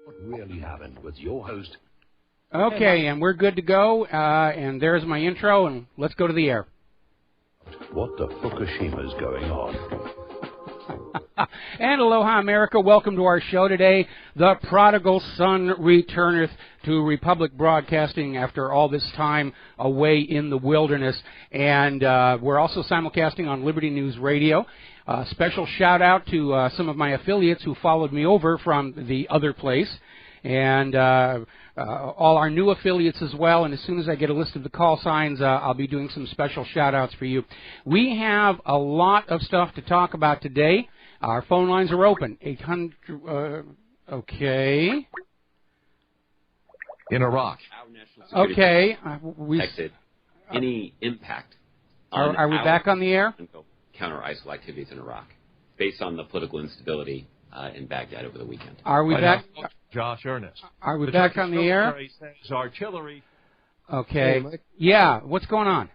What really happened with your host. Okay, and we're good to go, and there's my intro, and let's go to the air. What the Fukushima's going on? And aloha, America. Welcome to our show today. The prodigal son returneth to Republic Broadcasting after all this time away in the wilderness. And we're also simulcasting on Liberty News Radio. Special shout-out to some of my affiliates who followed me over from the other place. And all our new affiliates as well, and as soon as I get a list of the call signs, I'll be doing some special shout-outs for you. We have a lot of stuff to talk about today. Our phone lines are open. 800, okay. In Iraq. Okay. Detected any impact on Are we back on the air? Counter-ISIL activities in Iraq, based on the political instability in Baghdad over the weekend. Are we back? Josh Ernest. Are we back on the air? Artillery. Okay. Hey, Mike. Yeah, what's going on?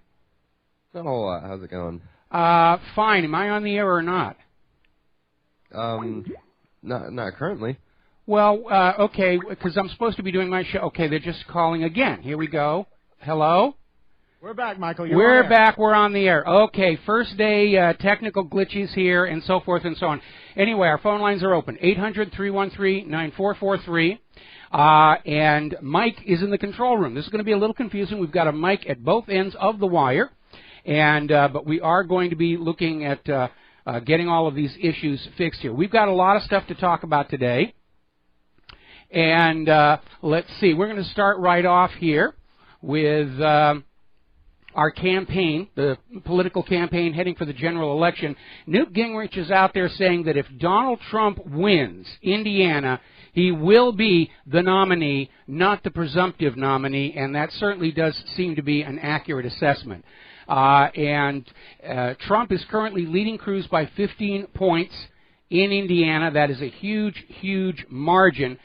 Not a whole lot. How's it going? Fine. Am I on the air or not? Not currently. Well, okay, because I'm supposed to be doing my show. Okay, they're just calling again. Here we go. Hello? We're back, Michael. We're back. We're on the air. Okay, first day technical glitches here and so forth and so on. Anyway, our phone lines are open. 800-313-9443. And Mike is in the control room. This is going to be a little confusing. We've got a mic at both ends of the wire. And but we are going to be looking at getting all of these issues fixed here. We've got a lot of stuff to talk about today. And let's see. We're going to start right off here with our campaign, the political campaign heading for the general election. Newt Gingrich is out there saying that if Donald Trump wins Indiana, he will be the nominee, not the presumptive nominee, and that certainly does seem to be an accurate assessment. Trump is currently leading Cruz by 15 points in Indiana. That is a huge, huge margin.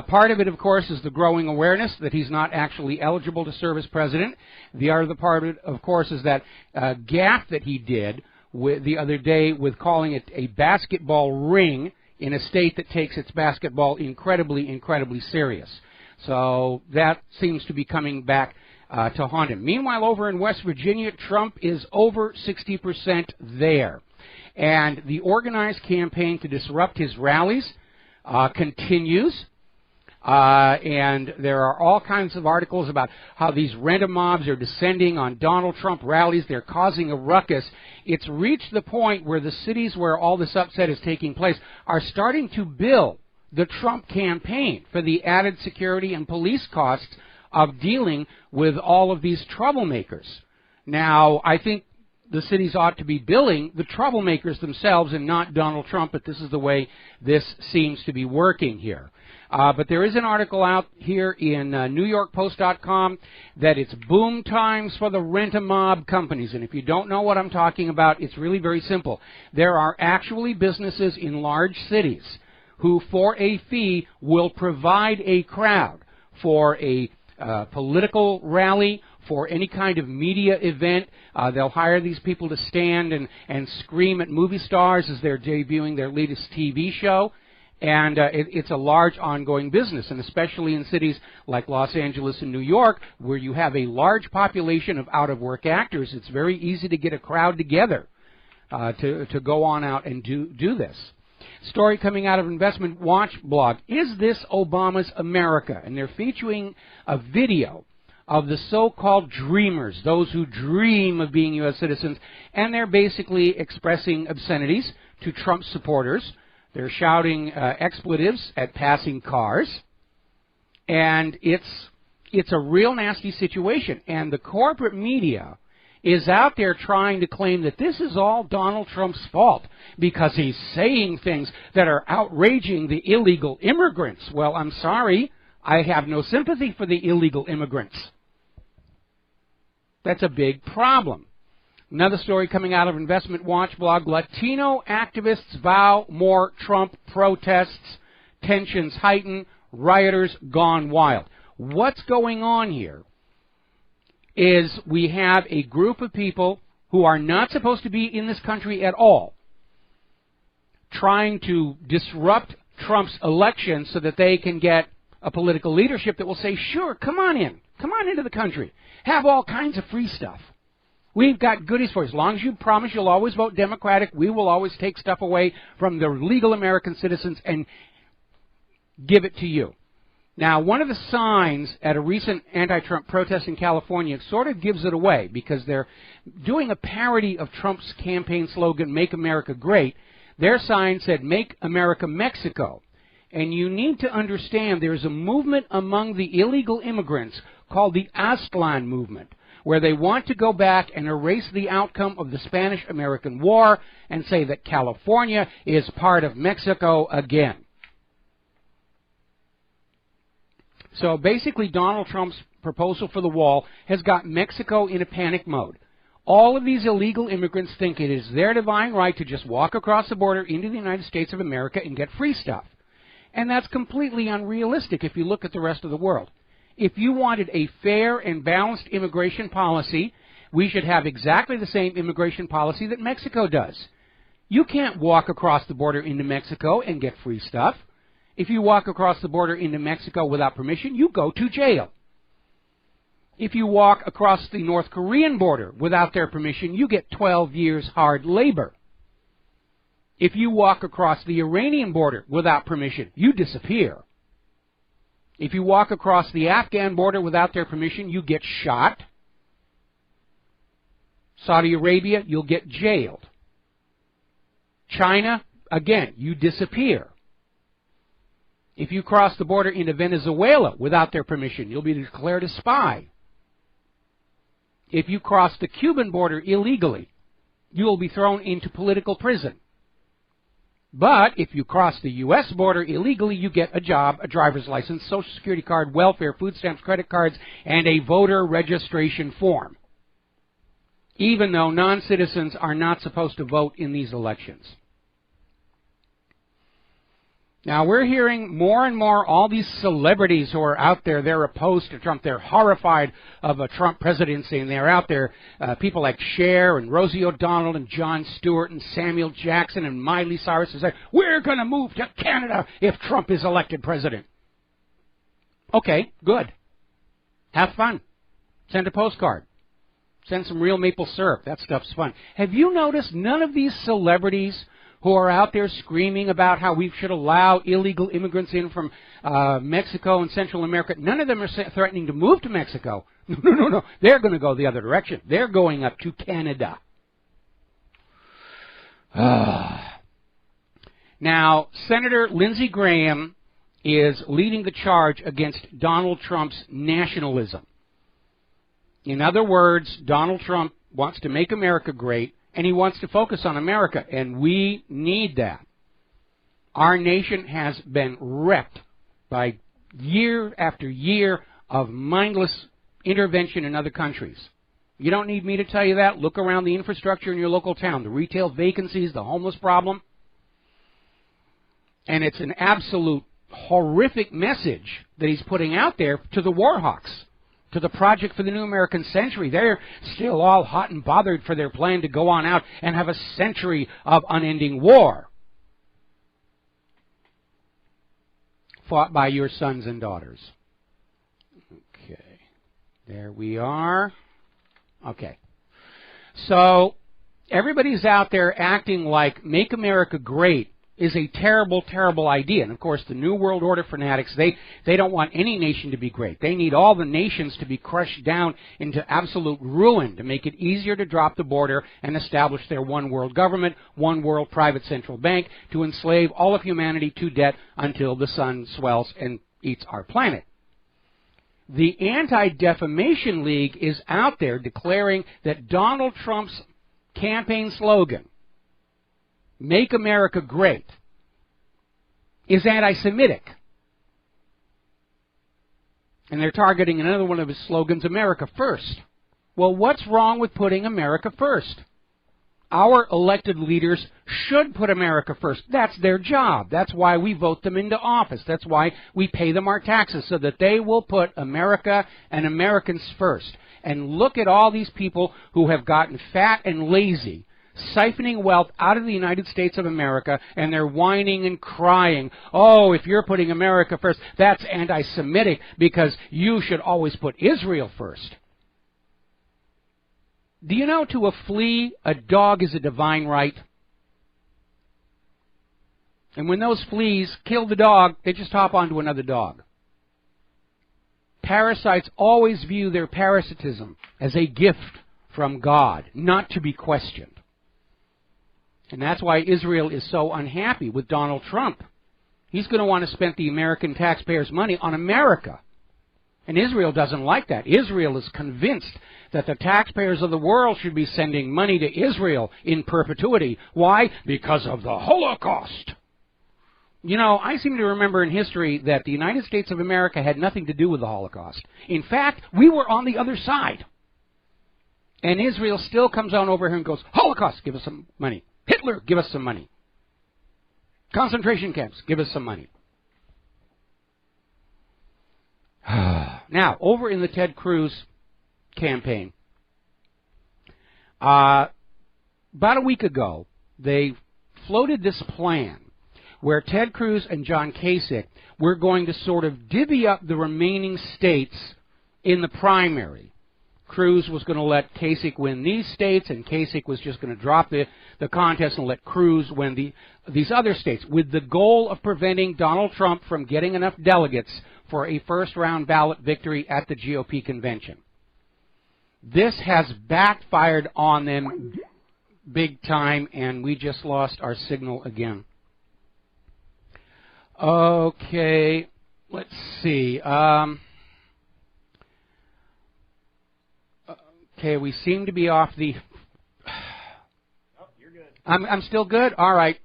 Part of it, of course, is the growing awareness that he's not actually eligible to serve as president. The other part of it, of course, is that gaffe that he did the other day with calling it a basketball ring in a state that takes its basketball incredibly, incredibly serious. So that seems to be coming back to haunt him. Meanwhile, over in West Virginia, Trump is over 60% there. And the organized campaign to disrupt his rallies continues. And there are all kinds of articles about how these rent-a-mobs are descending on Donald Trump rallies. They're causing a ruckus. It's reached the point where the cities where all this upset is taking place are starting to bill the Trump campaign for the added security and police costs of dealing with all of these troublemakers. Now, I think the cities ought to be billing the troublemakers themselves and not Donald Trump, but this is the way this seems to be working here. But there is an article out here in NewYorkPost.com that it's boom times for the rent-a-mob companies. And if you don't know what I'm talking about, it's really very simple. There are actually businesses in large cities who, for a fee, will provide a crowd for a political rally, for any kind of media event. They'll hire these people to stand and scream at movie stars as they're debuting their latest TV show. And it's a large ongoing business, and especially in cities like Los Angeles and New York, where you have a large population of out-of-work actors, it's very easy to get a crowd together to go on out and do this. Story coming out of Investment Watch blog, Is This Obama's America? And they're featuring a video of the so-called dreamers, those who dream of being U.S. citizens, and they're basically expressing obscenities to Trump supporters. They're shouting expletives at passing cars, and it's a real nasty situation. And the corporate media is out there trying to claim that this is all Donald Trump's fault because he's saying things that are outraging the illegal immigrants. Well, I'm sorry, I have no sympathy for the illegal immigrants. That's a big problem. Another story coming out of Investment Watch blog, Latino activists vow more Trump protests, tensions heighten, rioters gone wild. What's going on here is we have a group of people who are not supposed to be in this country at all, trying to disrupt Trump's election so that they can get a political leadership that will say, sure, come on in. Come on into the country. Have all kinds of free stuff. We've got goodies for you. As long as you promise you'll always vote Democratic, we will always take stuff away from the legal American citizens and give it to you. Now, one of the signs at a recent anti-Trump protest in California sort of gives it away because they're doing a parody of Trump's campaign slogan, Make America Great. Their sign said, Make America Mexico. And you need to understand there's a movement among the illegal immigrants called the Aztlan movement, where they want to go back and erase the outcome of the Spanish-American War and say that California is part of Mexico again. So basically, Donald Trump's proposal for the wall has got Mexico in a panic mode. All of these illegal immigrants think it is their divine right to just walk across the border into the United States of America and get free stuff. And that's completely unrealistic if you look at the rest of the world. If you wanted a fair and balanced immigration policy, we should have exactly the same immigration policy that Mexico does. You can't walk across the border into Mexico and get free stuff. If you walk across the border into Mexico without permission, you go to jail. If you walk across the North Korean border without their permission, you get 12 years hard labor. If you walk across the Iranian border without permission, you disappear. If you walk across the Afghan border without their permission, you get shot. Saudi Arabia, you'll get jailed. China, again, you disappear. If you cross the border into Venezuela without their permission, you'll be declared a spy. If you cross the Cuban border illegally, you will be thrown into political prison. But if you cross the U.S. border illegally, you get a job, a driver's license, Social Security card, welfare, food stamps, credit cards, and a voter registration form, even though non-citizens are not supposed to vote in these elections. Now, we're hearing more and more all these celebrities who are out there, they're opposed to Trump. They're horrified of a Trump presidency, and they're out there, people like Cher and Rosie O'Donnell and Jon Stewart and Samuel Jackson and Miley Cyrus say, we're going to move to Canada if Trump is elected president. Okay, good. Have fun. Send a postcard. Send some real maple syrup. That stuff's fun. Have you noticed none of these celebrities who are out there screaming about how we should allow illegal immigrants in from Mexico and Central America, none of them are threatening to move to Mexico. No. They're going to go the other direction. They're going up to Canada. Now, Senator Lindsey Graham is leading the charge against Donald Trump's nationalism. In other words, Donald Trump wants to make America great, and he wants to focus on America, and we need that. Our nation has been wrecked by year after year of mindless intervention in other countries. You don't need me to tell you that. Look around the infrastructure in your local town, the retail vacancies, the homeless problem. And it's an absolute horrific message that he's putting out there to the war hawks, to the Project for the New American Century. They're still all hot and bothered for their plan to go on out and have a century of unending war fought by your sons and daughters. Okay, there we are. Okay, so everybody's out there acting like Make America Great is a terrible, terrible idea. And, of course, the New World Order fanatics, they don't want any nation to be great. They need all the nations to be crushed down into absolute ruin to make it easier to drop the border and establish their one world government, one world private central bank, to enslave all of humanity to debt until the sun swells and eats our planet. The Anti-Defamation League is out there declaring that Donald Trump's campaign slogan, Make America Great, is anti-Semitic. And they're targeting another one of his slogans, America First. Well, what's wrong with putting America first? Our elected leaders should put America first. That's their job. That's why we vote them into office. That's why we pay them our taxes, so that they will put America and Americans first. And look at all these people who have gotten fat and lazy siphoning wealth out of the United States of America, and they're whining and crying, oh, if you're putting America first, that's anti-Semitic because you should always put Israel first. Do you know to a flea, a dog is a divine right? And when those fleas kill the dog, they just hop onto another dog. Parasites always view their parasitism as a gift from God, not to be questioned. And that's why Israel is so unhappy with Donald Trump. He's going to want to spend the American taxpayers' money on America. And Israel doesn't like that. Israel is convinced that the taxpayers of the world should be sending money to Israel in perpetuity. Why? Because of the Holocaust. You know, I seem to remember in history that the United States of America had nothing to do with the Holocaust. In fact, we were on the other side. And Israel still comes on over here and goes, Holocaust, give us some money. Hitler, give us some money. Concentration camps, give us some money. Now, over in the Ted Cruz campaign, about a week ago, they floated this plan where Ted Cruz and John Kasich were going to sort of divvy up the remaining states in the primary. Cruz was going to let Kasich win these states, and Kasich was just going to drop the contest and let Cruz win these other states, with the goal of preventing Donald Trump from getting enough delegates for a first-round ballot victory at the GOP convention. This has backfired on them big time, and we just lost our signal again. Okay, let's see. Okay, we seem to be off the... Oh, you're good. I'm still good? All right.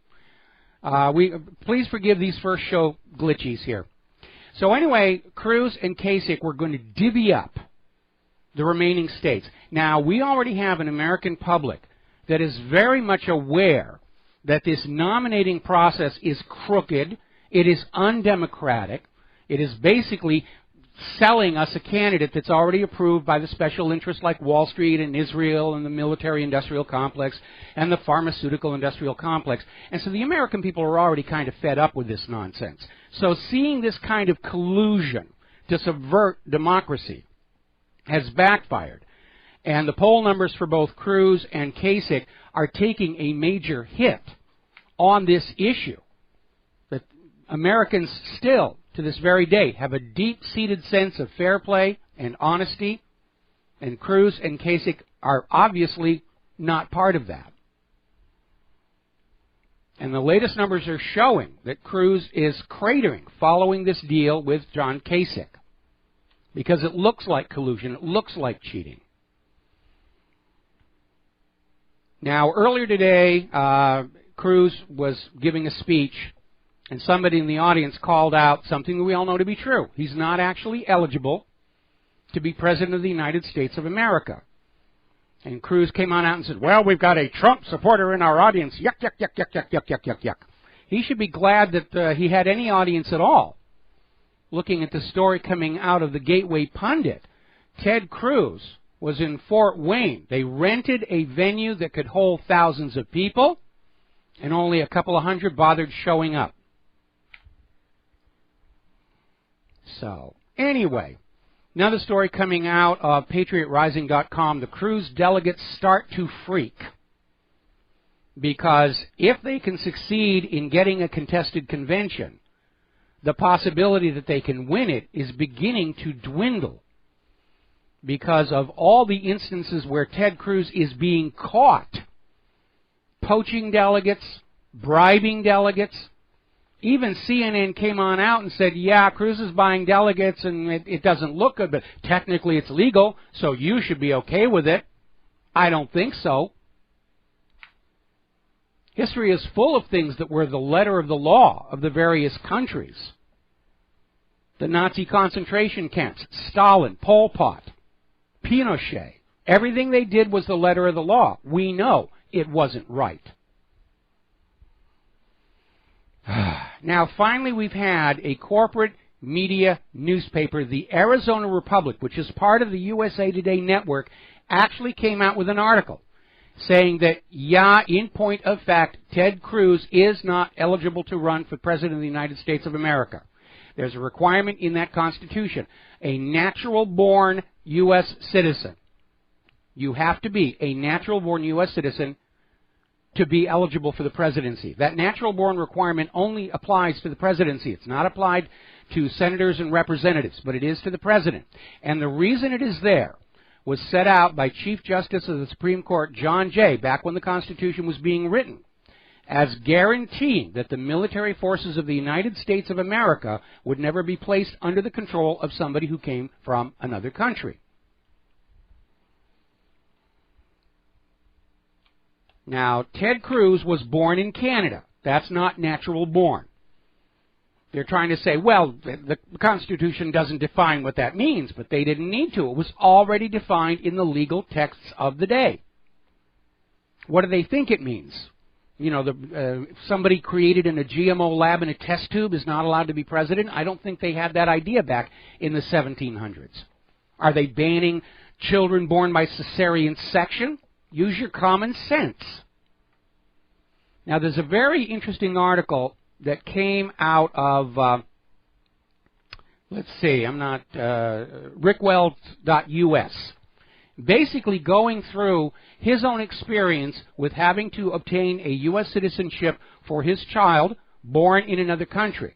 Please forgive these first show glitchies here. So anyway, Cruz and Kasich were going to divvy up the remaining states. Now, we already have an American public that is very much aware that this nominating process is crooked. It is undemocratic. It is basically selling us a candidate that's already approved by the special interests like Wall Street and Israel and the military-industrial complex and the pharmaceutical-industrial complex. And so the American people are already kind of fed up with this nonsense. So seeing this kind of collusion to subvert democracy has backfired. And the poll numbers for both Cruz and Kasich are taking a major hit on this issue. That Americans still, to this very day, have a deep-seated sense of fair play and honesty, and Cruz and Kasich are obviously not part of that. And the latest numbers are showing that Cruz is cratering following this deal with John Kasich, because it looks like collusion, it looks like cheating. Now, earlier today, Cruz was giving a speech, and somebody in the audience called out something that we all know to be true. He's not actually eligible to be President of the United States of America. And Cruz came on out and said, well, we've got a Trump supporter in our audience. Yuck, yuck, yuck, yuck, yuck, yuck, yuck, yuck, yuck. He should be glad that he had any audience at all. Looking at the story coming out of the Gateway Pundit, Ted Cruz was in Fort Wayne. They rented a venue that could hold thousands of people, and only a couple of hundred bothered showing up. So, anyway, another story coming out of PatriotRising.com. The Cruz delegates start to freak, because if they can succeed in getting a contested convention, the possibility that they can win it is beginning to dwindle, because of all the instances where Ted Cruz is being caught poaching delegates, bribing delegates. Even CNN came on out and said, yeah, Cruz is buying delegates and it doesn't look good, but technically it's legal, so you should be okay with it. I don't think so. History is full of things that were the letter of the law of the various countries. The Nazi concentration camps, Stalin, Pol Pot, Pinochet. Everything they did was the letter of the law. We know it wasn't right. Now, finally, we've had a corporate media newspaper, the Arizona Republic, which is part of the USA Today network, actually came out with an article saying that, yeah, in point of fact, Ted Cruz is not eligible to run for President of the United States of America. There's a requirement in that Constitution, a natural-born U.S. citizen. You have to be a natural-born U.S. citizen to be eligible for the presidency. That natural-born requirement only applies to the presidency. It's not applied to senators and representatives, but it is to the president. And the reason it is there was set out by Chief Justice of the Supreme Court John Jay back when the Constitution was being written as guaranteeing that the military forces of the United States of America would never be placed under the control of somebody who came from another country. Now, Ted Cruz was born in Canada. That's not natural born. They're trying to say, well, the Constitution doesn't define what that means, but they didn't need to. It was already defined in the legal texts of the day. What do they think it means? You know, somebody created in a GMO lab in a test tube is not allowed to be president. I don't think they had that idea back in the 1700s. Are they banning children born by cesarean section? Use your common sense. Now, there's a very interesting article that came out of, let's see, rickwell.us, basically going through his own experience with having to obtain a U.S. citizenship for his child born in another country.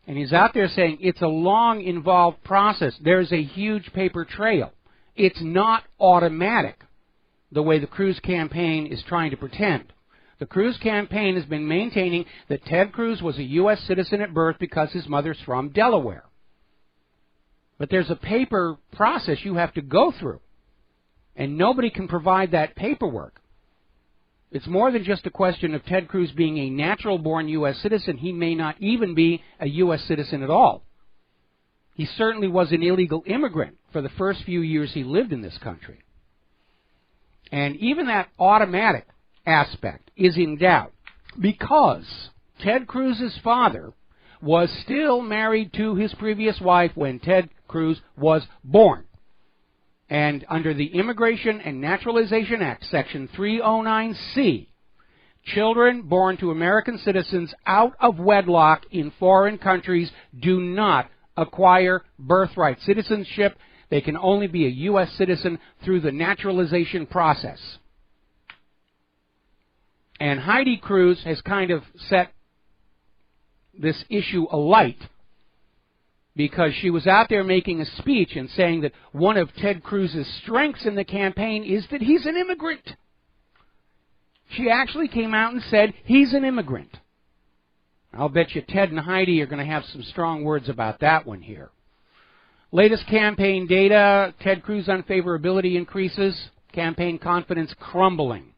And he's out there saying it's a long, involved process. There's a huge paper trail. It's not automatic, the way the Cruz campaign is trying to pretend. The Cruz campaign has been maintaining that Ted Cruz was a U.S. citizen at birth because his mother's from Delaware. But there's a paper process you have to go through, and nobody can provide that paperwork. It's more than just a question of Ted Cruz being a natural-born U.S. citizen. He may not even be a U.S. citizen at all. He certainly was an illegal immigrant for the first few years he lived in this country. And even that automatic aspect is in doubt because Ted Cruz's father was still married to his previous wife when Ted Cruz was born. And under the Immigration and Naturalization Act, Section 309C, children born to American citizens out of wedlock in foreign countries do not acquire birthright citizenship. They can only be a U.S. citizen through the naturalization process. And Heidi Cruz has kind of set this issue alight because she was out there making a speech and saying that one of Ted Cruz's strengths in the campaign is that he's an immigrant. She actually came out and said he's an immigrant. I'll bet you Ted and Heidi are going to have some strong words about that one here. Latest campaign data, Ted Cruz unfavorability increases, campaign confidence crumbling.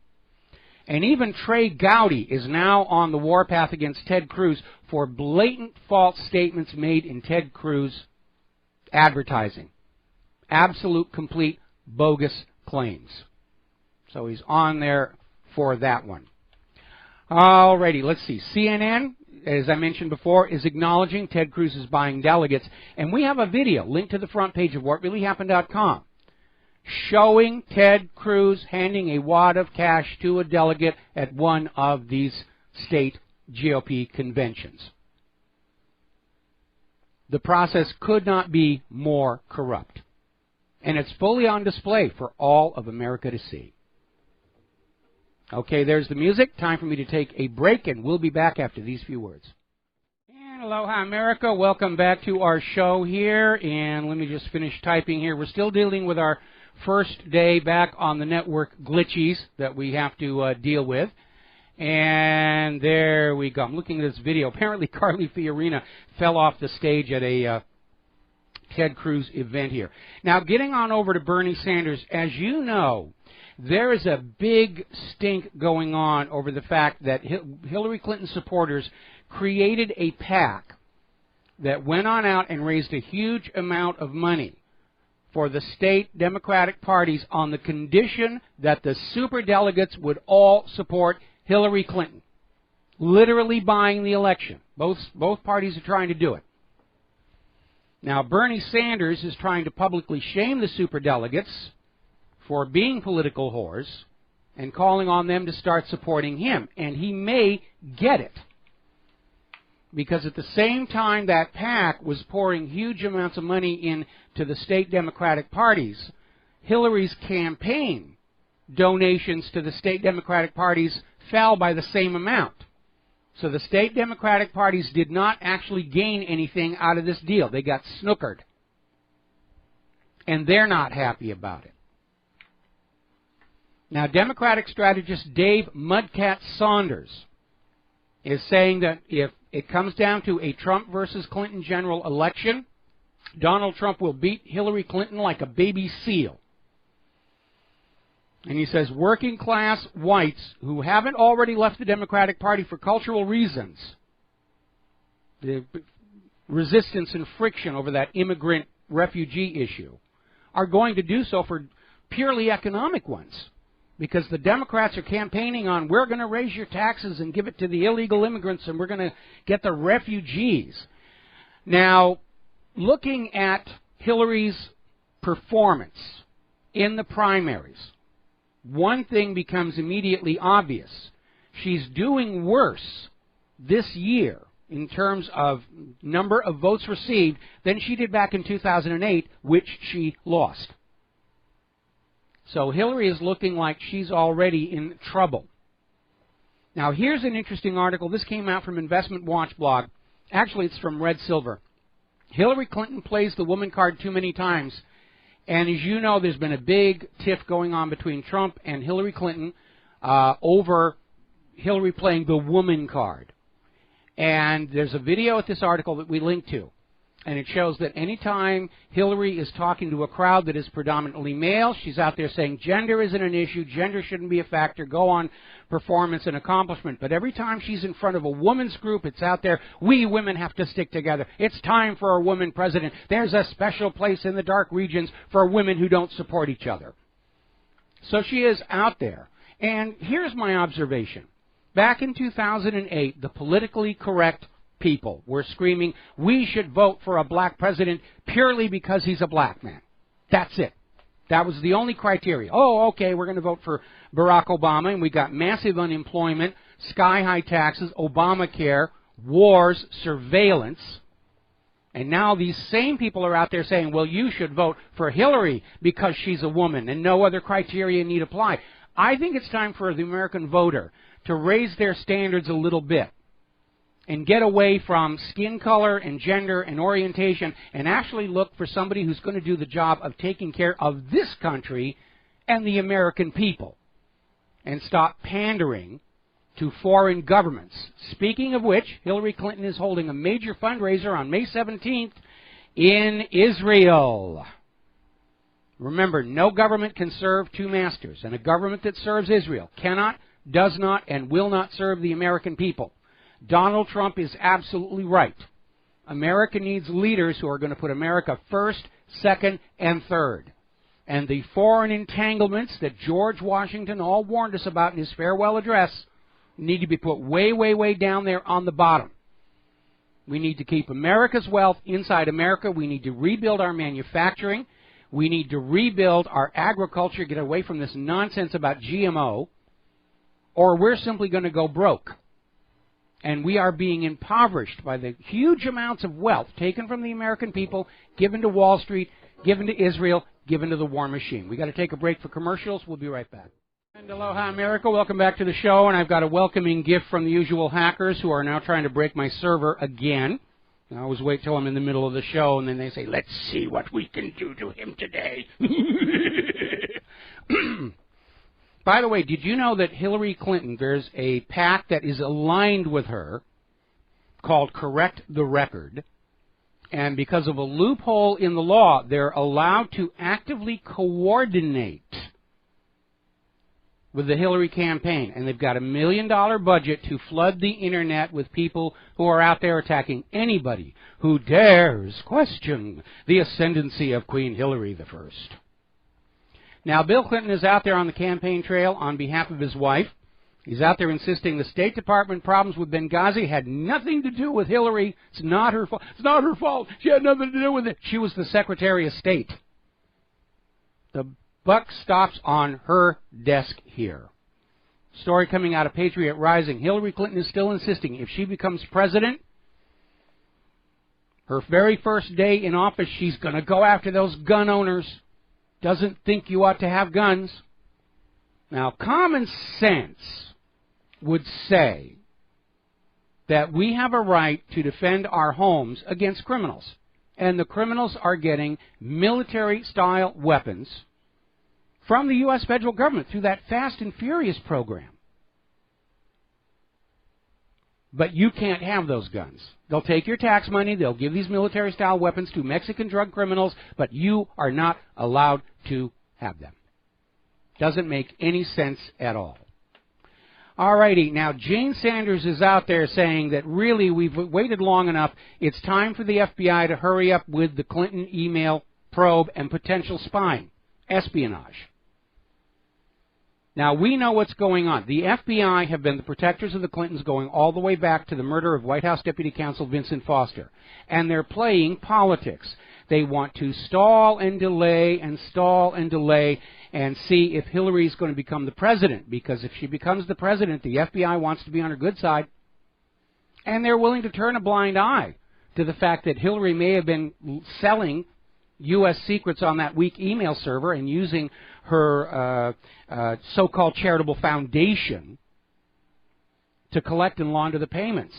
And even Trey Gowdy is now on the warpath against Ted Cruz for blatant false statements made in Ted Cruz advertising. Absolute, complete, bogus claims. So he's on there for that one. Alrighty, let's see. CNN, as I mentioned before, is acknowledging Ted Cruz is buying delegates. And we have a video linked to the front page of WhatReallyHappened.com showing Ted Cruz handing a wad of cash to a delegate at one of these state GOP conventions. The process could not be more corrupt. And it's fully on display for all of America to see. Okay, there's the music. Time for me to take a break, and we'll be back after these few words. And aloha, America. Welcome back to our show here. And let me just finish typing here. We're still dealing with our first day back on the network glitchies that we have to deal with. And there we go. I'm looking at this video. Apparently, Carly Fiorina fell off the stage at a Ted Cruz event here. Now, getting on over to Bernie Sanders, as you know, there is a big stink going on over the fact that Hillary Clinton supporters created a PAC that went on out and raised a huge amount of money for the state Democratic parties on the condition that the superdelegates would all support Hillary Clinton, literally buying the election. Both parties are trying to do it. Now, Bernie Sanders is trying to publicly shame the superdelegates for being political whores and calling on them to start supporting him. And he may get it. Because at the same time that PAC was pouring huge amounts of money into the state Democratic parties, Hillary's campaign donations to the state Democratic parties fell by the same amount. So the state Democratic parties did not actually gain anything out of this deal. They got snookered. And they're not happy about it. Now, Democratic strategist Dave Mudcat Saunders is saying that if it comes down to a Trump versus Clinton general election, Donald Trump will beat Hillary Clinton like a baby seal. And he says working class whites who haven't already left the Democratic Party for cultural reasons, the resistance and friction over that immigrant refugee issue, are going to do so for purely economic ones. Because the Democrats are campaigning on, we're going to raise your taxes and give it to the illegal immigrants, and we're going to get the refugees. Now, looking at Hillary's performance in the primaries, one thing becomes immediately obvious. She's doing worse this year in terms of number of votes received than she did back in 2008, which she lost. So Hillary is looking like she's already in trouble. Now, here's an interesting article. This came out from Investment Watch blog. Actually, it's from Red Silver. Hillary Clinton plays the woman card too many times. And as you know, there's been a big tiff going on between Trump and Hillary Clinton over Hillary playing the woman card. And there's a video at this article that we link to. And it shows that anytime Hillary is talking to a crowd that is predominantly male, she's out there saying gender isn't an issue, gender shouldn't be a factor, go on performance and accomplishment. But every time she's in front of a women's group, it's out there, we women have to stick together. It's time for a woman president. There's a special place in the dark regions for women who don't support each other. So she is out there. And here's my observation. Back in 2008, the politically correct people were screaming, we should vote for a black president purely because he's a black man. That's it. That was the only criteria. Oh, okay, we're going to vote for Barack Obama, and we got massive unemployment, sky-high taxes, Obamacare, wars, surveillance. And now these same people are out there saying, well, you should vote for Hillary because she's a woman and no other criteria need apply. I think it's time for the American voter to raise their standards a little bit and get away from skin color and gender and orientation and actually look for somebody who's going to do the job of taking care of this country and the American people and stop pandering to foreign governments. Speaking of which, Hillary Clinton is holding a major fundraiser on May 17th in Israel. Remember, no government can serve two masters, and a government that serves Israel cannot, does not, and will not serve the American people. Donald Trump is absolutely right. America needs leaders who are going to put America first, second, and third. And the foreign entanglements that George Washington all warned us about in his farewell address need to be put way, way, way down there on the bottom. We need to keep America's wealth inside America. We need to rebuild our manufacturing. We need to rebuild our agriculture, get away from this nonsense about GMO, or we're simply going to go broke. And we are being impoverished by the huge amounts of wealth taken from the American people, given to Wall Street, given to Israel, given to the war machine. We've got to take a break for commercials. We'll be right back. And aloha, America. Welcome back to the show. And I've got a welcoming gift from the usual hackers who are now trying to break my server again. I always wait till I'm in the middle of the show, and then they say, let's see what we can do to him today. By the way, did you know that Hillary Clinton, there's a PAC that is aligned with her called Correct the Record, and because of a loophole in the law, they're allowed to actively coordinate with the Hillary campaign, and they've got $1 million budget to flood the Internet with people who are out there attacking anybody who dares question the ascendancy of Queen Hillary I. Now, Bill Clinton is out there on the campaign trail on behalf of his wife. He's out there insisting the State Department problems with Benghazi had nothing to do with Hillary. It's not her fault. It's not her fault. She had nothing to do with it. She was the Secretary of State. The buck stops on her desk here. Story coming out of Patriot Rising. Hillary Clinton is still insisting if she becomes president, her very first day in office, she's going to go after those gun owners. Doesn't think you ought to have guns. Now, common sense would say that we have a right to defend our homes against criminals. And the criminals are getting military-style weapons from the U.S. federal government through that Fast and Furious program. But you can't have those guns. They'll take your tax money, they'll give these military-style weapons to Mexican drug criminals, but you are not allowed to have them. Doesn't make any sense at all. Alrighty, now Jane Sanders is out there saying that really we've waited long enough. It's time for the FBI to hurry up with the Clinton email probe and potential spying, espionage. Now, we know what's going on. The FBI have been the protectors of the Clintons going all the way back to the murder of White House Deputy Counsel Vincent Foster. And they're playing politics. They want to stall and delay and stall and delay and see if Hillary's going to become the president. Because if she becomes the president, the FBI wants to be on her good side. And they're willing to turn a blind eye to the fact that Hillary may have been selling U.S. secrets on that weak email server and using her so-called charitable foundation to collect and launder the payments.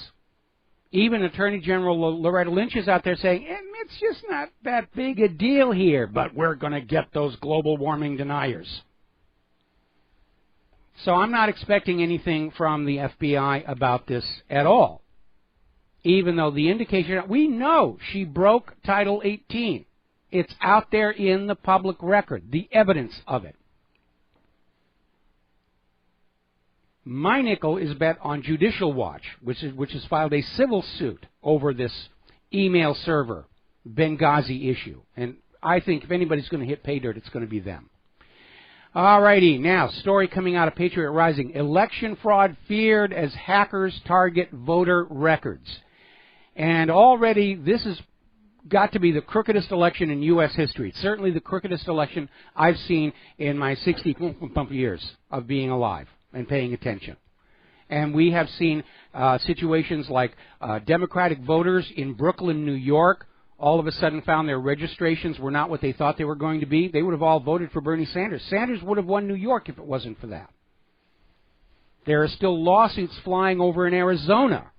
Even Attorney General Loretta Lynch is out there saying, it's just not that big a deal here, but we're going to get those global warming deniers. So I'm not expecting anything from the FBI about this at all, even though the indication, we know she broke Title 18. It's out there in the public record, the evidence of it. My nickel is bet on Judicial Watch, which has filed a civil suit over this email server Benghazi issue. And I think if anybody's going to hit pay dirt, it's going to be them. All righty, now, story coming out of Patriot Rising. Election fraud feared as hackers target voter records. And already this is got to be the crookedest election in U.S. history. Certainly the crookedest election I've seen in my 60 years of being alive and paying attention. And we have seen situations like Democratic voters in Brooklyn, New York, all of a sudden found their registrations were not what they thought they were going to be. They would have all voted for Bernie Sanders. Sanders would have won New York if it wasn't for that. There are still lawsuits flying over in Arizona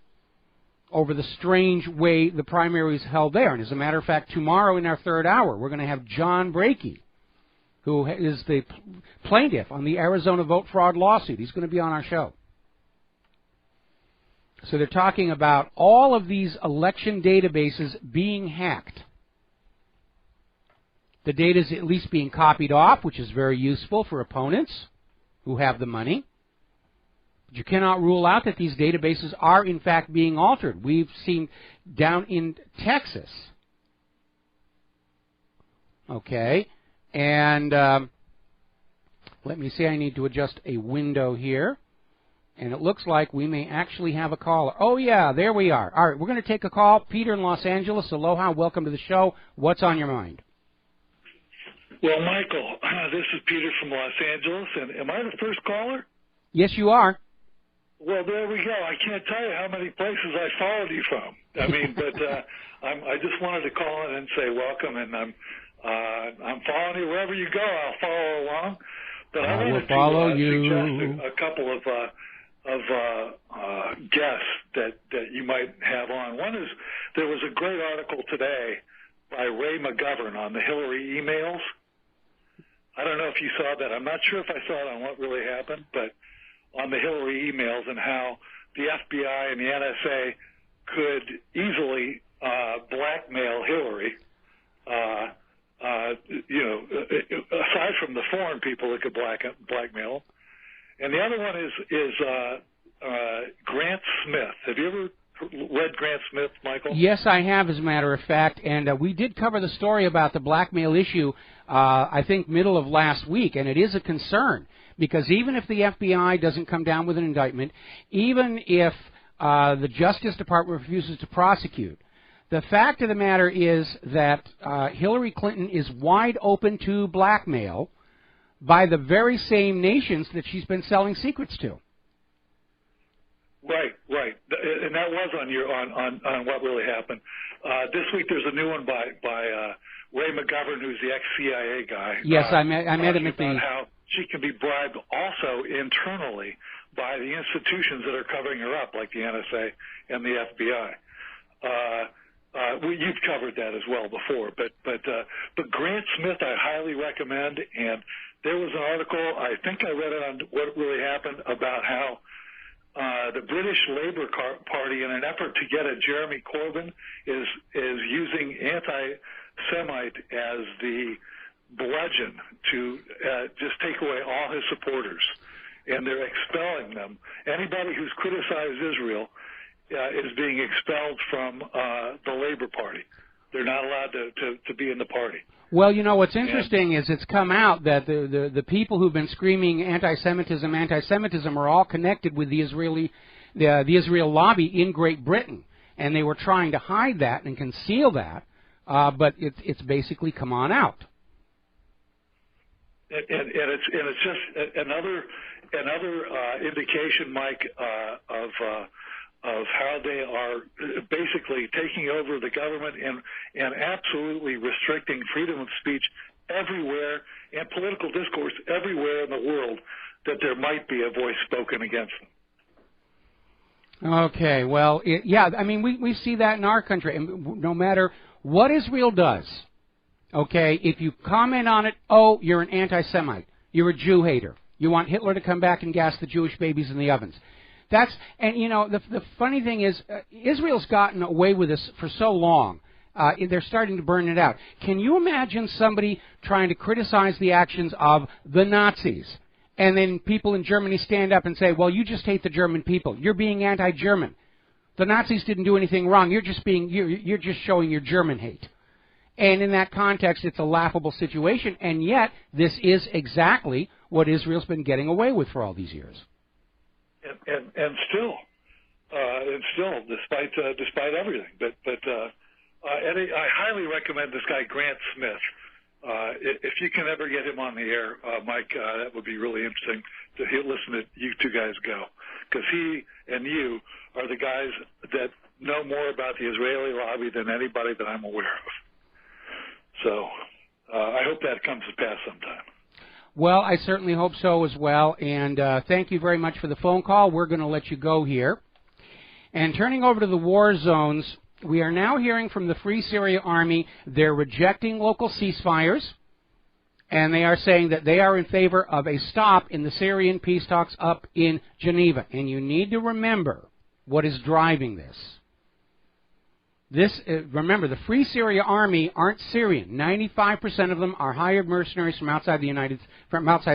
over the strange way the primary is held there. And as a matter of fact, tomorrow in our third hour, we're going to have John Brakey, who is the plaintiff on the Arizona vote fraud lawsuit. He's going to be on our show. So they're talking about all of these election databases being hacked. The data is at least being copied off, which is very useful for opponents who have the money. You cannot rule out that these databases are, in fact, being altered. We've seen down in Texas. Okay. And let me see. I need to adjust a window here. And it looks like we may actually have a caller. Oh, yeah, there we are. All right, we're going to take a call. Peter in Los Angeles. Aloha. Welcome to the show. What's on your mind? Well, Michael, this is Peter from Los Angeles. And am I the first caller? Yes, you are. Well, there we go. I can't tell you how many places I followed you from. I mean, but I just wanted to call in and say welcome, and I'm following you wherever you go. I'll follow along. But I wanted to suggest a couple of guests that you might have on. One is there was a great article today by Ray McGovern on the Hillary emails. I don't know if you saw that. I'm not sure if I saw it on What Really Happened, but on the Hillary emails and how the FBI and the NSA could easily blackmail Hillary, aside from the foreign people that could blackmail. And the other one is Grant Smith. Have you ever read Grant Smith, Michael? Yes, I have, as a matter of fact. And we did cover the story about the blackmail issue, I think, middle of last week. And it is a concern. Because even if the FBI doesn't come down with an indictment, even if the Justice Department refuses to prosecute, the fact of the matter is that Hillary Clinton is wide open to blackmail by the very same nations that she's been selling secrets to. Right. And that was on What Really Happened. This week there's a new one by Ray McGovern, who's the ex-CIA guy. Yes, I met him at about how she can be bribed also internally by the institutions that are covering her up, like the NSA and the FBI. You've covered that as well before, but Grant Smith I highly recommend. And there was an article, I think I read it on What Really Happened, about how the British Labour Party, in an effort to get at Jeremy Corbyn, is using anti-Semite as the bludgeon to just take away all his supporters, and they're expelling them. Anybody who's criticized Israel is being expelled from the Labour Party. They're not allowed to be in the party. Well, you know, what's interesting is it's come out that the people who've been screaming anti-Semitism are all connected with the Israel lobby in Great Britain, and they were trying to hide that and conceal that, but it's basically come on out. And it's just another indication, Mike, of how they are basically taking over the government and absolutely restricting freedom of speech everywhere and political discourse everywhere in the world that there might be a voice spoken against them. Okay, well, yeah, I mean, we see that in our country. And no matter what Israel does, okay, if you comment on it, oh, you're an anti-Semite, you're a Jew hater, you want Hitler to come back and gas the Jewish babies in the ovens. And you know, the funny thing is, Israel's gotten away with this for so long. They're starting to burn it out. Can you imagine somebody trying to criticize the actions of the Nazis, and then people in Germany stand up and say, well, you just hate the German people. You're being anti-German. The Nazis didn't do anything wrong. You're just showing your German hate. And in that context, it's a laughable situation. And yet, this is exactly what Israel's been getting away with for all these years. And still, despite everything, but Eddie, I highly recommend this guy Grant Smith. If you can ever get him on the air, Mike, that would be really interesting to listen to you two guys go, because he and you are the guys that know more about the Israeli lobby than anybody that I'm aware of. So I hope that comes to pass sometime. Well, I certainly hope so as well, and thank you very much for the phone call. We're going to let you go here. And turning over to the war zones, we are now hearing from the Free Syria Army. They're rejecting local ceasefires, and they are saying that they are in favor of a stop in the Syrian peace talks up in Geneva. And you need to remember what is driving this. Remember, the Free Syria Army aren't Syrian. 95% of them are hired mercenaries from outside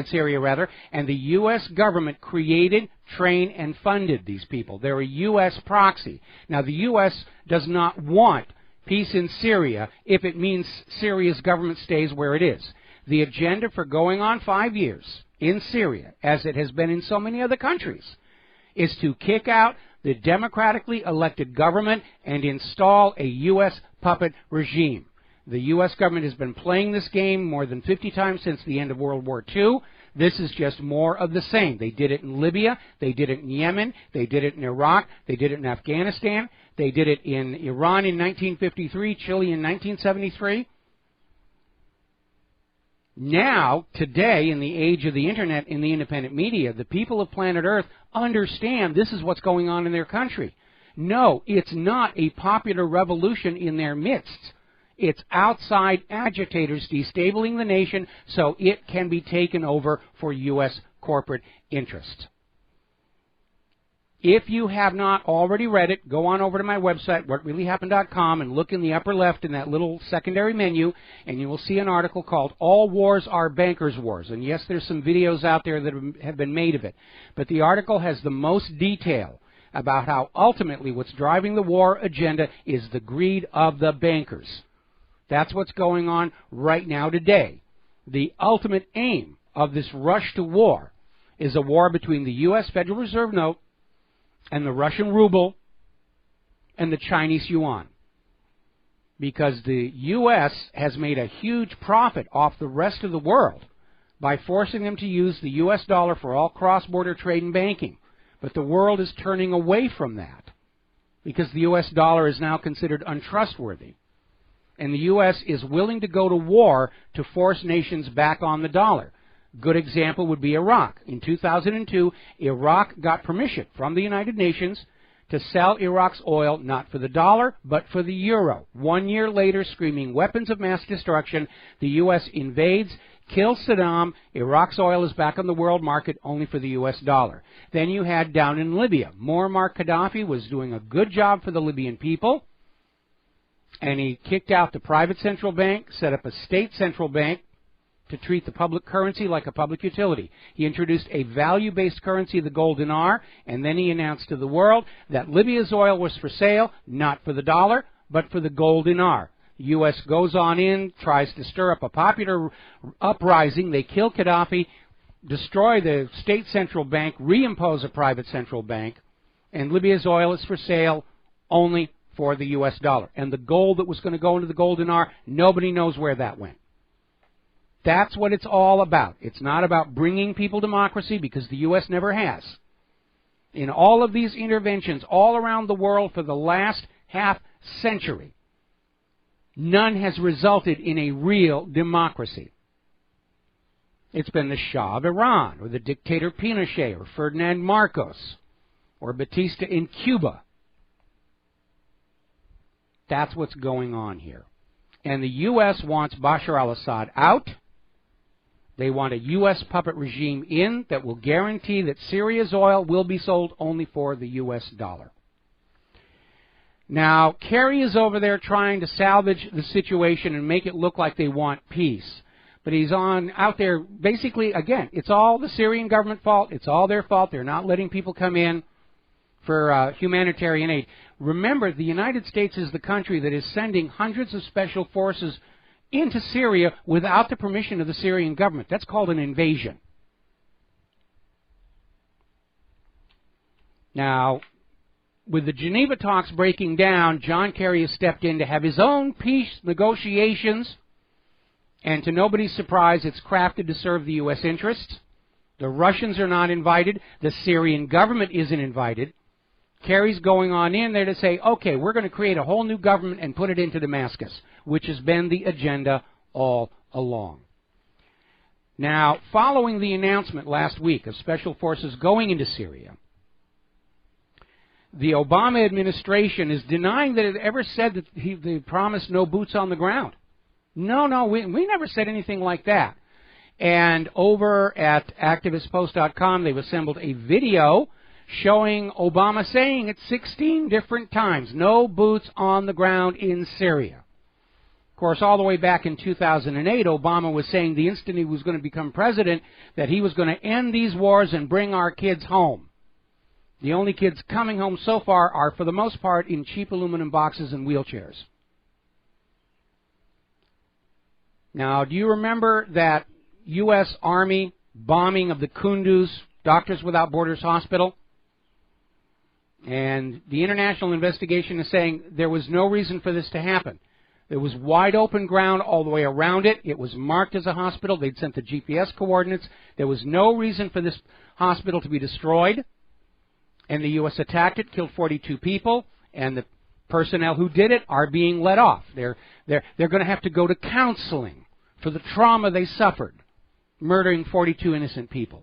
Syria, and the U.S. government created, trained, and funded these people. They're a U.S. proxy. Now, the U.S. does not want peace in Syria if it means Syria's government stays where it is. The agenda for going on 5 years in Syria, as it has been in so many other countries, is to kick out the democratically elected government and install a U.S. puppet regime. The U.S. government has been playing this game more than 50 times since the end of World War II. This is just more of the same. They did it in Libya. They did it in Yemen. They did it in Iraq. They did it in Afghanistan. They did it in Iran in 1953, Chile in 1973. Now, today, in the age of the Internet and the independent media, the people of planet Earth understand this is what's going on in their country. No, it's not a popular revolution in their midst. It's outside agitators destabling the nation so it can be taken over for U.S. corporate interest. If you have not already read it, go on over to my website, WhatReallyHappened.com, and look in the upper left in that little secondary menu, and you will see an article called All Wars Are Bankers' Wars. And yes, there's some videos out there that have been made of it. But the article has the most detail about how ultimately what's driving the war agenda is the greed of the bankers. That's what's going on right now today. The ultimate aim of this rush to war is a war between the U.S. Federal Reserve note and the Russian ruble and the Chinese yuan. Because the U.S. has made a huge profit off the rest of the world by forcing them to use the U.S. dollar for all cross-border trade and banking. But the world is turning away from that because the U.S. dollar is now considered untrustworthy. And the U.S. is willing to go to war to force nations back on the dollar. Good example would be Iraq. In 2002, Iraq got permission from the United Nations to sell Iraq's oil not for the dollar, but for the euro. 1 year later, screaming weapons of mass destruction, the U.S. invades, kills Saddam, Iraq's oil is back on the world market only for the U.S. dollar. Then you had down in Libya, Muammar Gaddafi was doing a good job for the Libyan people, and he kicked out the private central bank, set up a state central bank to treat the public currency like a public utility. He introduced a value-based currency, the gold dinar, and then he announced to the world that Libya's oil was for sale, not for the dollar, but for the gold dinar. The U.S. goes on in, tries to stir up a popular uprising. They kill Gaddafi, destroy the state central bank, reimpose a private central bank, and Libya's oil is for sale only for the U.S. dollar. And the gold that was going to go into the gold dinar, nobody knows where that went. That's what it's all about. It's not about bringing people democracy, because the U.S. never has. In all of these interventions all around the world for the last half century, none has resulted in a real democracy. It's been the Shah of Iran, or the dictator Pinochet, or Ferdinand Marcos, or Batista in Cuba. That's what's going on here. And the U.S. wants Bashar al-Assad out. They want a U.S. puppet regime in that will guarantee that Syria's oil will be sold only for the U.S. dollar. Now, Kerry is over there trying to salvage the situation and make it look like they want peace. But he's out there, basically, again, it's all the Syrian government fault. It's all their fault. They're not letting people come in for humanitarian aid. Remember, the United States is the country that is sending hundreds of special forces into Syria without the permission of the Syrian government. That's called an invasion. Now, with the Geneva talks breaking down, John Kerry has stepped in to have his own peace negotiations, and to nobody's surprise, it's crafted to serve the U.S. interests. The Russians are not invited. The Syrian government isn't invited. Kerry's going on in there to say, okay, we're going to create a whole new government and put it into Damascus, which has been the agenda all along. Now, following the announcement last week of special forces going into Syria, the Obama administration is denying that it ever said that they promised no boots on the ground. No, we never said anything like that. And over at activistpost.com, they've assembled a video showing Obama saying it 16 different times, no boots on the ground in Syria. Of course, all the way back in 2008, Obama was saying the instant he was going to become president that he was going to end these wars and bring our kids home. The only kids coming home so far are, for the most part, in cheap aluminum boxes and wheelchairs. Now, do you remember that U.S. Army bombing of the Kunduz Doctors Without Borders Hospital? And the international investigation is saying there was no reason for this to happen. There was wide open ground all the way around it. It was marked as a hospital. They'd sent the GPS coordinates. There was no reason for this hospital to be destroyed. And the U.S. attacked it, killed 42 people, and the personnel who did it are being let off. They're going to have to go to counseling for the trauma they suffered, murdering 42 innocent people.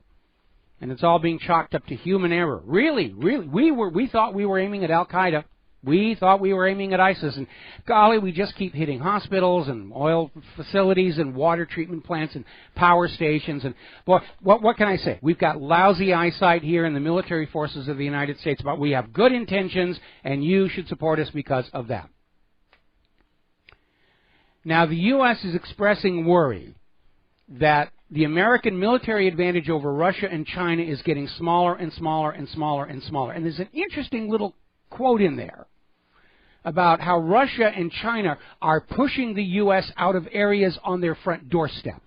And it's all being chalked up to human error. Really, we thought we were aiming at Al-Qaeda. We thought we were aiming at ISIS. And golly, we just keep hitting hospitals and oil facilities and water treatment plants and power stations. And boy, what can I say? We've got lousy eyesight here in the military forces of the United States, but we have good intentions, and you should support us because of that. Now, the U.S. is expressing worry that the American military advantage over Russia and China is getting smaller and smaller and smaller and smaller. And there's an interesting little quote in there about how Russia and China are pushing the U.S. out of areas on their front doorstep.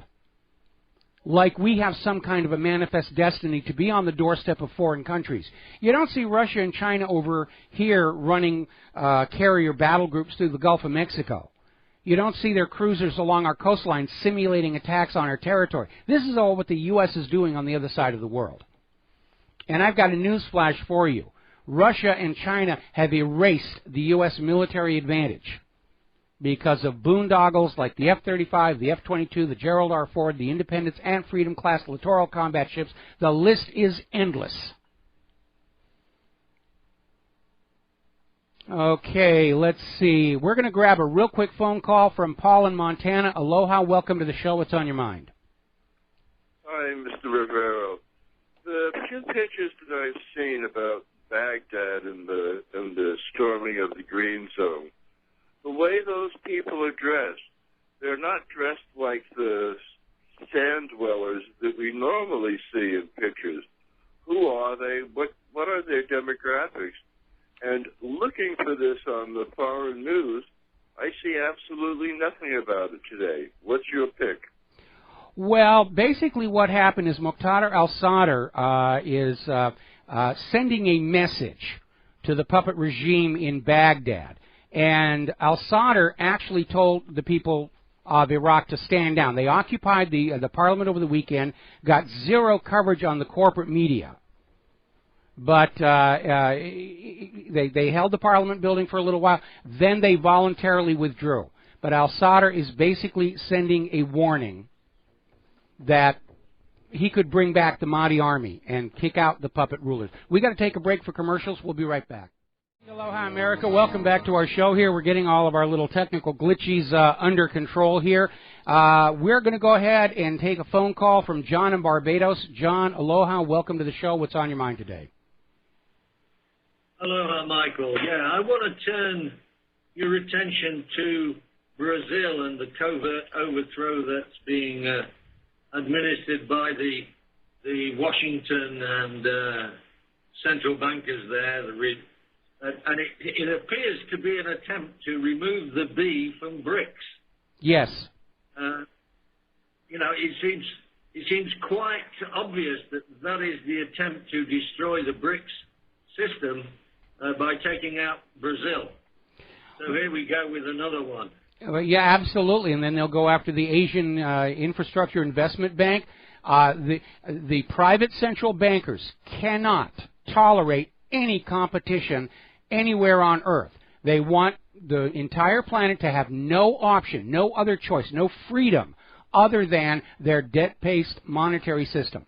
Like we have some kind of a manifest destiny to be on the doorstep of foreign countries. You don't see Russia and China over here running carrier battle groups through the Gulf of Mexico. You don't see their cruisers along our coastline simulating attacks on our territory. This is all what the U.S. is doing on the other side of the world. And I've got a news flash for you. Russia and China have erased the U.S. military advantage because of boondoggles like the F-35, the F-22, the Gerald R. Ford, the Independence and Freedom-class littoral combat ships. The list is endless. Okay, let's see. We're going to grab a real quick phone call from Paul in Montana. Aloha, welcome to the show. What's on your mind? Hi, Mr. Rivero. The few pictures that I've seen about Baghdad and the storming of the Green Zone, the way those people are dressed, they're not dressed like the sand dwellers that we normally see in pictures. Who are they? What are their demographics? And looking for this on the foreign news, I see absolutely nothing about it today. What's your pick? Well, basically what happened is Muqtada al-Sadr is sending a message to the puppet regime in Baghdad. And al-Sadr actually told the people of Iraq to stand down. They occupied the parliament over the weekend, got zero coverage on the corporate media. But they held the Parliament building for a little while. Then they voluntarily withdrew. But al-Sadr is basically sending a warning that he could bring back the Mahdi army and kick out the puppet rulers. We got to take a break for commercials. We'll be right back. Aloha, America. Welcome back to our show here. We're getting all of our little technical glitches under control here. We're going to go ahead and take a phone call from John in Barbados. John, aloha. Welcome to the show. What's on your mind today? Aloha, Michael. Yeah, I want to turn your attention to Brazil and the covert overthrow that's being administered by the Washington and central bankers there. And it appears to be an attempt to remove the B from BRICS. Yes. You know, it seems quite obvious that is the attempt to destroy the BRICS system by taking out Brazil. So here we go with another one. Well, yeah, absolutely. And then they'll go after the Asian Infrastructure Investment Bank. The private central bankers cannot tolerate any competition anywhere on Earth. They want the entire planet to have no option, no other choice, no freedom other than their debt-based monetary system.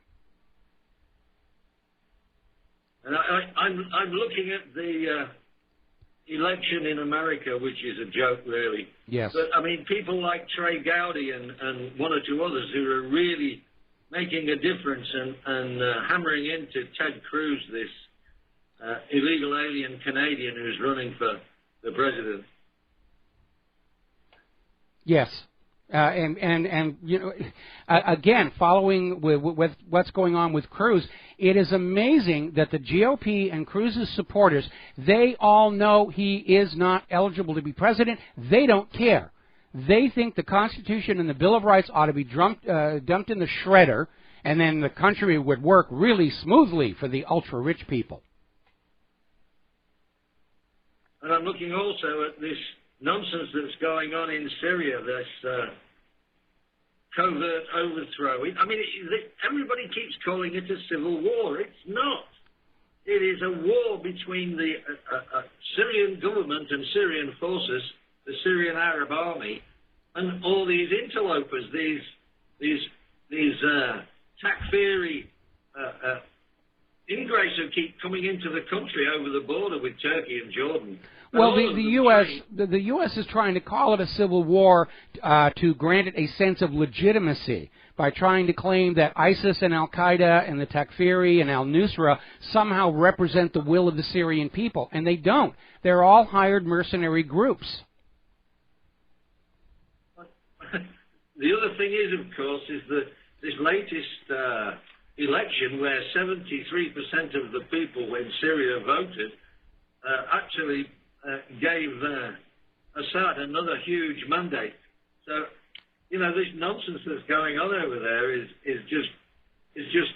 And I'm looking at the election in America, which is a joke, really. Yes. But, I mean, people like Trey Gowdy and one or two others who are really making a difference and hammering into Ted Cruz, this illegal alien Canadian who's running for the president. Yes. And you know, again, following with what's going on with Cruz, it is amazing that the GOP and Cruz's supporters, they all know he is not eligible to be president. They don't care. They think the Constitution and the Bill of Rights ought to be dumped in the shredder, and then the country would work really smoothly for the ultra-rich people. And I'm looking also at this nonsense that's going on in Syria, this covert overthrow. I mean, everybody keeps calling it a civil war. It's not. It is a war between the Syrian government and Syrian forces, the Syrian Arab army, and all these interlopers, these Takfiri ingrates who keep coming into the country over the border with Turkey and Jordan. Well, the U.S. is trying to call it a civil war to grant it a sense of legitimacy by trying to claim that ISIS and Al-Qaeda and the Takfiri and al-Nusra somehow represent the will of the Syrian people, and they don't. They're all hired mercenary groups. The other thing is, of course, is that this latest election where 73% of the people in Syria voted actually gave Assad another huge mandate. So, you know, this nonsense that's going on over there is just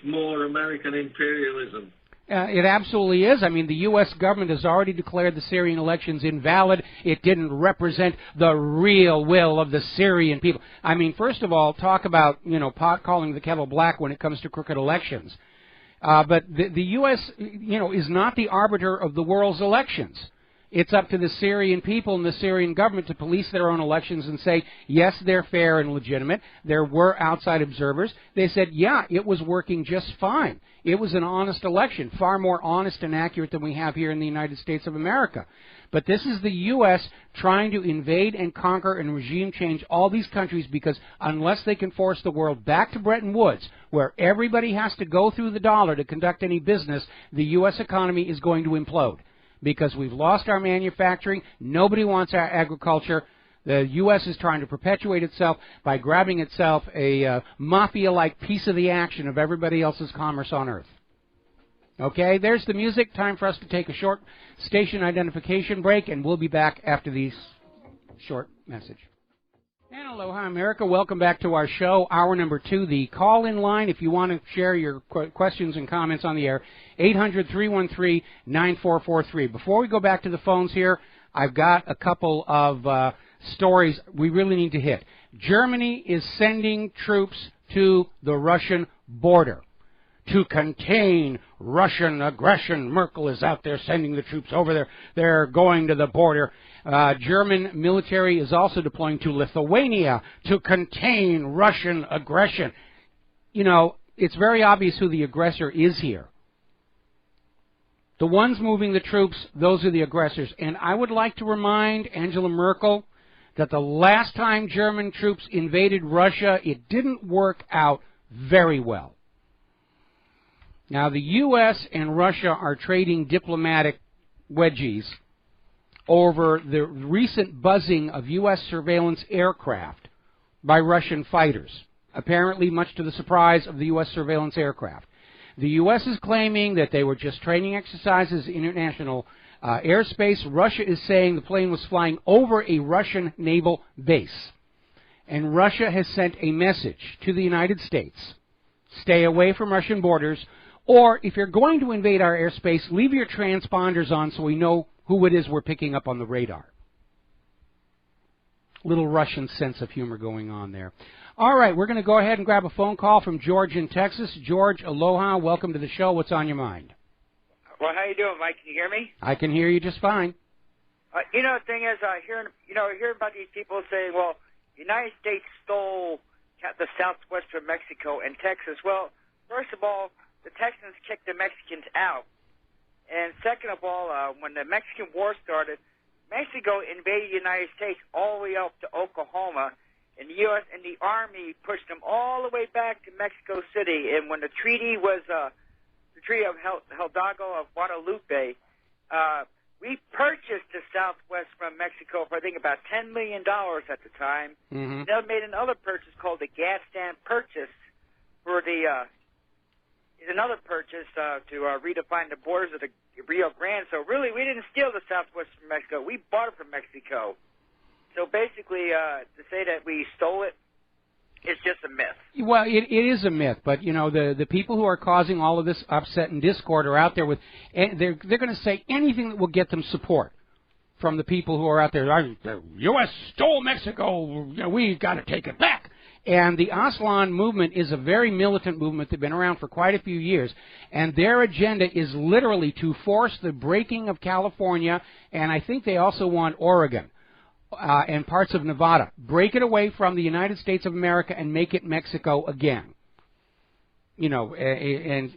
more American imperialism. It absolutely is. I mean, the U.S. government has already declared the Syrian elections invalid. It didn't represent the real will of the Syrian people. I mean, first of all, talk about, pot calling the kettle black when it comes to crooked elections. But the U.S., is not the arbiter of the world's elections. It's up to the Syrian people and the Syrian government to police their own elections and say, yes, they're fair and legitimate. There were outside observers. They said, yeah, it was working just fine. It was an honest election, far more honest and accurate than we have here in the United States of America. But this is the U.S. trying to invade and conquer and regime change all these countries because unless they can force the world back to Bretton Woods, where everybody has to go through the dollar to conduct any business, the U.S. economy is going to implode. Because we've lost our manufacturing, nobody wants our agriculture. The U.S. is trying to perpetuate itself by grabbing itself a mafia-like piece of the action of everybody else's commerce on Earth. Okay, there's the music. Time for us to take a short station identification break, and we'll be back after these short message. And aloha, America. Welcome back to our show, hour number 2, the call-in line. If you want to share your questions and comments on the air, 800-313-9443. Before we go back to the phones here, I've got a couple of stories we really need to hit. Germany is sending troops to the Russian border to contain Russian aggression. Merkel is out there sending the troops over there. They're going to the border. German military is also deploying to Lithuania to contain Russian aggression. It's very obvious who the aggressor is here. The ones moving the troops, those are the aggressors. And I would like to remind Angela Merkel that the last time German troops invaded Russia, it didn't work out very well. Now, the U.S. and Russia are trading diplomatic wedgies over the recent buzzing of U.S. surveillance aircraft by Russian fighters, apparently much to the surprise of the U.S. surveillance aircraft. The U.S. is claiming that they were just training exercises in international airspace. Russia is saying the plane was flying over a Russian naval base. And Russia has sent a message to the United States. Stay away from Russian borders, or if you're going to invade our airspace, leave your transponders on so we know who it is we're picking up on the radar. Little Russian sense of humor going on there. All right, we're going to go ahead and grab a phone call from George in Texas. George, aloha. Welcome to the show. What's on your mind? Well, how you doing, Mike? Can you hear me? I can hear you just fine. The thing is, I hear about these people saying, well, the United States stole the southwest of Mexico and Texas. Well, first of all, the Texans kicked the Mexicans out. And second of all, when the Mexican War started, Mexico invaded the United States all the way up to Oklahoma, and the U.S. and the Army pushed them all the way back to Mexico City. And when the treaty was the Treaty of Hidalgo of Guadalupe, we purchased the Southwest from Mexico for, I think, about $10 million at the time. Mm-hmm. They made another purchase called the gas stand purchase for the another purchase to redefine the borders of the Rio Grande. So really, we didn't steal the Southwest from Mexico. We bought it from Mexico. So basically, to say that we stole it is just a myth. Well, it is a myth, but the people who are causing all of this upset and discord are out there with, they're going to say anything that will get them support from the people who are out there. The U.S. stole Mexico. We've got to take it back. And the Aslan movement is a very militant movement. They've been around for quite a few years. And their agenda is literally to force the breaking of California, and I think they also want Oregon and parts of Nevada. Break it away from the United States of America and make it Mexico again. And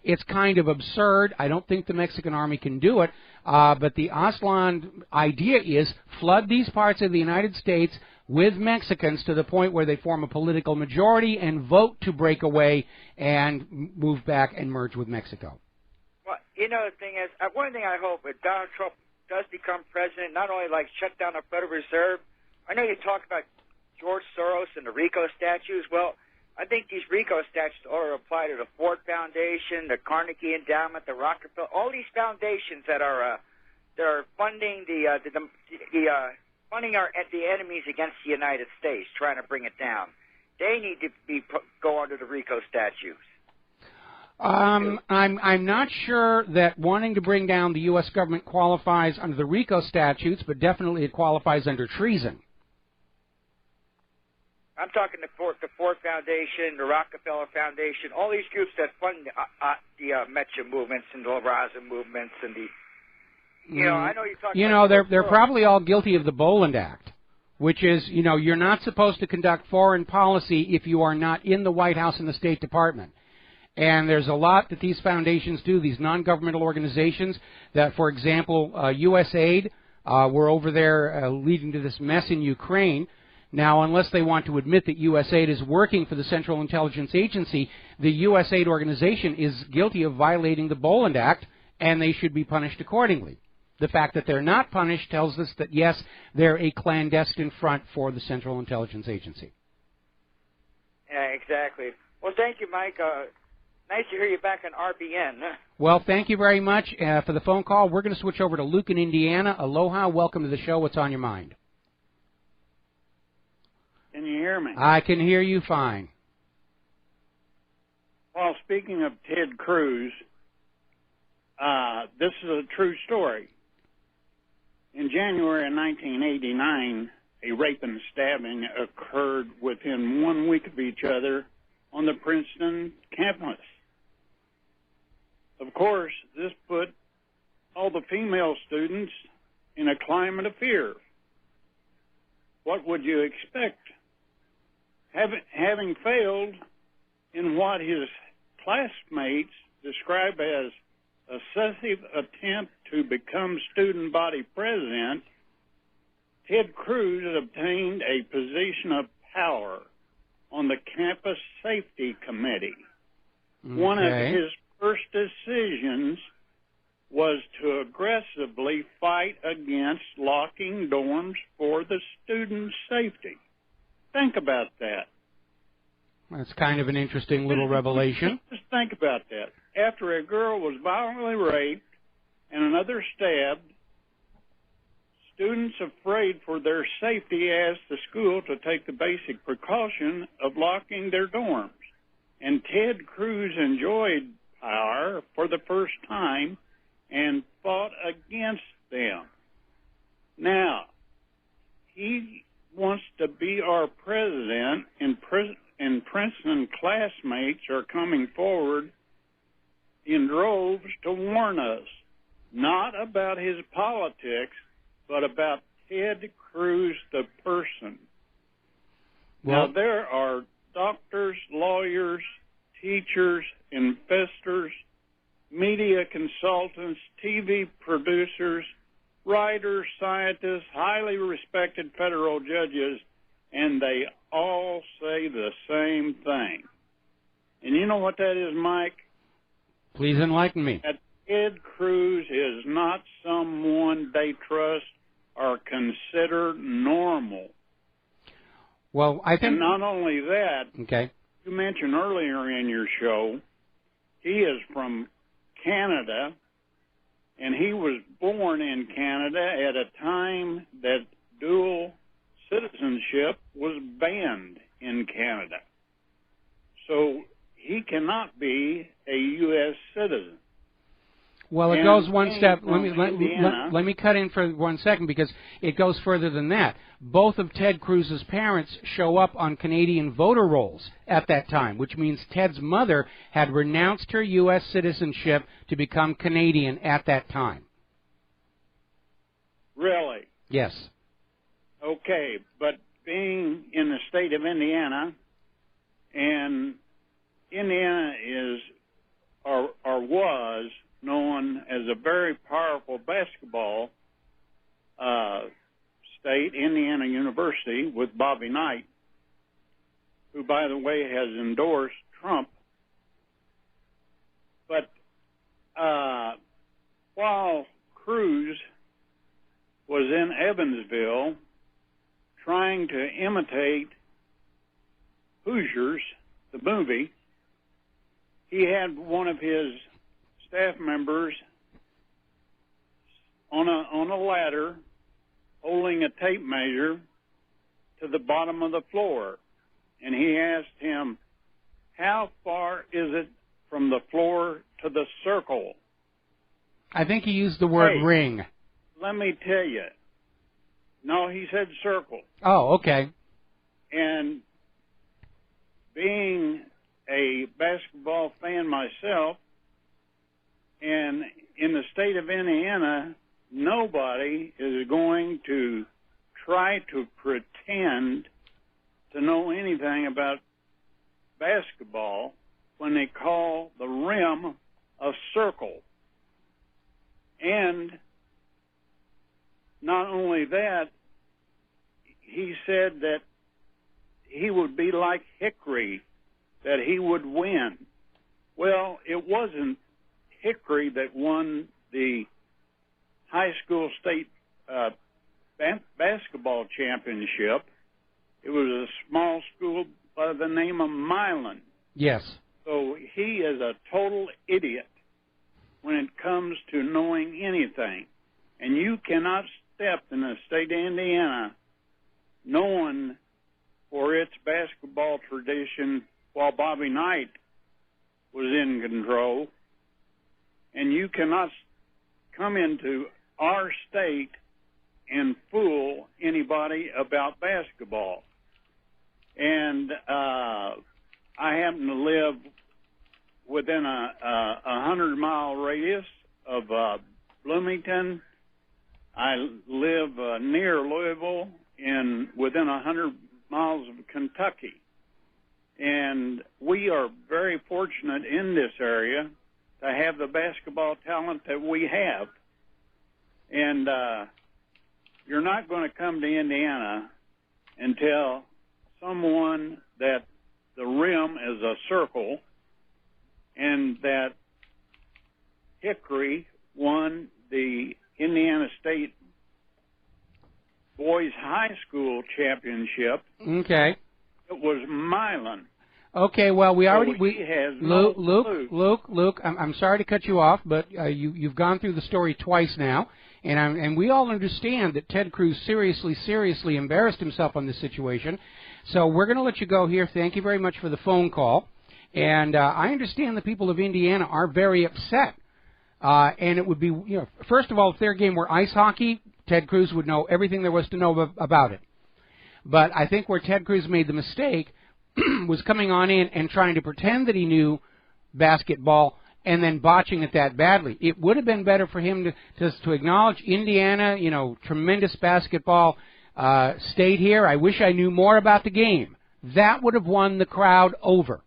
it's kind of absurd. I don't think the Mexican army can do it. But the Aslan idea is flood these parts of the United States with Mexicans to the point where they form a political majority and vote to break away and move back and merge with Mexico. Well, the thing is, one thing I hope if Donald Trump does become president, not only shut down the Federal Reserve. I know you talk about George Soros and the RICO statues. Well, I think these RICO statutes ought to apply to the Ford Foundation, the Carnegie Endowment, the Rockefeller, all these foundations that are funding funding the enemies against the United States, trying to bring it down. They need to go under the RICO statutes. I'm not sure that wanting to bring down the U.S. government qualifies under the RICO statutes, but definitely it qualifies under treason. I'm talking the Ford Foundation, the Rockefeller Foundation, all these groups that fund the Metcha movements and the La Raza movements and the, you know, I know you're talking. You know, they're probably all guilty of the Boland Act, which is, you know, you're not supposed to conduct foreign policy if you are not in the White House and the State Department. And there's a lot that these foundations do, these non-governmental organizations that, for example, USAID were over there leading to this mess in Ukraine. Now, unless they want to admit that USAID is working for the Central Intelligence Agency, the USAID organization is guilty of violating the Boland Act, and they should be punished accordingly. The fact that they're not punished tells us that, yes, they're a clandestine front for the Central Intelligence Agency. Yeah, exactly. Well, thank you, Mike. Nice to hear you back on RBN. Well, thank you very much for the phone call. We're going to switch over to Luke in Indiana. Aloha. Welcome to the show. What's on your mind? Can you hear me? I can hear you fine. Well, speaking of Ted Cruz, this is a true story. In January of 1989, a rape and stabbing occurred within 1 week of each other on the Princeton campus. Of course, this put all the female students in a climate of fear. What would you expect? Having failed in what his classmates describe as obsessive attempt to become student body president, Ted Cruz obtained a position of power on the campus safety committee. Okay. One of his first decisions was to aggressively fight against locking dorms for the student safety. Think about that. That's kind of an interesting little revelation. Just think about that. After a girl was violently raped and another stabbed, students afraid for their safety asked the school to take the basic precaution of locking their dorms. And Ted Cruz enjoyed power for the first time and fought against them. Now, he wants to be our president, and Princeton classmates are coming forward in droves to warn us, not about his politics, but about Ted Cruz, the person. Well, now, there are doctors, lawyers, teachers, investors, media consultants, TV producers, writers, scientists, highly respected federal judges, and they all say the same thing. And you know what that is, Mike? Please enlighten me. That Ted Cruz is not someone they trust or consider normal. Well, I think... And not only that, okay, you mentioned earlier in your show, he is from Canada, and he was born in Canada at a time that dual citizenship was banned in Canada. So he cannot be a U.S. citizen. Well, it goes one step. Let me cut in for 1 second, because it goes further than that. Both of Ted Cruz's parents show up on Canadian voter rolls at that time, which means Ted's mother had renounced her U.S. citizenship to become Canadian at that time. Really? Yes. Okay, but being in the state of Indiana, and Indiana is or was known as a very powerful basketball state, Indiana University, with Bobby Knight, who, by the way, has endorsed Trump. But while Cruz was in Evansville trying to imitate Hoosiers, the movie, he had one of his staff members on a ladder holding a tape measure to the bottom of the floor. And he asked him, how far is it from the floor to the circle. I think he used the word ring. Let me tell you. No, he said circle. Oh, okay. And being a basketball fan myself, and in the state of Indiana, nobody is going to try to pretend to know anything about basketball when they call the rim a circle. And not only that, he said that he would be like Hickory, that he would win. Well, it wasn't Hickory that won the high school state basketball championship. It was a small school by the name of Milan. Yes. So he is a total idiot when it comes to knowing anything. And you cannot step in the state of Indiana known for its basketball tradition while Bobby Knight was in control. And you cannot come into our state and fool anybody about basketball. And I happen to live within a 100-mile radius of Bloomington. I live near Louisville, within 100 miles of Kentucky. And we are very fortunate in this area to have the basketball talent that we have. And you're not going to come to Indiana and tell someone that the rim is a circle and that Hickory won the Indiana State Boys High School Championship. Okay. It was Milan. Okay, well, Luke, I'm sorry to cut you off, but you've gone through the story twice now, and we all understand that Ted Cruz seriously embarrassed himself on this situation. So we're going to let you go here. Thank you very much for the phone call. And I understand the people of Indiana are very upset. And it would be, first of all, if their game were ice hockey, Ted Cruz would know everything there was to know about it. But I think where Ted Cruz made the mistake was coming on in and trying to pretend that he knew basketball and then botching it that badly. It would have been better for him to acknowledge Indiana, tremendous basketball state here. I wish I knew more about the game. That would have won the crowd over.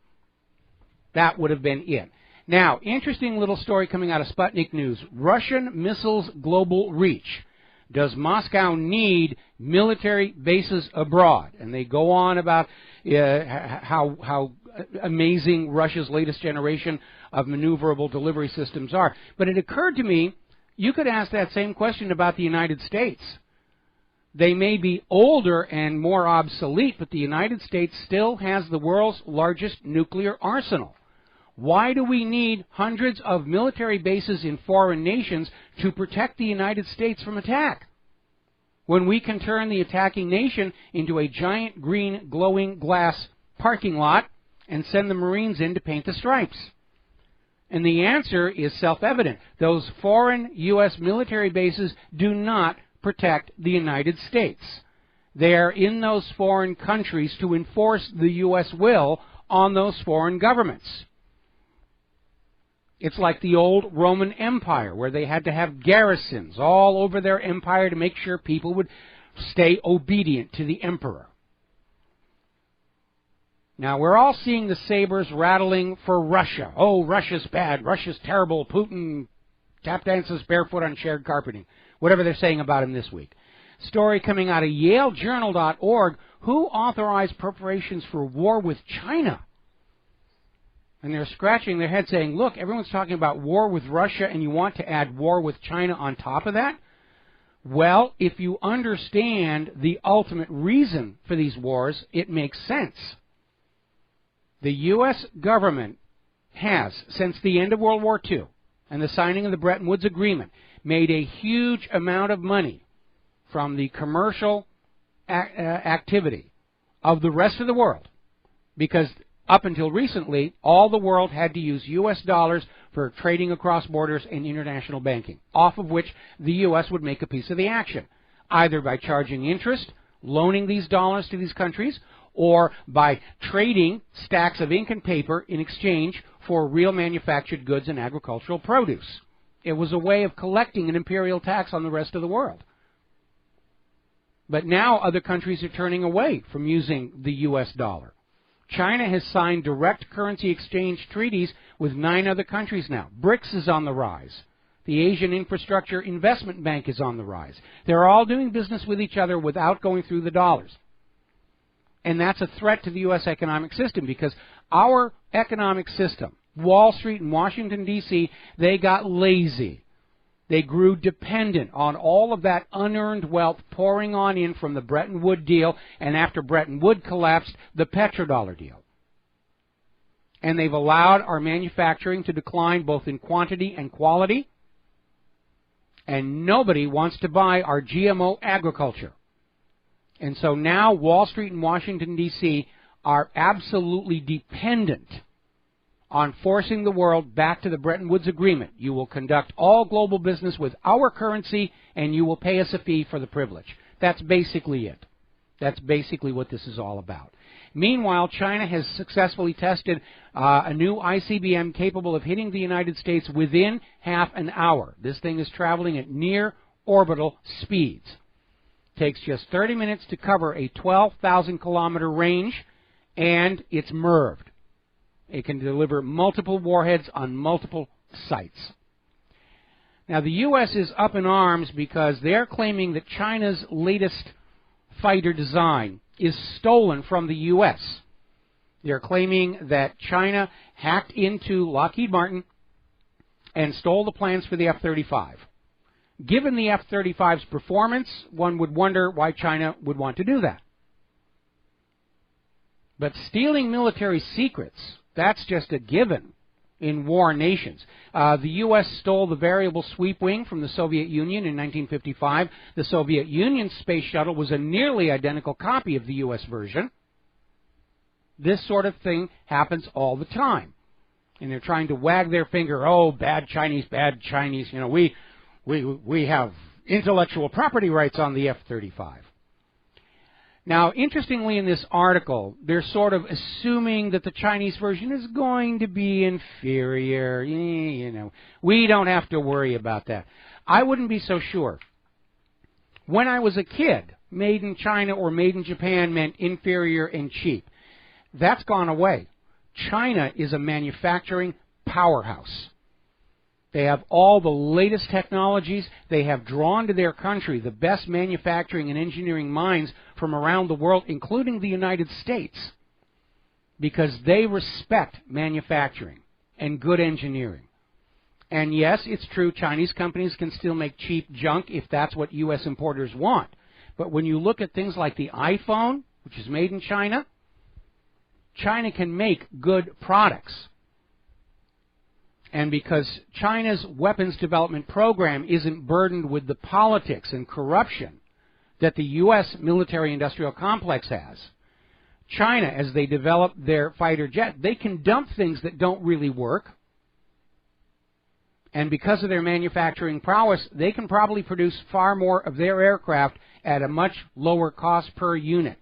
That would have been it. Now, interesting little story coming out of Sputnik News. Russian missiles global reach. Does Moscow need military bases abroad? And they go on about how amazing Russia's latest generation of maneuverable delivery systems are. But it occurred to me, you could ask that same question about the United States. They may be older and more obsolete, but the United States still has the world's largest nuclear arsenal. Why do we need hundreds of military bases in foreign nations to protect the United States from attack, when we can turn the attacking nation into a giant green glowing glass parking lot and send the Marines in to paint the stripes? And the answer is self-evident. Those foreign U.S. military bases do not protect the United States. They are in those foreign countries to enforce the U.S. will on those foreign governments. It's like the old Roman Empire, where they had to have garrisons all over their empire to make sure people would stay obedient to the emperor. Now, we're all seeing the sabers rattling for Russia. Oh, Russia's bad. Russia's terrible. Putin tap dances barefoot on shared carpeting. Whatever they're saying about him this week. Story coming out of YaleJournal.org. Who authorized preparations for war with China? And they're scratching their head saying, look, everyone's talking about war with Russia, and you want to add war with China on top of that? Well, if you understand the ultimate reason for these wars, it makes sense. The U.S. government has, since the end of World War II and the signing of the Bretton Woods Agreement, made a huge amount of money from the commercial activity of the rest of the world, because Up until recently, all the world had to use U.S. dollars for trading across borders and international banking, off of which the U.S. would make a piece of the action, either by charging interest, loaning these dollars to these countries, or by trading stacks of ink and paper in exchange for real manufactured goods and agricultural produce. It was a way of collecting an imperial tax on the rest of the world. But now other countries are turning away from using the U.S. dollar. China has signed direct currency exchange treaties with 9 other countries now. BRICS is on the rise. The Asian Infrastructure Investment Bank is on the rise. They're all doing business with each other without going through the dollars. And that's a threat to the U.S. economic system, because our economic system, Wall Street and Washington, D.C., they got lazy. They grew dependent on all of that unearned wealth pouring on in from the Bretton Woods deal, and after Bretton Woods collapsed, the petrodollar deal. And they've allowed our manufacturing to decline both in quantity and quality, and nobody wants to buy our GMO agriculture. And so now Wall Street and Washington, D.C. are absolutely dependent on forcing the world back to the Bretton Woods Agreement. You will conduct all global business with our currency, and you will pay us a fee for the privilege. That's basically it. That's basically what this is all about. Meanwhile, China has successfully tested a new ICBM capable of hitting the United States within half an hour. This thing is traveling at near orbital speeds. Takes just 30 minutes to cover a 12,000-kilometer range, and it's MIRVed. It can deliver multiple warheads on multiple sites. Now, the U.S. is up in arms because they're claiming that China's latest fighter design is stolen from the U.S. They're claiming that China hacked into Lockheed Martin and stole the plans for the F-35. Given the F-35's performance, one would wonder why China would want to do that. But stealing military secrets, that's just a given in war nations. The U.S. stole the variable sweep wing from the Soviet Union in 1955. The Soviet Union's space shuttle was a nearly identical copy of the U.S. version. This sort of thing happens all the time. And they're trying to wag their finger, oh, bad Chinese, you know, we have intellectual property rights on the F-35. Now, interestingly, in this article, they're sort of assuming that the Chinese version is going to be inferior. You know, we don't have to worry about that. I wouldn't be so sure. When I was a kid, made in China or made in Japan meant inferior and cheap. That's gone away. China is a manufacturing powerhouse. They have all the latest technologies. They have drawn to their country the best manufacturing and engineering minds from around the world, including the United States, because they respect manufacturing and good engineering. And yes, it's true, Chinese companies can still make cheap junk if that's what U.S. importers want. But when you look at things like the iPhone, which is made in China, China can make good products. And because China's weapons development program isn't burdened with the politics and corruption that the U.S. military-industrial complex has, China, as they develop their fighter jet, they can dump things that don't really work. And because of their manufacturing prowess, they can probably produce far more of their aircraft at a much lower cost per unit.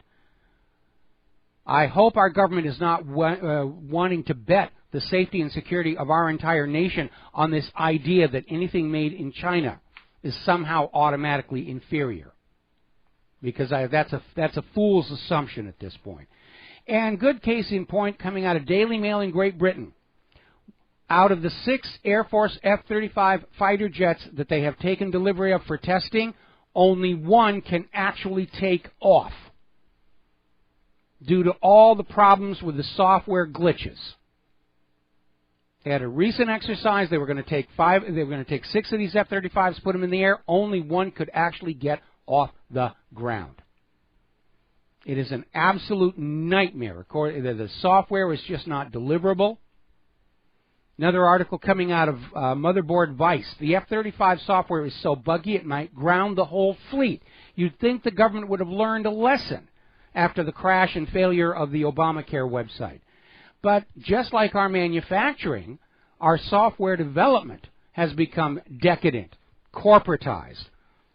I hope our government is not wanting to bet the safety and security of our entire nation on this idea that anything made in China is somehow automatically inferior. Because that's a fool's assumption at this point. And good case in point coming out of Daily Mail in Great Britain. Out of the 6 Air Force F-35 fighter jets that they have taken delivery of for testing, only 1 can actually take off due to all the problems with the software glitches. They had a recent exercise. They were going to take 6 of these F-35s, put them in the air. Only 1 could actually get off the ground. It is an absolute nightmare. The software is just not deliverable. Another article coming out of Motherboard Vice. The F-35 software is so buggy it might ground the whole fleet. You'd think the government would have learned a lesson after the crash and failure of the Obamacare website. But just like our manufacturing, our software development has become decadent, corporatized.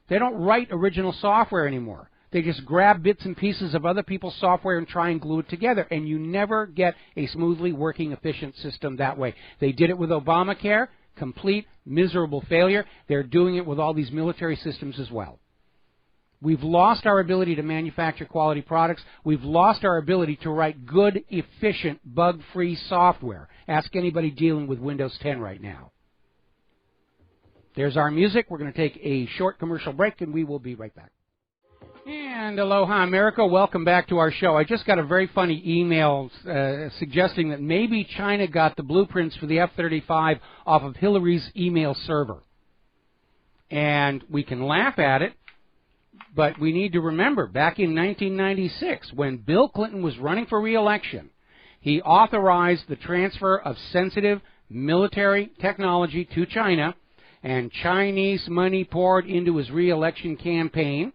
They don't write original software anymore. They just grab bits and pieces of other people's software and try and glue it together, and you never get a smoothly working, efficient system that way. They did it with Obamacare, complete, miserable failure. They're doing it with all these military systems as well. We've lost our ability to manufacture quality products. We've lost our ability to write good, efficient, bug-free software. Ask anybody dealing with Windows 10 right now. There's our music. We're going to take a short commercial break, and we will be right back. And aloha, America. Welcome back to our show. I just got a very funny email suggesting that maybe China got the blueprints for the F-35 off of Hillary's email server. And we can laugh at it, but we need to remember, back in 1996, when Bill Clinton was running for re-election, he authorized the transfer of sensitive military technology to China, and Chinese money poured into his re-election campaign.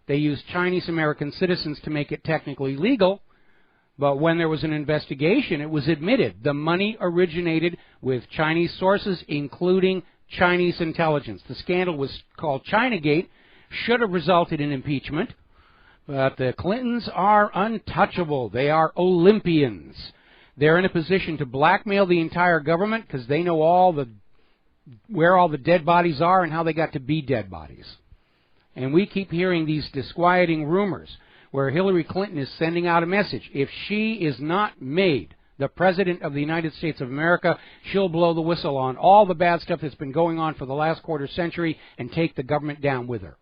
They used Chinese-American citizens to make it technically legal, but when there was an investigation, it was admitted the money originated with Chinese sources, including Chinese intelligence. The scandal was called Chinagate, should have resulted in impeachment, but the Clintons are untouchable. They are Olympians. They're in a position to blackmail the entire government because they know where all the dead bodies are and how they got to be dead bodies. And we keep hearing these disquieting rumors where Hillary Clinton is sending out a message. If she is not made the President of the United States of America, she'll blow the whistle on all the bad stuff that's been going on for the last quarter century and take the government down with her.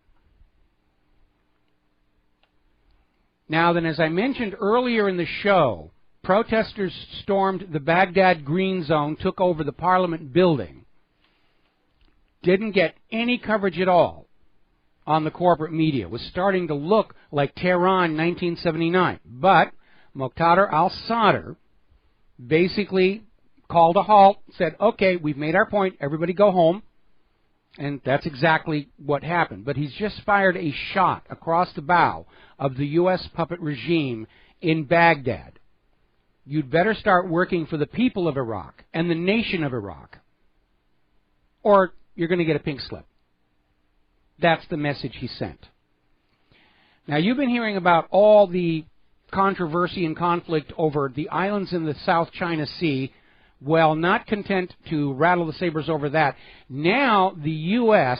Now then, as I mentioned earlier in the show, protesters stormed the Baghdad Green Zone, took over the Parliament building, didn't get any coverage at all on the corporate media. Was starting to look like Tehran 1979. But Muqtada al-Sadr basically called a halt, said, okay, we've made our point, everybody go home. And that's exactly what happened. But he's just fired a shot across the bow of the U.S. puppet regime in Baghdad. You'd better start working for the people of Iraq and the nation of Iraq, or you're going to get a pink slip. That's the message he sent. Now, you've been hearing about all the controversy and conflict over the islands in the South China Sea. Well, not content to rattle the sabers over that, now the U.S.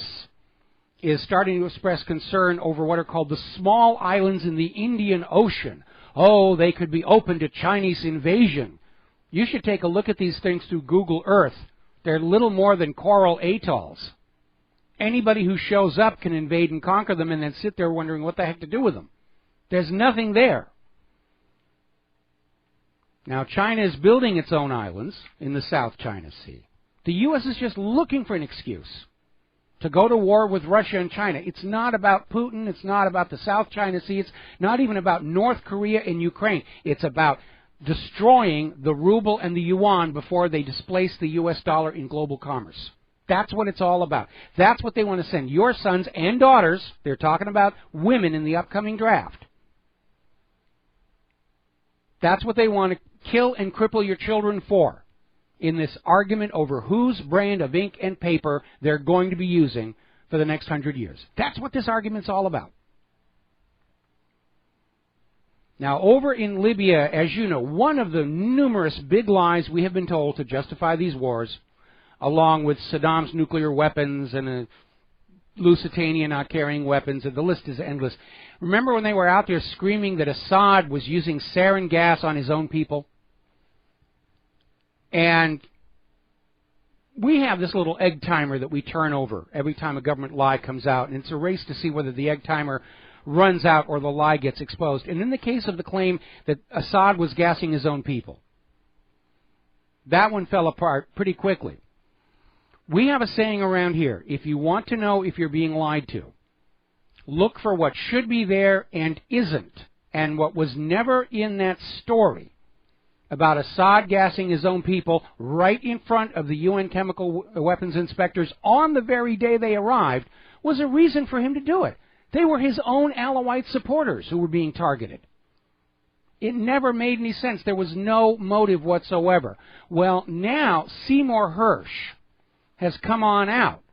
is starting to express concern over what are called the small islands in the Indian Ocean. Oh, they could be open to Chinese invasion. You should take a look at these things through Google Earth. They're little more than coral atolls. Anybody who shows up can invade and conquer them and then sit there wondering what the heck to do with them. There's nothing there. Now, China is building its own islands in the South China Sea. The U.S. is just looking for an excuse to go to war with Russia and China. It's not about Putin. It's not about the South China Sea. It's not even about North Korea and Ukraine. It's about destroying the ruble and the yuan before they displace the U.S. dollar in global commerce. That's what it's all about. That's what they want to send your sons and daughters. They're talking about women in the upcoming draft. That's what they want to kill and cripple your children for, in this argument over whose brand of ink and paper they're going to be using for the next 100 years. That's what this argument's all about. Now, over in Libya, as you know, one of the numerous big lies we have been told to justify these wars, along with Saddam's nuclear weapons and Lusitania not carrying weapons, and the list is endless. Remember when they were out there screaming that Assad was using sarin gas on his own people? And we have this little egg timer that we turn over every time a government lie comes out, and it's a race to see whether the egg timer runs out or the lie gets exposed. And in the case of the claim that Assad was gassing his own people, that one fell apart pretty quickly. We have a saying around here: if you want to know if you're being lied to, look for what should be there and isn't. And what was never in that story about Assad gassing his own people right in front of the UN chemical weapons inspectors on the very day they arrived was a reason for him to do it. They were his own Alawite supporters who were being targeted. It never made any sense. There was no motive whatsoever. Well, now Seymour Hersh has come on out,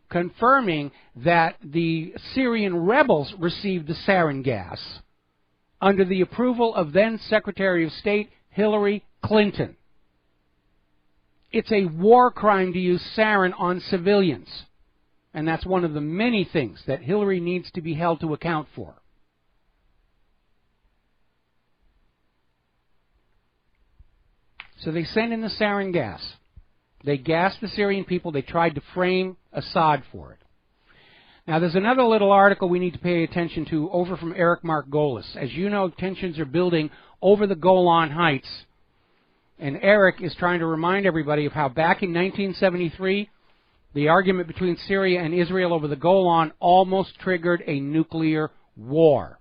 confirming that the Syrian rebels received the sarin gas under the approval of then Secretary of State Hillary Clinton. It's a war crime to use sarin on civilians, and that's one of the many things that Hillary needs to be held to account for. So they sent in the sarin gas. They gassed the Syrian people. They tried to frame Assad for it. Now, there's another little article we need to pay attention to over from Eric Margolis. As you know, tensions are building over the Golan Heights, and Eric is trying to remind everybody of how back in 1973, the argument between Syria and Israel over the Golan almost triggered a nuclear war.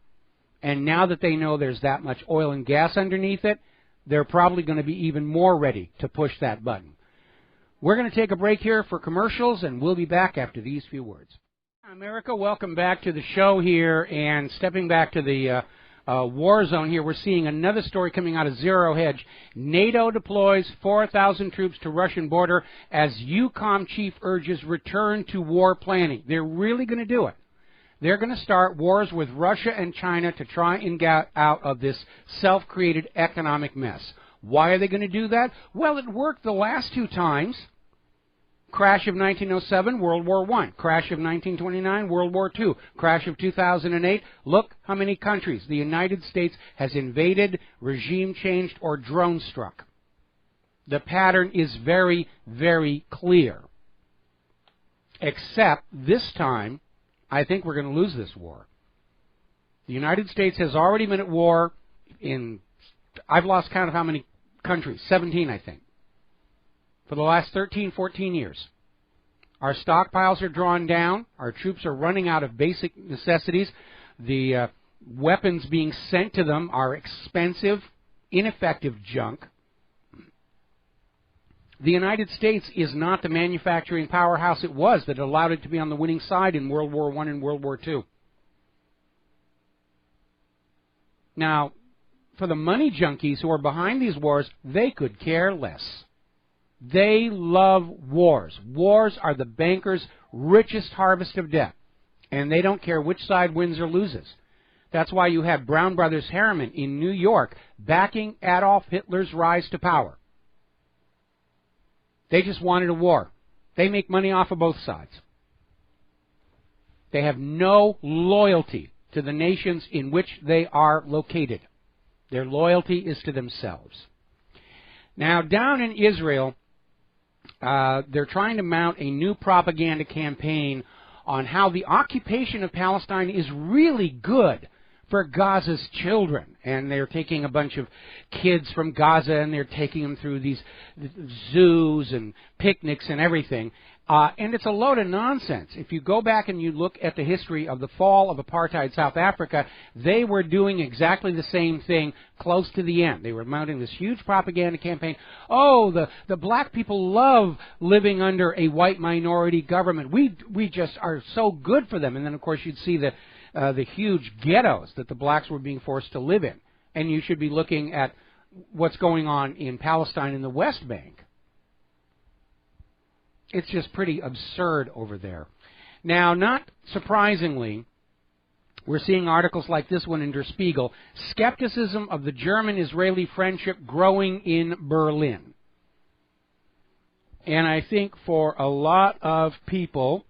And now that they know there's that much oil and gas underneath it, they're probably going to be even more ready to push that button. We're going to take a break here for commercials, and we'll be back after these few words. America, welcome back to the show here, and stepping back to the war zone here, we're seeing another story coming out of Zero Hedge. NATO deploys 4,000 troops to Russian border as EUCOM chief urges return to war planning. They're really going to do it. They're going to start wars with Russia and China to try and get out of this self-created economic mess. Why are they going to do that? Well, it worked the last two times. Crash of 1907, World War I. Crash of 1929, World War II. Crash of 2008. Look how many countries the United States has invaded, regime changed, or drone struck. The pattern is very, very clear. Except this time, I think we're going to lose this war. The United States has already been at war in, I've lost count of how many countries, 17 I think, for the last 13, 14 years. Our stockpiles are drawn down. Our troops are running out of basic necessities. The weapons being sent to them are expensive, ineffective junk. The United States is not the manufacturing powerhouse it was that allowed it to be on the winning side in World War I and World War II. Now, for the money junkies who are behind these wars, they could care less. They love wars. Wars are the bankers' richest harvest of debt, and they don't care which side wins or loses. That's why you had Brown Brothers Harriman in New York backing Adolf Hitler's rise to power. They just wanted a war. They make money off of both sides. They have no loyalty to the nations in which they are located. Their loyalty is to themselves. Now, down in Israel, they're trying to mount a new propaganda campaign on how the occupation of Palestine is really good for Gaza's children. And they're taking a bunch of kids from Gaza and they're taking them through these zoos and picnics and everything. And it's a load of nonsense. If you go back and you look at the history of the fall of apartheid South Africa, they were doing exactly the same thing close to the end. They were mounting this huge propaganda campaign. Oh, the black people love living under a white minority government. We just are so good for them. And then, of course, you'd see the huge ghettos that the blacks were being forced to live in. And you should be looking at what's going on in Palestine in the West Bank. It's just pretty absurd over there. Now, not surprisingly, we're seeing articles like this one in Der Spiegel, skepticism of the German-Israeli friendship growing in Berlin. And I think for a lot of people,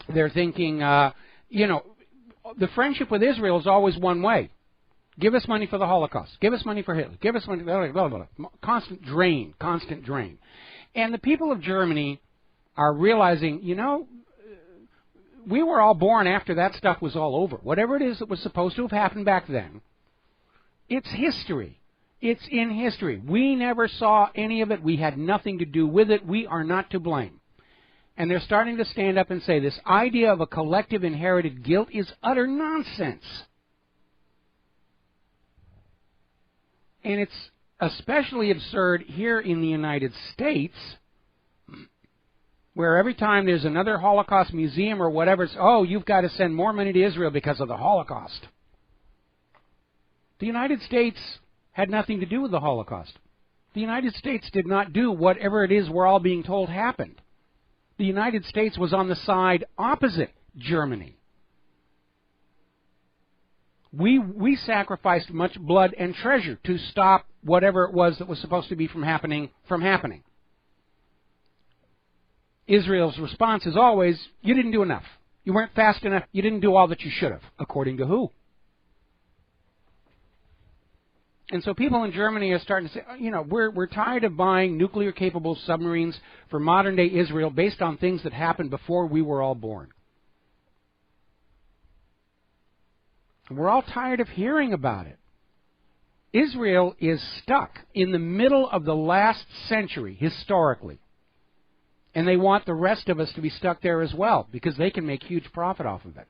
they're thinking, the friendship with Israel is always one way. Give us money for the Holocaust. Give us money for Hitler. Give us money, blah, blah, blah, blah. Constant drain, constant drain. And the people of Germany are realizing, we were all born after that stuff was all over. Whatever it is that was supposed to have happened back then, it's history. It's in history. We never saw any of it. We had nothing to do with it. We are not to blame. And they're starting to stand up and say this idea of a collective inherited guilt is utter nonsense. And it's especially absurd here in the United States, where every time there's another Holocaust museum or whatever, it's, oh, you've got to send more money to Israel because of the Holocaust. The United States had nothing to do with the Holocaust. The United States did not do whatever it is we're all being told happened. The United States was on the side opposite Germany. We sacrificed much blood and treasure to stop whatever it was that was supposed to be from happening. Israel's response is always, you didn't do enough. You weren't fast enough. You didn't do all that you should have. According to who? And so people in Germany are starting to say, you know, we're tired of buying nuclear-capable submarines for modern-day Israel based on things that happened before we were all born. And we're all tired of hearing about it. Israel is stuck in the middle of the last century, historically. And they want the rest of us to be stuck there as well, because they can make huge profit off of it.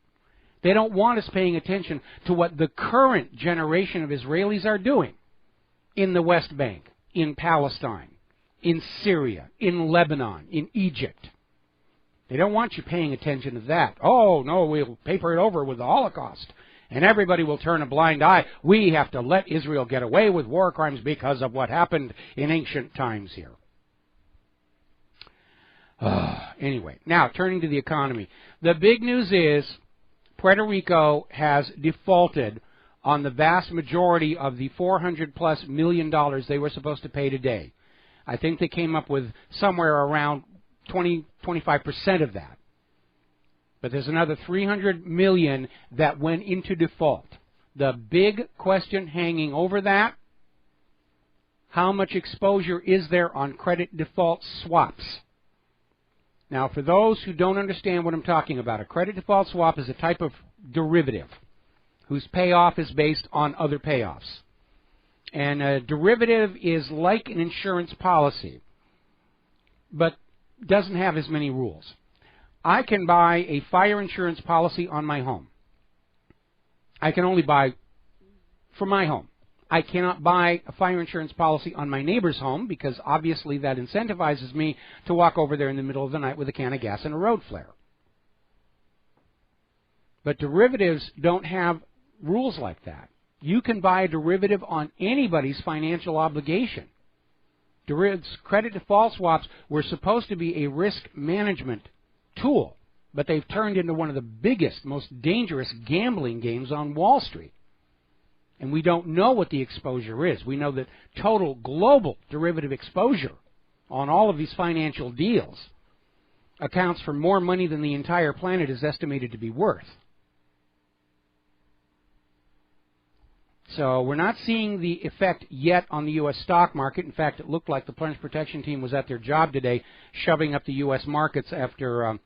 They don't want us paying attention to what the current generation of Israelis are doing in the West Bank, in Palestine, in Syria, in Lebanon, in Egypt. They don't want you paying attention to that. Oh, no, we'll paper it over with the Holocaust, and everybody will turn a blind eye. We have to let Israel get away with war crimes because of what happened in ancient times here. Anyway, now turning to the economy. The big news is Puerto Rico has defaulted on the vast majority of the $400+ million they were supposed to pay today. I think they came up with somewhere around 25% of that. But there's another $300 million that went into default. The big question hanging over that, how much exposure is there on credit default swaps? Now, for those who don't understand what I'm talking about, a credit default swap is a type of derivative whose payoff is based on other payoffs. And a derivative is like an insurance policy, but doesn't have as many rules. I can buy a fire insurance policy on my home. I can only buy for my home. I cannot buy a fire insurance policy on my neighbor's home because obviously that incentivizes me to walk over there in the middle of the night with a can of gas and a road flare. But derivatives don't have rules like that. You can buy a derivative on anybody's financial obligation. Credit default swaps were supposed to be a risk management tool, but they've turned into one of the biggest, most dangerous gambling games on Wall Street. And we don't know what the exposure is. We know that total global derivative exposure on all of these financial deals accounts for more money than the entire planet is estimated to be worth. So we're not seeing the effect yet on the U.S. stock market. In fact, it looked like the plunge protection team was at their job today, shoving up the U.S. markets after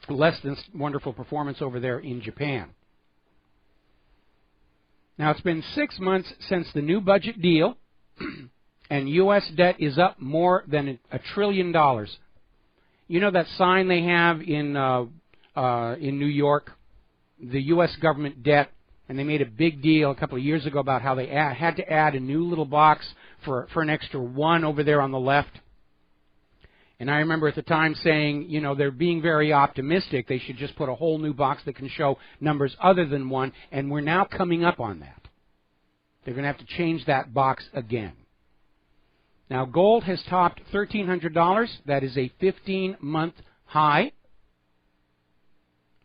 less than wonderful performance over there in Japan. Now, it's been 6 months since the new budget deal, and U.S. debt is up more than $1 trillion. You know that sign they have in New York, the U.S. government debt, and they made a big deal a couple of years ago about how they had to add a new little box for an extra 1 over there on the left. And I remember at the time saying, you know, they're being very optimistic. They should just put a whole new box that can show numbers other than 1, and we're now coming up on that. They're going to have to change that box again. Now, gold has topped $1,300. That is a 15-month high.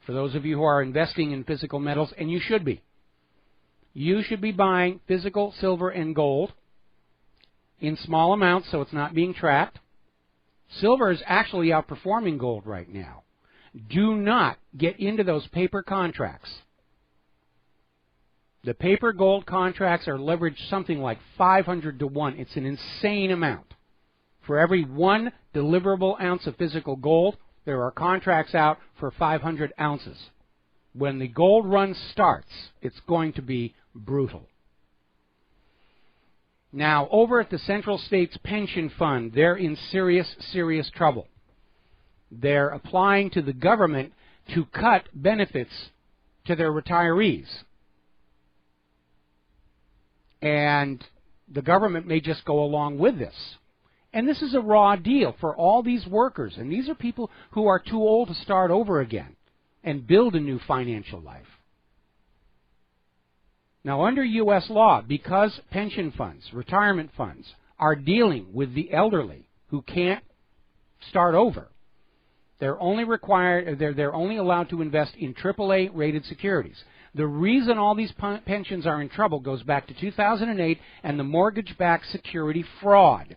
For those of you who are investing in physical metals, and you should be. You should be buying physical silver and gold in small amounts so it's not being tracked. Silver is actually outperforming gold right now. Do not get into those paper contracts. The paper gold contracts are leveraged something like 500 to 1. It's an insane amount. For every 1 deliverable ounce of physical gold, there are contracts out for 500 ounces. When the gold run starts, it's going to be brutal. Now, over at the Central States Pension Fund, they're in serious, serious trouble. They're applying to the government to cut benefits to their retirees. And the government may just go along with this. And this is a raw deal for all these workers. And these are people who are too old to start over again and build a new financial life. Now, under U.S. law, because pension funds, retirement funds, are dealing with the elderly who can't start over, they're only allowed to invest in AAA rated securities. The reason all these pensions are in trouble goes back to 2008 and the mortgage-backed security fraud,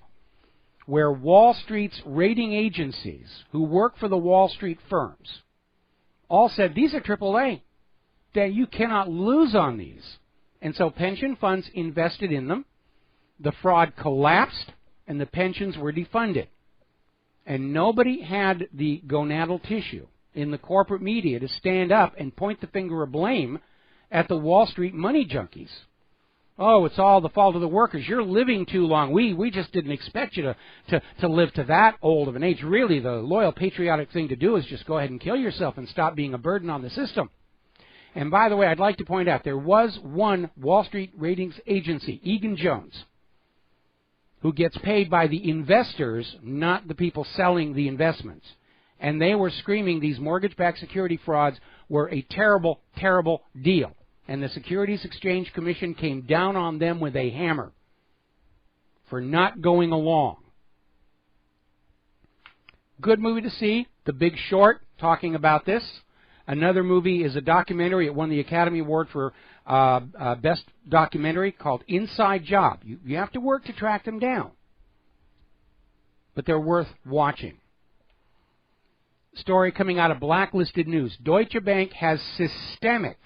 where Wall Street's rating agencies who work for the Wall Street firms all said, these are AAA. You cannot lose on these. And so pension funds invested in them. The fraud collapsed, and the pensions were defunded. And nobody had the gonadal tissue in the corporate media to stand up and point the finger of blame at the Wall Street money junkies. Oh, it's all the fault of the workers. You're living too long. We just didn't expect you to live to that old of an age. Really, the loyal, patriotic thing to do is just go ahead and kill yourself and stop being a burden on the system. And by the way, I'd like to point out, there was one Wall Street ratings agency, Egan-Jones, who gets paid by the investors, not the people selling the investments. And they were screaming these mortgage-backed security frauds were a terrible, terrible deal. And the Securities Exchange Commission came down on them with a hammer for not going along. Good movie to see, The Big Short, talking about this. Another movie is a documentary. It won the Academy Award for Best Documentary called Inside Job. You have to work to track them down, but they're worth watching. Story coming out of Blacklisted News. Deutsche Bank has systemic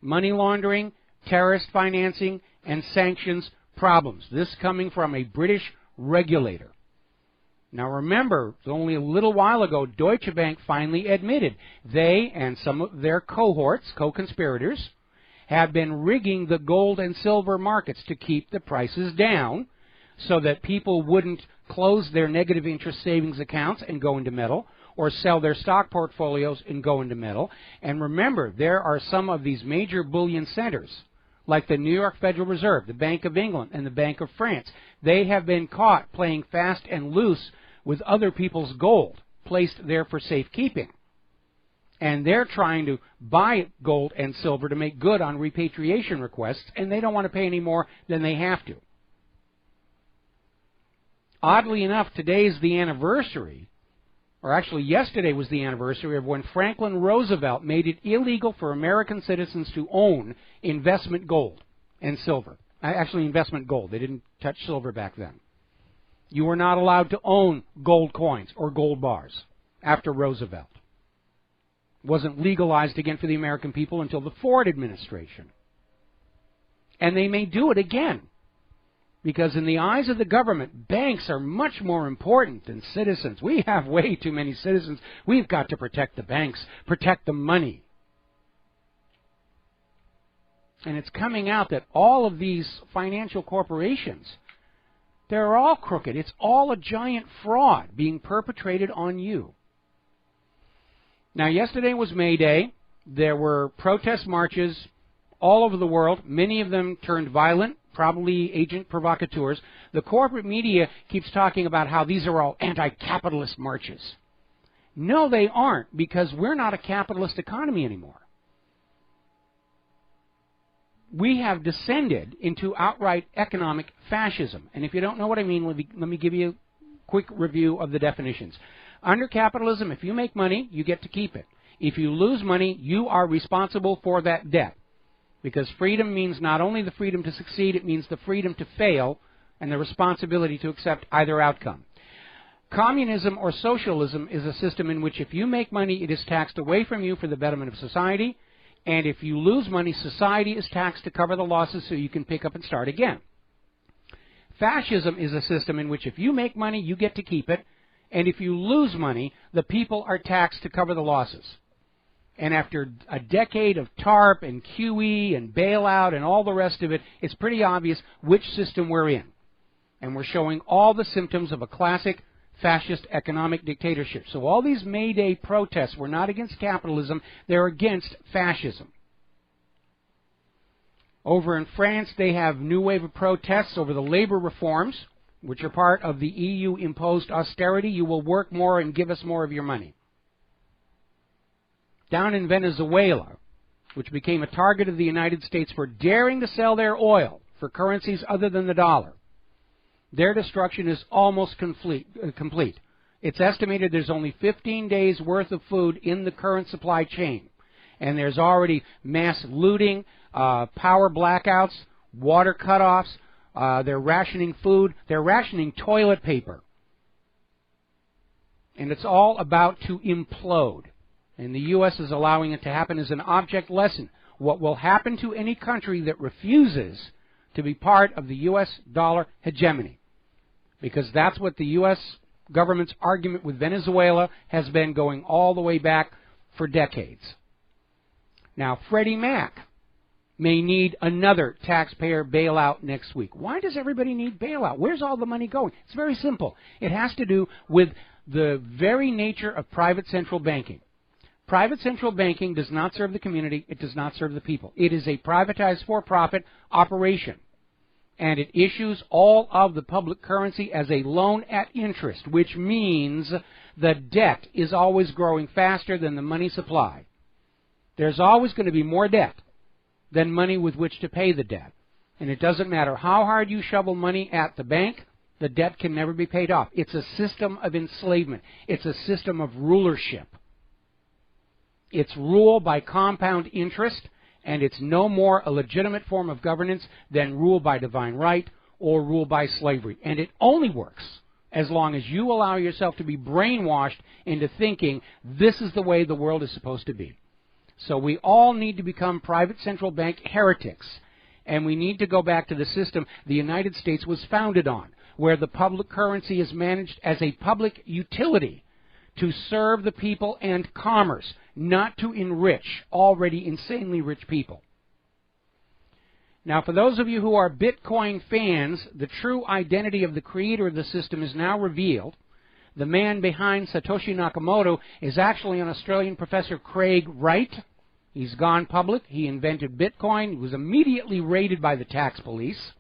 money laundering, terrorist financing, and sanctions problems. This coming from a British regulator. Now remember, only a little while ago, Deutsche Bank finally admitted they and some of their cohorts, co-conspirators, have been rigging the gold and silver markets to keep the prices down so that people wouldn't close their negative interest savings accounts and go into metal, or sell their stock portfolios and go into metal. And remember, there are some of these major bullion centers, like the New York Federal Reserve, the Bank of England, and the Bank of France. They have been caught playing fast and loose with other people's gold placed there for safekeeping. And they're trying to buy gold and silver to make good on repatriation requests, and they don't want to pay any more than they have to. Oddly enough, today is the anniversary, or actually yesterday was the anniversary of when Franklin Roosevelt made it illegal for American citizens to own investment gold and silver. Actually, investment gold. They didn't touch silver back then. You were not allowed to own gold coins or gold bars after Roosevelt. It wasn't legalized again for the American people until the Ford administration. And they may do it again, because in the eyes of the government, banks are much more important than citizens. We have way too many citizens. We've got to protect the banks, protect the money. And it's coming out that all of these financial corporations, they're all crooked. It's all a giant fraud being perpetrated on you. Now, yesterday was May Day. There were protest marches all over the world. Many of them turned violent, probably agent provocateurs. The corporate media keeps talking about how these are all anti-capitalist marches. No, they aren't, because we're not a capitalist economy anymore. We have descended into outright economic fascism. And if you don't know what I mean, let me give you a quick review of the definitions. Under capitalism, if you make money, you get to keep it. If you lose money, you are responsible for that debt. Because freedom means not only the freedom to succeed, it means the freedom to fail and the responsibility to accept either outcome. Communism or socialism is a system in which if you make money, it is taxed away from you for the betterment of society. And if you lose money, society is taxed to cover the losses so you can pick up and start again. Fascism is a system in which if you make money, you get to keep it. And if you lose money, the people are taxed to cover the losses. And after a decade of TARP and QE and bailout and all the rest of it, it's pretty obvious which system we're in. And we're showing all the symptoms of a classic fascist economic dictatorship. So all these May Day protests were not against capitalism, they're against fascism. Over in France, they have new wave of protests over the labor reforms, which are part of the EU-imposed austerity. You will work more and give us more of your money. Down in Venezuela, which became a target of the United States for daring to sell their oil for currencies other than the dollar, their destruction is almost complete. It's estimated there's only 15 days' worth of food in the current supply chain. And there's already mass looting, power blackouts, water cutoffs. They're rationing food. They're rationing toilet paper. And it's all about to implode. And the U.S. is allowing it to happen as an object lesson. What will happen to any country that refuses to be part of the U.S. dollar hegemony? Because that's what the U.S. government's argument with Venezuela has been going all the way back for decades. Now, Freddie Mac may need another taxpayer bailout next week. Why does everybody need bailout? Where's all the money going? It's very simple. It has to do with the very nature of private central banking. Private central banking does not serve the community. It does not serve the people. It is a privatized for-profit operation. And it issues all of the public currency as a loan at interest, which means the debt is always growing faster than the money supply. There's always going to be more debt than money with which to pay the debt. And it doesn't matter how hard you shovel money at the bank, the debt can never be paid off. It's a system of enslavement. It's a system of rulership. It's rule by compound interest, and it's no more a legitimate form of governance than rule by divine right or rule by slavery. And it only works as long as you allow yourself to be brainwashed into thinking this is the way the world is supposed to be. So we all need to become private central bank heretics, and we need to go back to the system the United States was founded on, where the public currency is managed as a public utility to serve the people and commerce, not to enrich already insanely rich people. Now, for those of you who are Bitcoin fans, the true identity of the creator of the system is now revealed. The man behind Satoshi Nakamoto is actually an Australian professor, Craig Wright. He's gone public. He invented Bitcoin. He was immediately raided by the tax police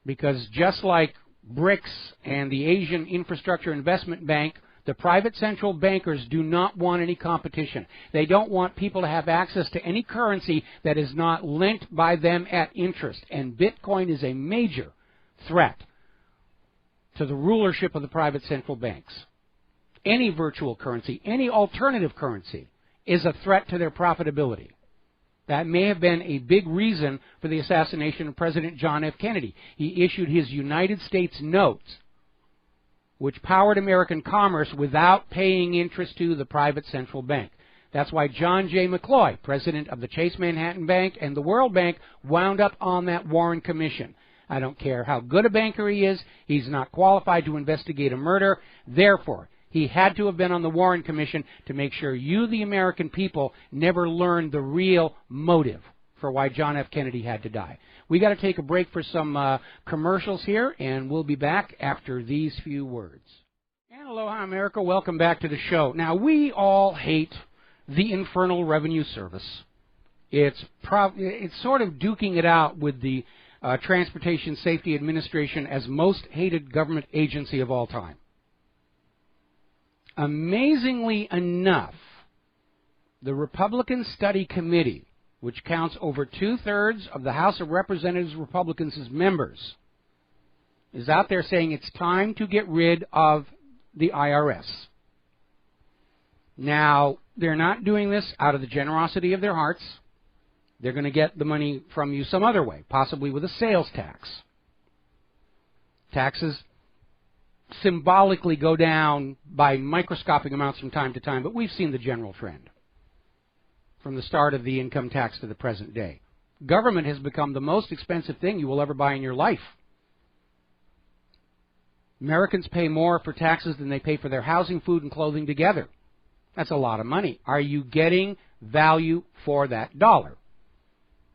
because just like BRICS and the Asian Infrastructure Investment Bank, the private central bankers do not want any competition. They don't want people to have access to any currency that is not lent by them at interest. And Bitcoin is a major threat to the rulership of the private central banks. Any virtual currency, any alternative currency, is a threat to their profitability. That may have been a big reason for the assassination of President John F. Kennedy. He issued his United States notes, which powered American commerce without paying interest to the private central bank. That's why John J. McCloy, president of the Chase Manhattan Bank and the World Bank, wound up on that Warren Commission. I don't care how good a banker he is, he's not qualified to investigate a murder. Therefore, he had to have been on the Warren Commission to make sure you, the American people, never learned the real motive for why John F. Kennedy had to die. We got to take a break for some commercials here, and we'll be back after these few words. And aloha, America. Welcome back to the show. Now, we all hate the Infernal Revenue Service. It's sort of duking it out with the Transportation Safety Administration as most hated government agency of all time. Amazingly enough, the Republican Study Committee, which counts over 2/3 of the House of Representatives Republicans as members, is out there saying it's time to get rid of the IRS. Now, they're not doing this out of the generosity of their hearts. They're going to get the money from you some other way, possibly with a sales tax. Taxes symbolically go down by microscopic amounts from time to time, but we've seen the general trend from the start of the income tax to the present day. Government has become the most expensive thing you will ever buy in your life. Americans pay more for taxes than they pay for their housing, food, and clothing together. That's a lot of money. Are you getting value for that dollar?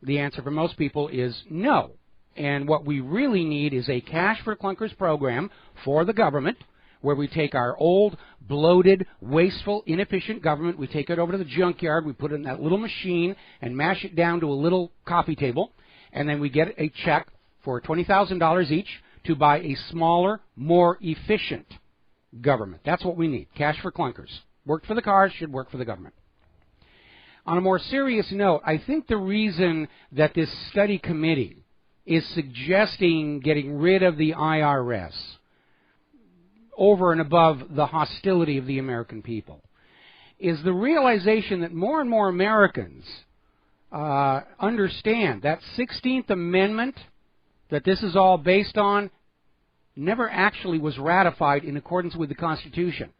The answer for most people is no. And what we really need is a cash for clunkers program for the government, where we take our old, bloated, wasteful, inefficient government, we take it over to the junkyard, we put it in that little machine and mash it down to a little coffee table, and then we get a check for $20,000 each to buy a smaller, more efficient government. That's what we need, cash for clunkers. Worked for the cars, should work for the government. On a more serious note, I think the reason that this study committee is suggesting getting rid of the IRS over and above the hostility of the American people is the realization that more and more Americans understand that 16th Amendment that this is all based on never actually was ratified in accordance with the Constitution.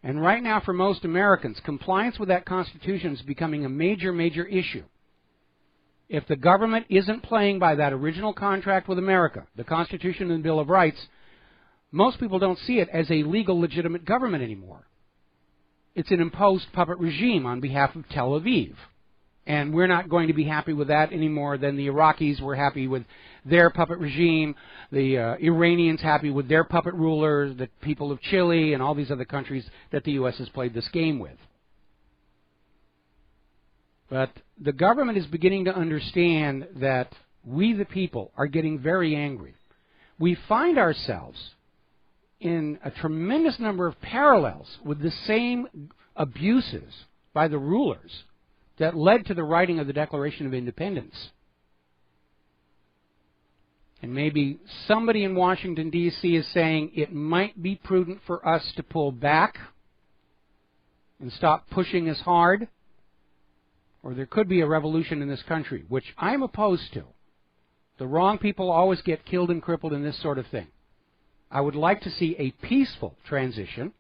And right now, for most Americans, compliance with that Constitution is becoming a major, major issue. If the government isn't playing by that original contract with America, the Constitution and the Bill of Rights, most people don't see it as a legal, legitimate government anymore. It's an imposed puppet regime on behalf of Tel Aviv. And we're not going to be happy with that any more than the Iraqis were happy with their puppet regime, the Iranians happy with their puppet rulers, the people of Chile, and all these other countries that the U.S. has played this game with. But the government is beginning to understand that we, the people, are getting very angry. We find ourselves in a tremendous number of parallels with the same abuses by the rulers that led to the writing of the Declaration of Independence. And maybe somebody in Washington, D.C. is saying it might be prudent for us to pull back and stop pushing as hard, or there could be a revolution in this country, which I'm opposed to. The wrong people always get killed and crippled in this sort of thing. I would like to see a peaceful transition.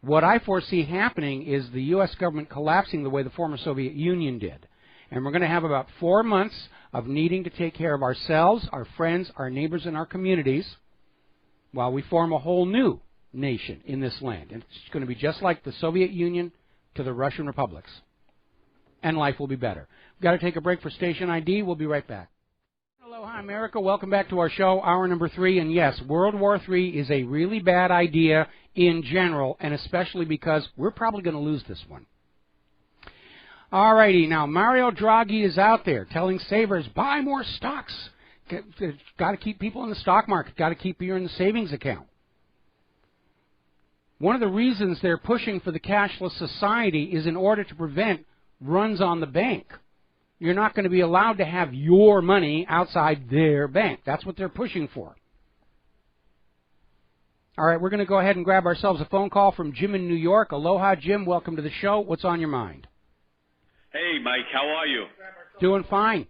What I foresee happening is the U.S. government collapsing the way the former Soviet Union did. And we're going to have about 4 months of needing to take care of ourselves, our friends, our neighbors, and our communities while we form a whole new nation in this land. And it's going to be just like the Soviet Union to the Russian republics. And life will be better. We've got to take a break for station ID. We'll be right back. Aloha, America. Welcome back to our show, hour number 3. And yes, World War III is a really bad idea in general, and especially because we're probably going to lose this one. All righty, now Mario Draghi is out there telling savers, buy more stocks. Got to keep people in the stock market. Got to keep you in the savings account. One of the reasons they're pushing for the cashless society is in order to prevent runs on the bank. You're not going to be allowed to have your money outside their bank. That's what they're pushing for. All right, we're going to go ahead and grab ourselves a phone call from Jim in New York. Aloha, Jim. Welcome to the show. What's on your mind? Hey, Mike. How are you? Doing fine.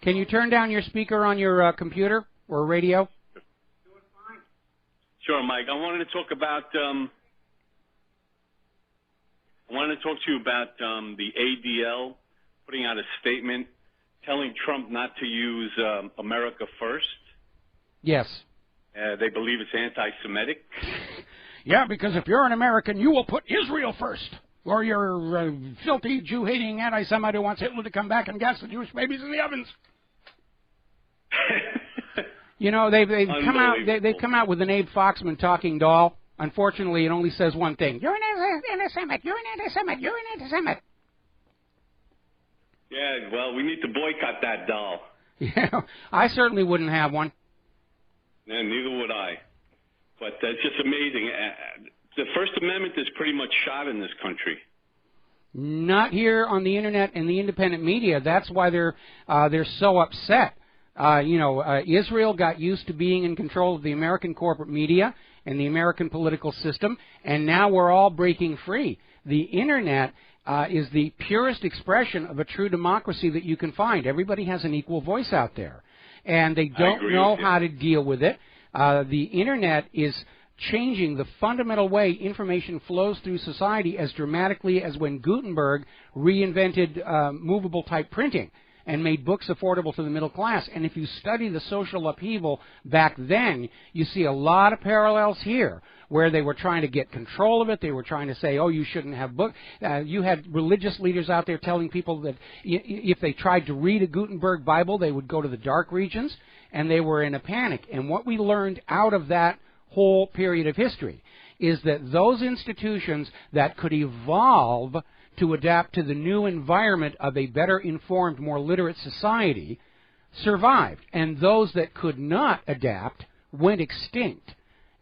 Can you turn down your speaker on your computer or radio? Sure, Mike. I wanted to talk to you about the ADL putting out a statement telling Trump not to use America first. Yes. They believe it's anti-Semitic. Yeah, because if you're an American, you will put Israel first. Or you're a filthy, Jew-hating anti-Semite who wants Hitler to come back and gas the Jewish babies in the ovens. You know, they've come out with an Abe Foxman talking doll. Unfortunately, it only says one thing. You're an anti-Semite. You're an anti-Semite. You're an anti-Semite. Yeah, well, we need to boycott that doll. Yeah, I certainly wouldn't have one. Yeah, neither would I. But it's just amazing. The First Amendment is pretty much shot in this country. Not here on the internet and the independent media. That's why they're so upset. Israel got used to being in control of the American corporate media and the American political system, and now we're all breaking free. The internet is the purest expression of a true democracy that you can find. Everybody has an equal voice out there, and they don't know how to deal with it. The internet is changing the fundamental way information flows through society as dramatically as when Gutenberg reinvented movable type printing and made books affordable to the middle class. And if you study the social upheaval back then, you see a lot of parallels here, where they were trying to get control of it. They were trying to say, oh, you shouldn't have books. You had religious leaders out there telling people that if they tried to read a Gutenberg Bible, they would go to the dark regions, and they were in a panic. And what we learned out of that whole period of history is that those institutions that could evolve to adapt to the new environment of a better informed, more literate society survived, and those that could not adapt went extinct.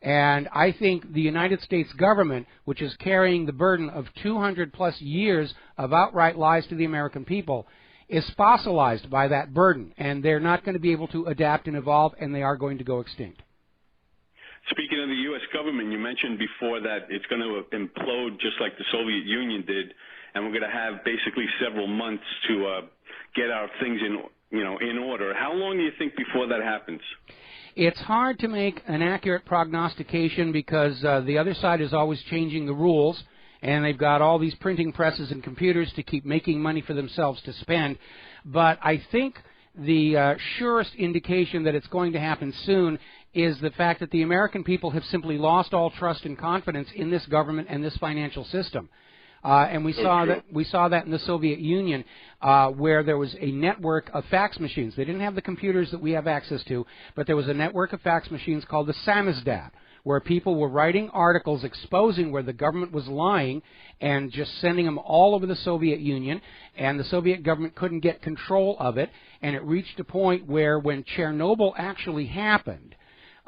And I think the United States government, which is carrying the burden of 200-plus years of outright lies to the American people, is fossilized by that burden, and they're not going to be able to adapt and evolve, and they are going to go extinct. Speaking of the U.S. government, you mentioned before that it's going to implode just like the Soviet Union did, and we're going to have basically several months to get our things in order. How long do you think before that happens? It's hard to make an accurate prognostication because the other side is always changing the rules, and they've got all these printing presses and computers to keep making money for themselves to spend. But I think the surest indication that it's going to happen soon is the fact that the American people have simply lost all trust and confidence in this government and this financial system. And we saw that in the Soviet Union, where there was a network of fax machines. They didn't have the computers that we have access to, but there was a network of fax machines called the samizdat, where people were writing articles exposing where the government was lying and just sending them all over the Soviet Union, and the Soviet government couldn't get control of it, and it reached a point where when Chernobyl actually happened,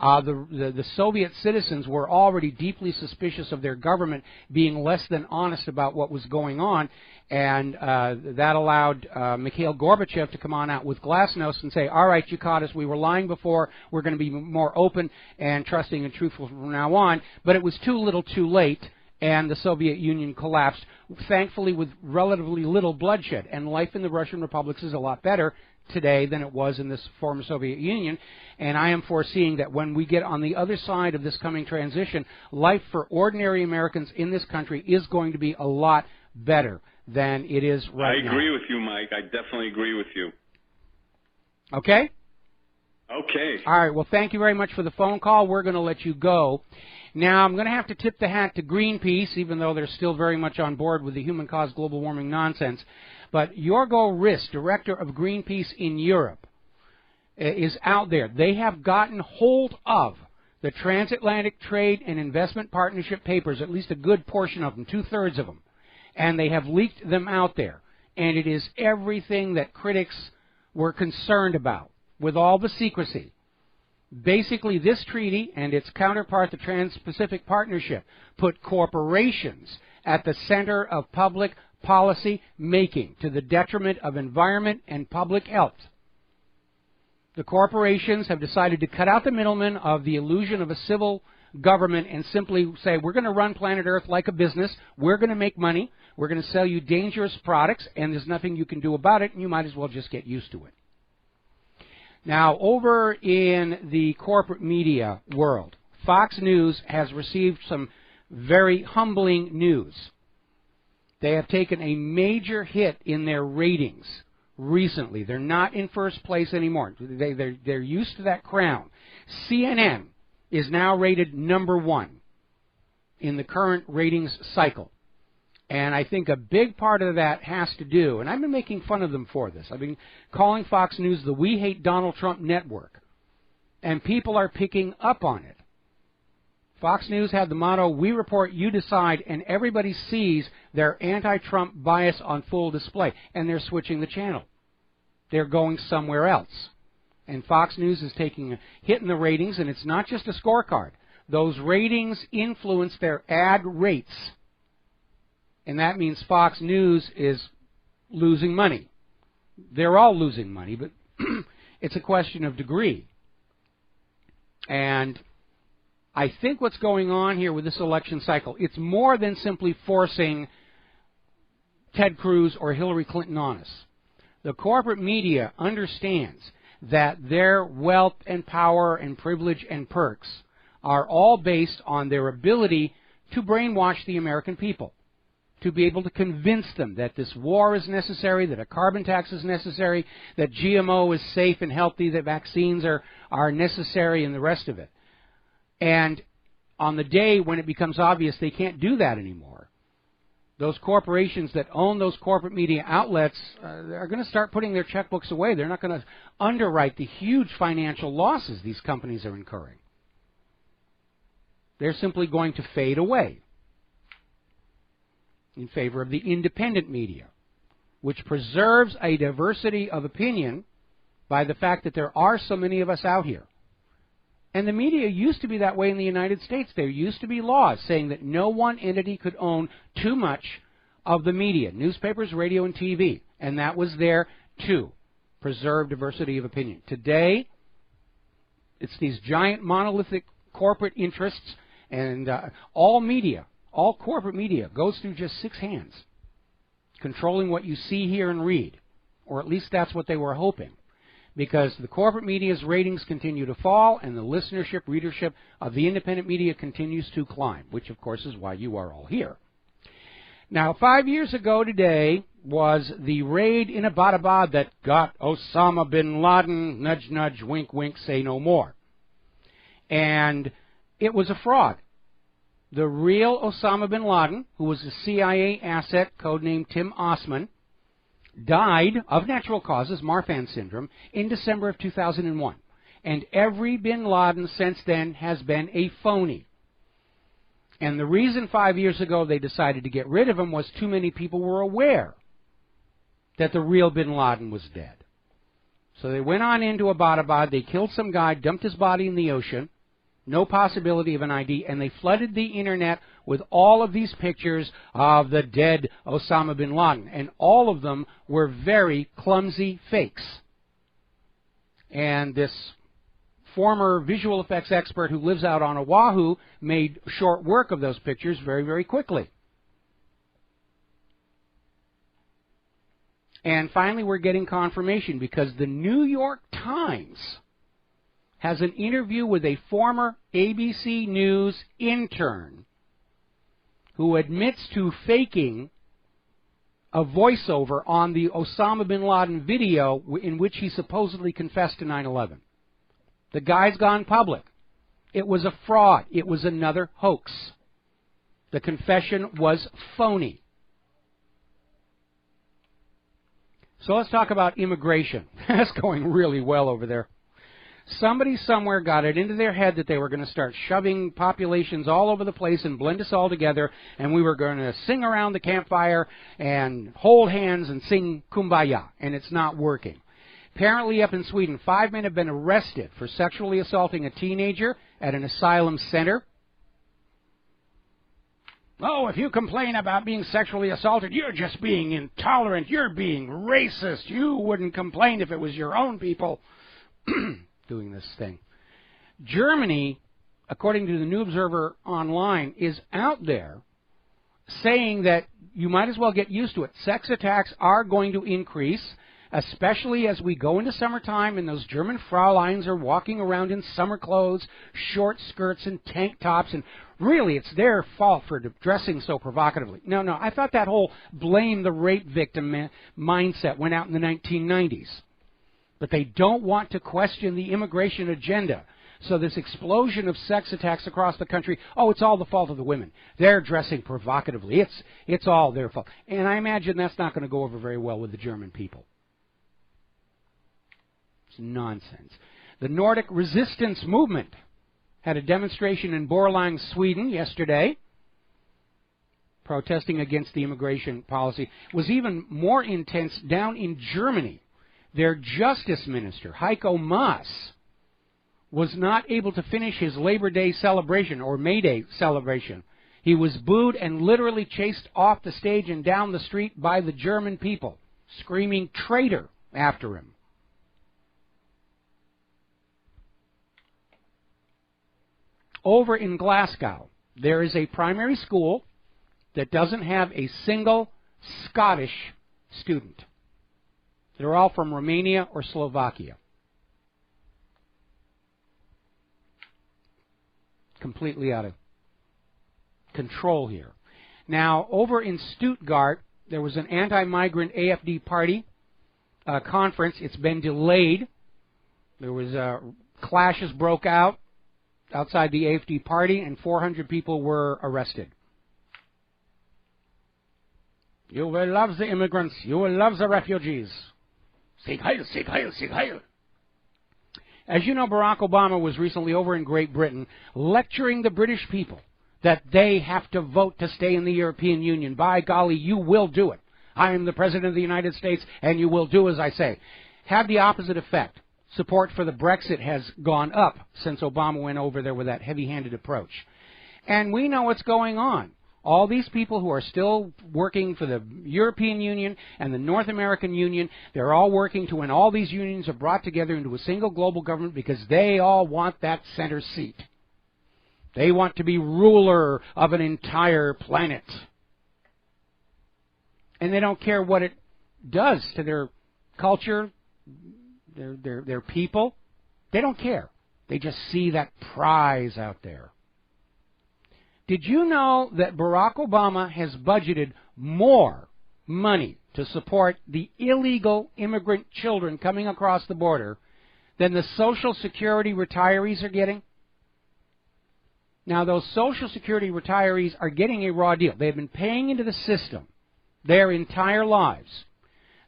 the Soviet citizens were already deeply suspicious of their government being less than honest about what was going on, and that allowed Mikhail Gorbachev to come on out with glasnost and say, all right, you caught us, we were lying before, we're going to be more open and trusting and truthful from now on, but it was too little too late, and the Soviet Union collapsed, thankfully with relatively little bloodshed, and life in the Russian republics is a lot better today than it was in this former Soviet Union, and I am foreseeing that when we get on the other side of this coming transition, life for ordinary Americans in this country is going to be a lot better than it is right now. I agree with you, Mike. I definitely agree with you. Okay? Okay. All right, well, thank you very much for the phone call. We're going to let you go. Now, I'm going to have to tip the hat to Greenpeace, even though they're still very much on board with the human-caused global warming nonsense. But Jorgo Riss, director of Greenpeace in Europe, is out there. They have gotten hold of the Transatlantic Trade and Investment Partnership papers, at least a good portion of them, 2/3 of them, and they have leaked them out there. And it is everything that critics were concerned about, with all the secrecy. Basically, this treaty and its counterpart, the Trans-Pacific Partnership, put corporations at the center of public policy making to the detriment of environment and public health. The corporations have decided to cut out the middlemen of the illusion of a civil government and simply say, we're going to run planet Earth like a business, we're going to make money, we're going to sell you dangerous products, and there's nothing you can do about it, and you might as well just get used to it. Now, over in the corporate media world, Fox News has received some very humbling news. They have taken a major hit in their ratings recently. They're not in first place anymore. They're used to that crown. CNN is now rated #1 in the current ratings cycle. And I think a big part of that has to do, and I've been making fun of them for this. I've been calling Fox News the We Hate Donald Trump network. And people are picking up on it. Fox News had the motto, we report, you decide, and everybody sees their anti-Trump bias on full display. And they're switching the channel. They're going somewhere else. And Fox News is taking a hit in the ratings, and it's not just a scorecard. Those ratings influence their ad rates. And that means Fox News is losing money. They're all losing money, but it's a question of degree. And I think what's going on here with this election cycle, it's more than simply forcing Ted Cruz or Hillary Clinton on us. The corporate media understands that their wealth and power and privilege and perks are all based on their ability to brainwash the American people, to be able to convince them that this war is necessary, that a carbon tax is necessary, that GMO is safe and healthy, that vaccines are necessary, and the rest of it. And on the day when it becomes obvious they can't do that anymore, those corporations that own those corporate media outlets are going to start putting their checkbooks away. They're not going to underwrite the huge financial losses these companies are incurring. They're simply going to fade away in favor of the independent media, which preserves a diversity of opinion by the fact that there are so many of us out here. And the media used to be that way in the United States. There used to be laws saying that no one entity could own too much of the media, newspapers, radio, and TV. And that was there to preserve diversity of opinion. Today, it's these giant monolithic corporate interests, and all media, all corporate media, goes through just 6 hands, controlling what you see, hear, and read. Or at least that's what they were hoping. Because the corporate media's ratings continue to fall, and the listenership, readership of the independent media continues to climb, which, of course, is why you are all here. Now, 5 years ago today was the raid in Abbottabad that got Osama bin Laden, nudge, nudge, wink, wink, say no more. And it was a fraud. The real Osama bin Laden, who was a CIA asset, codenamed Tim Osman, died of natural causes, Marfan syndrome, in December of 2001. And every bin Laden since then has been a phony. And the reason 5 years ago they decided to get rid of him was too many people were aware that the real bin Laden was dead. So they went on into Abbottabad, they killed some guy, dumped his body in the ocean, no possibility of an ID, and they flooded the internet with all of these pictures of the dead Osama bin Laden. And all of them were very clumsy fakes. And this former visual effects expert who lives out on Oahu made short work of those pictures very, very quickly. And finally, we're getting confirmation because the New York Times has an interview with a former ABC News intern who admits to faking a voiceover on the Osama bin Laden video in which he supposedly confessed to 9/11. The guy's gone public. It was a fraud. It was another hoax. The confession was phony. So let's talk about immigration. That's going really well over there. Somebody somewhere got it into their head that they were going to start shoving populations all over the place and blend us all together, and we were going to sing around the campfire and hold hands and sing Kumbaya, and it's not working. Apparently up in Sweden, 5 men have been arrested for sexually assaulting a teenager at an asylum center. Oh, if you complain about being sexually assaulted, you're just being intolerant, you're being racist. You wouldn't complain if it was your own people doing this thing. Germany, according to the New Observer Online, is out there saying that you might as well get used to it. Sex attacks are going to increase, especially as we go into summertime and those German Frauleins are walking around in summer clothes, short skirts and tank tops, and really it's their fault for dressing so provocatively. No, I thought that whole blame the rape victim mindset went out in the 1990s. But they don't want to question the immigration agenda. So this explosion of sex attacks across the country, oh, it's all the fault of the women. They're dressing provocatively. It's all their fault. And I imagine that's not going to go over very well with the German people. It's nonsense. The Nordic resistance movement had a demonstration in Borlänge, Sweden yesterday, protesting against the immigration policy. It was even more intense down in Germany. Their justice minister, Heiko Maas, was not able to finish his Labor Day celebration or May Day celebration. He was booed and literally chased off the stage and down the street by the German people, screaming traitor after him. Over in Glasgow, there is a primary school that doesn't have a single Scottish student. They're all from Romania or Slovakia. Completely out of control here. Now, over in Stuttgart, there was an anti-migrant AfD party conference. It's been delayed. There was clashes broke out outside the AfD party, and 400 people were arrested. You will love the immigrants. You will love the refugees. Sieg Heil, Sieg Heil, Sieg Heil. As you know, Barack Obama was recently over in Great Britain lecturing the British people that they have to vote to stay in the European Union. By golly, you will do it. I am the President of the United States, and you will do as I say. Had the opposite effect. Support for the Brexit has gone up since Obama went over there with that heavy-handed approach. And we know what's going on. All these people who are still working for the European Union and the North American Union, they're all working to when all these unions are brought together into a single global government because they all want that center seat. They want to be ruler of an entire planet. And they don't care what it does to their culture, their people. They don't care. They just see that prize out there. Did you know that Barack Obama has budgeted more money to support the illegal immigrant children coming across the border than the Social Security retirees are getting? Now, those Social Security retirees are getting a raw deal. They've been paying into the system their entire lives.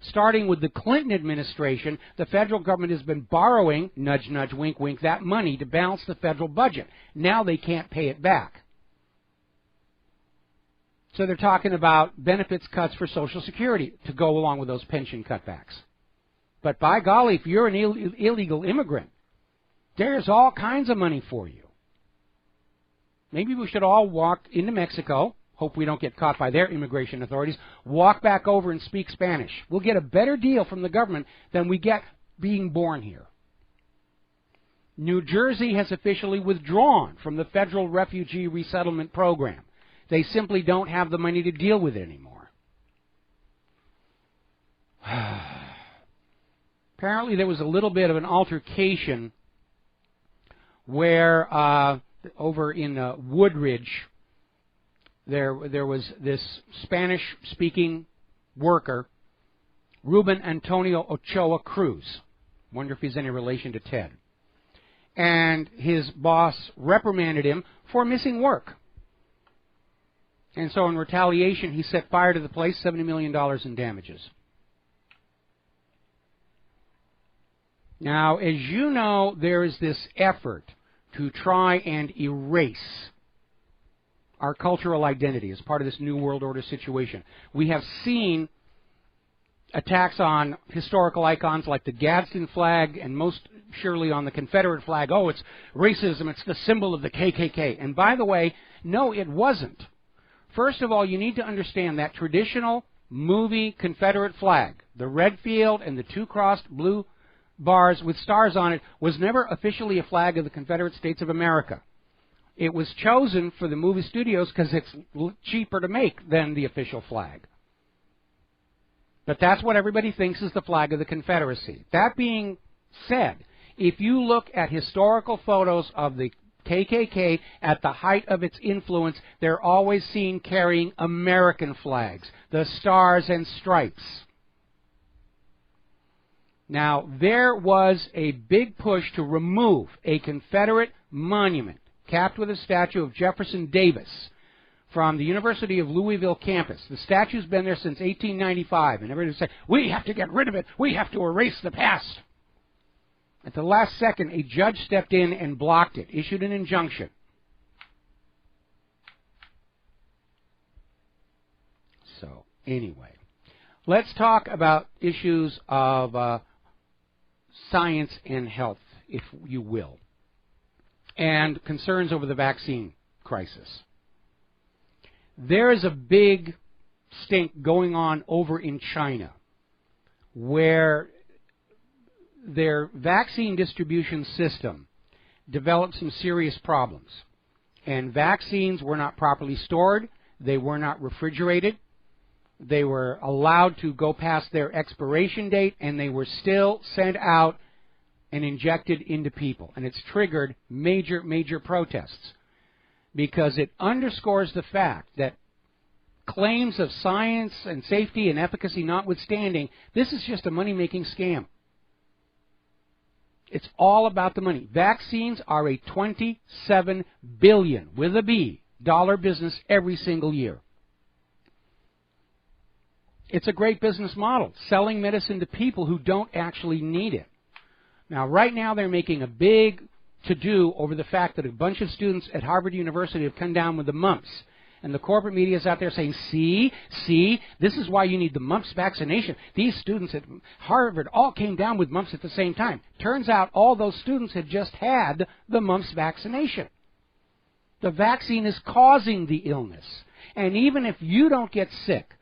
Starting with the Clinton administration, the federal government has been borrowing, nudge, nudge, wink, wink, that money to balance the federal budget. Now they can't pay it back. So they're talking about benefits cuts for Social Security to go along with those pension cutbacks. But by golly, if you're an illegal immigrant, there's all kinds of money for you. Maybe we should all walk into Mexico, hope we don't get caught by their immigration authorities, walk back over and speak Spanish. We'll get a better deal from the government than we get being born here. New Jersey has officially withdrawn from the federal refugee resettlement program. They simply don't have the money to deal with it anymore. Apparently there was a little bit of an altercation where over in Woodridge there was this Spanish-speaking worker, Ruben Antonio Ochoa Cruz. Wonder if he's any relation to Ted. And his boss reprimanded him for missing work. And so in retaliation, he set fire to the place, $70 million in damages. Now, as you know, there is this effort to try and erase our cultural identity as part of this New World Order situation. We have seen attacks on historical icons like the Gadsden flag and most surely on the Confederate flag. Oh, it's racism, it's the symbol of the KKK. And by the way, no, it wasn't. First of all, you need to understand that traditional movie Confederate flag, the red field and the two crossed blue bars with stars on it, was never officially a flag of the Confederate States of America. It was chosen for the movie studios because it's cheaper to make than the official flag. But that's what everybody thinks is the flag of the Confederacy. That being said, if you look at historical photos of the KKK at the height of its influence, they're always seen carrying American flags, the stars and stripes. Now, there was a big push to remove a Confederate monument capped with a statue of Jefferson Davis from the University of Louisville campus. The statue's been there since 1895, and everybody would say, we have to get rid of it, we have to erase the past. At the last second, a judge stepped in and blocked it, issued an injunction. So, anyway, let's talk about issues of science and health, if you will, and concerns over the vaccine crisis. There is a big stink going on over in China where their vaccine distribution system developed some serious problems. And vaccines were not properly stored. They were not refrigerated. They were allowed to go past their expiration date, and they were still sent out and injected into people. And it's triggered major, major protests because it underscores the fact that claims of science and safety and efficacy notwithstanding, this is just a money-making scam. It's all about the money. Vaccines are a $27 billion, with a B, dollar business every single year. It's a great business model, selling medicine to people who don't actually need it. Now, right now they're making a big to-do over the fact that a bunch of students at Harvard University have come down with the mumps. And the corporate media is out there saying, see, this is why you need the mumps vaccination. These students at Harvard all came down with mumps at the same time. Turns out all those students had just had the mumps vaccination. The vaccine is causing the illness. And even if you don't get sick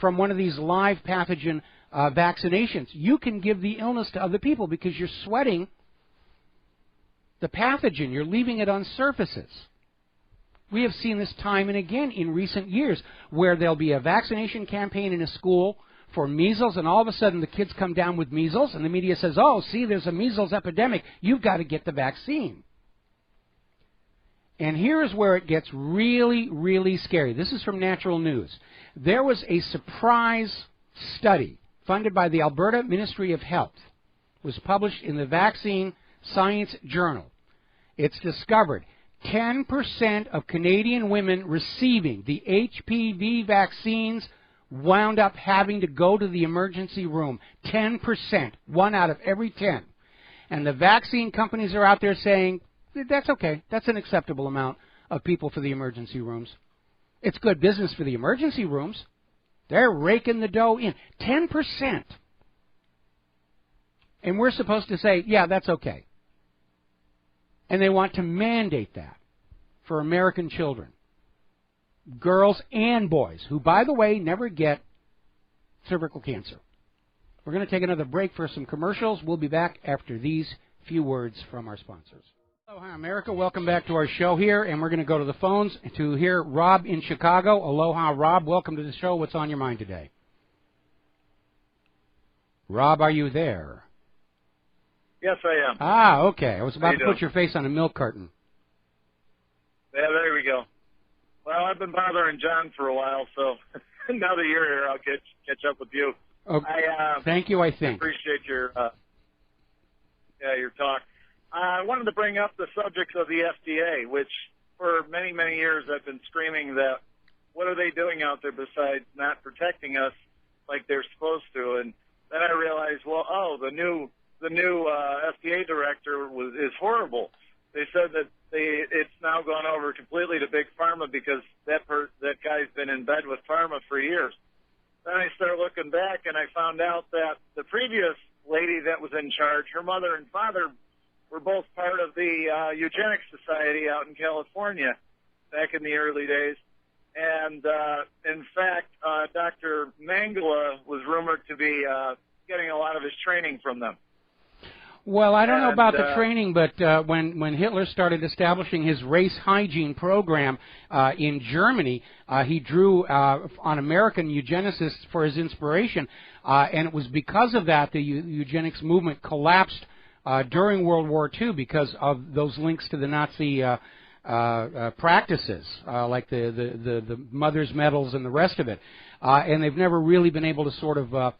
from one of these live pathogen vaccinations, you can give the illness to other people because you're sweating the pathogen. You're leaving it on surfaces. We have seen this time and again in recent years where there'll be a vaccination campaign in a school for measles, and all of a sudden the kids come down with measles, and the media says, oh, see, there's a measles epidemic. You've got to get the vaccine. And here's where it gets really, really scary. This is from Natural News. There was a surprise study funded by the Alberta Ministry of Health. It was published in the Vaccine Science Journal. It's discovered 10% of Canadian women receiving the HPV vaccines wound up having to go to the emergency room. 10%, 1 out of every 10. And the vaccine companies are out there saying, that's okay. That's an acceptable amount of people for the emergency rooms. It's good business for the emergency rooms. They're raking the dough in. 10%. And we're supposed to say, yeah, that's okay. And they want to mandate that for American children, girls and boys, who, by the way, never get cervical cancer. We're going to take another break for some commercials. We'll be back after these few words from our sponsors. Aloha, America. Welcome back to our show here, and we're going to go to the phones to hear Rob in Chicago. Aloha, Rob. Welcome to the show. What's on your mind today? Rob, are you there? Yes, I am. Ah, okay. I was about to put your face on a milk carton. Yeah, there we go. Well, I've been bothering John for a while, so now that you're here, I'll catch up with you. Okay. Thank you, I think. Appreciate your your talk. I wanted to bring up the subject of the FDA, which for many, many years I've been screaming that what are they doing out there besides not protecting us like they're supposed to? And then I realized, well, the new FDA director is horrible. They said that it's now gone over completely to Big Pharma because that guy's been in bed with Pharma for years. Then I started looking back, and I found out that the previous lady that was in charge, her mother and father were both part of the Eugenics Society out in California back in the early days. And, in fact, Dr. Mangala was rumored to be getting a lot of his training from them. Well, I don't know about the training, but when Hitler started establishing his race hygiene program in Germany, he drew on American eugenicists for his inspiration, and it was because of that the eugenics movement collapsed during World War II because of those links to the Nazi practices, like the mother's medals and the rest of it. And they've never really been able to sort of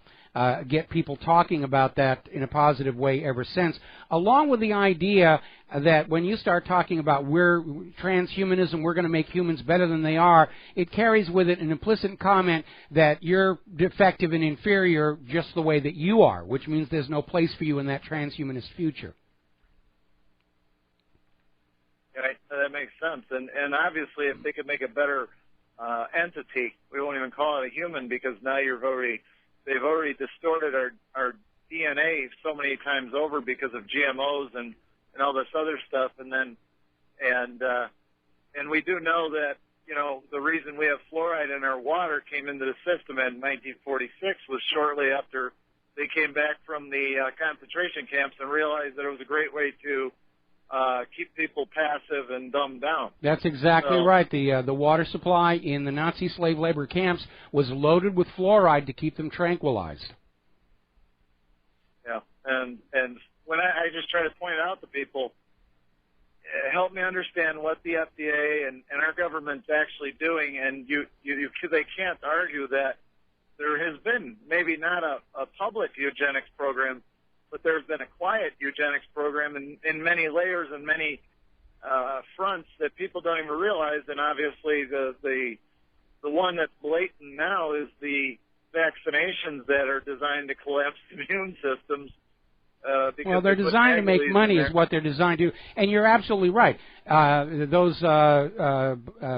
get people talking about that in a positive way ever since, along with the idea that when you start talking about transhumanism, we're going to make humans better than they are, it carries with it an implicit comment that you're defective and inferior just the way that you are, which means there's no place for you in that transhumanist future. Right, that makes sense. And obviously, if they could make a better entity, we won't even call it a human because now they've already distorted our DNA so many times over because of GMOs and all this other stuff. And we do know that, the reason we have fluoride in our water came into the system in 1946 was shortly after they came back from the concentration camps and realized that it was a great way to keep people passive and dumbed down. That's exactly right. The water supply in the Nazi slave labor camps was loaded with fluoride to keep them tranquilized. Yeah, and when I just try to point out to people, help me understand what the FDA and our government's actually doing, and they can't argue that there has been maybe not a public eugenics program, but there's been a quiet eugenics program in many layers and many fronts that people don't even realize. And obviously, the one that's blatant now is the vaccinations that are designed to collapse immune systems Because well, they're they put designed to make mag-leaves money in is what they're designed to do. And you're absolutely right. Those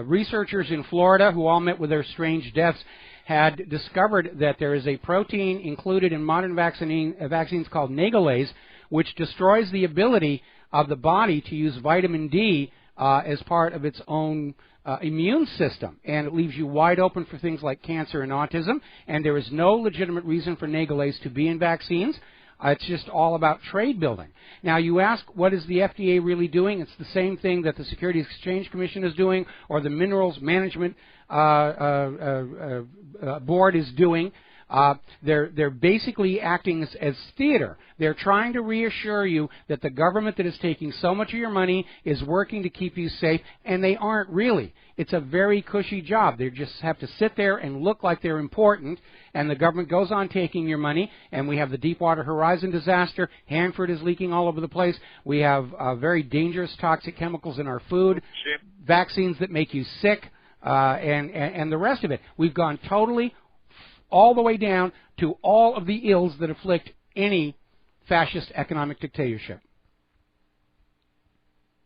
researchers in Florida who all met with their strange deaths had discovered that there is a protein included in modern vaccines called nagalase, which destroys the ability of the body to use vitamin D as part of its own immune system, and it leaves you wide open for things like cancer and autism, and there is no legitimate reason for nagalase to be in vaccines. It's just all about trade building. Now, you ask, what is the FDA really doing? It's the same thing that the Securities Exchange Commission is doing, or the Minerals Management Board is doing. They're basically acting as theater. They're trying to reassure you that the government that is taking so much of your money is working to keep you safe, and they aren't really. It's a very cushy job. They just have to sit there and look like they're important, and the government goes on taking your money, and we have the Deepwater Horizon disaster. Hanford is leaking all over the place. We have very dangerous toxic chemicals in our food, vaccines that make you sick, and the rest of it. We've gone totally all the way down to all of the ills that afflict any fascist economic dictatorship.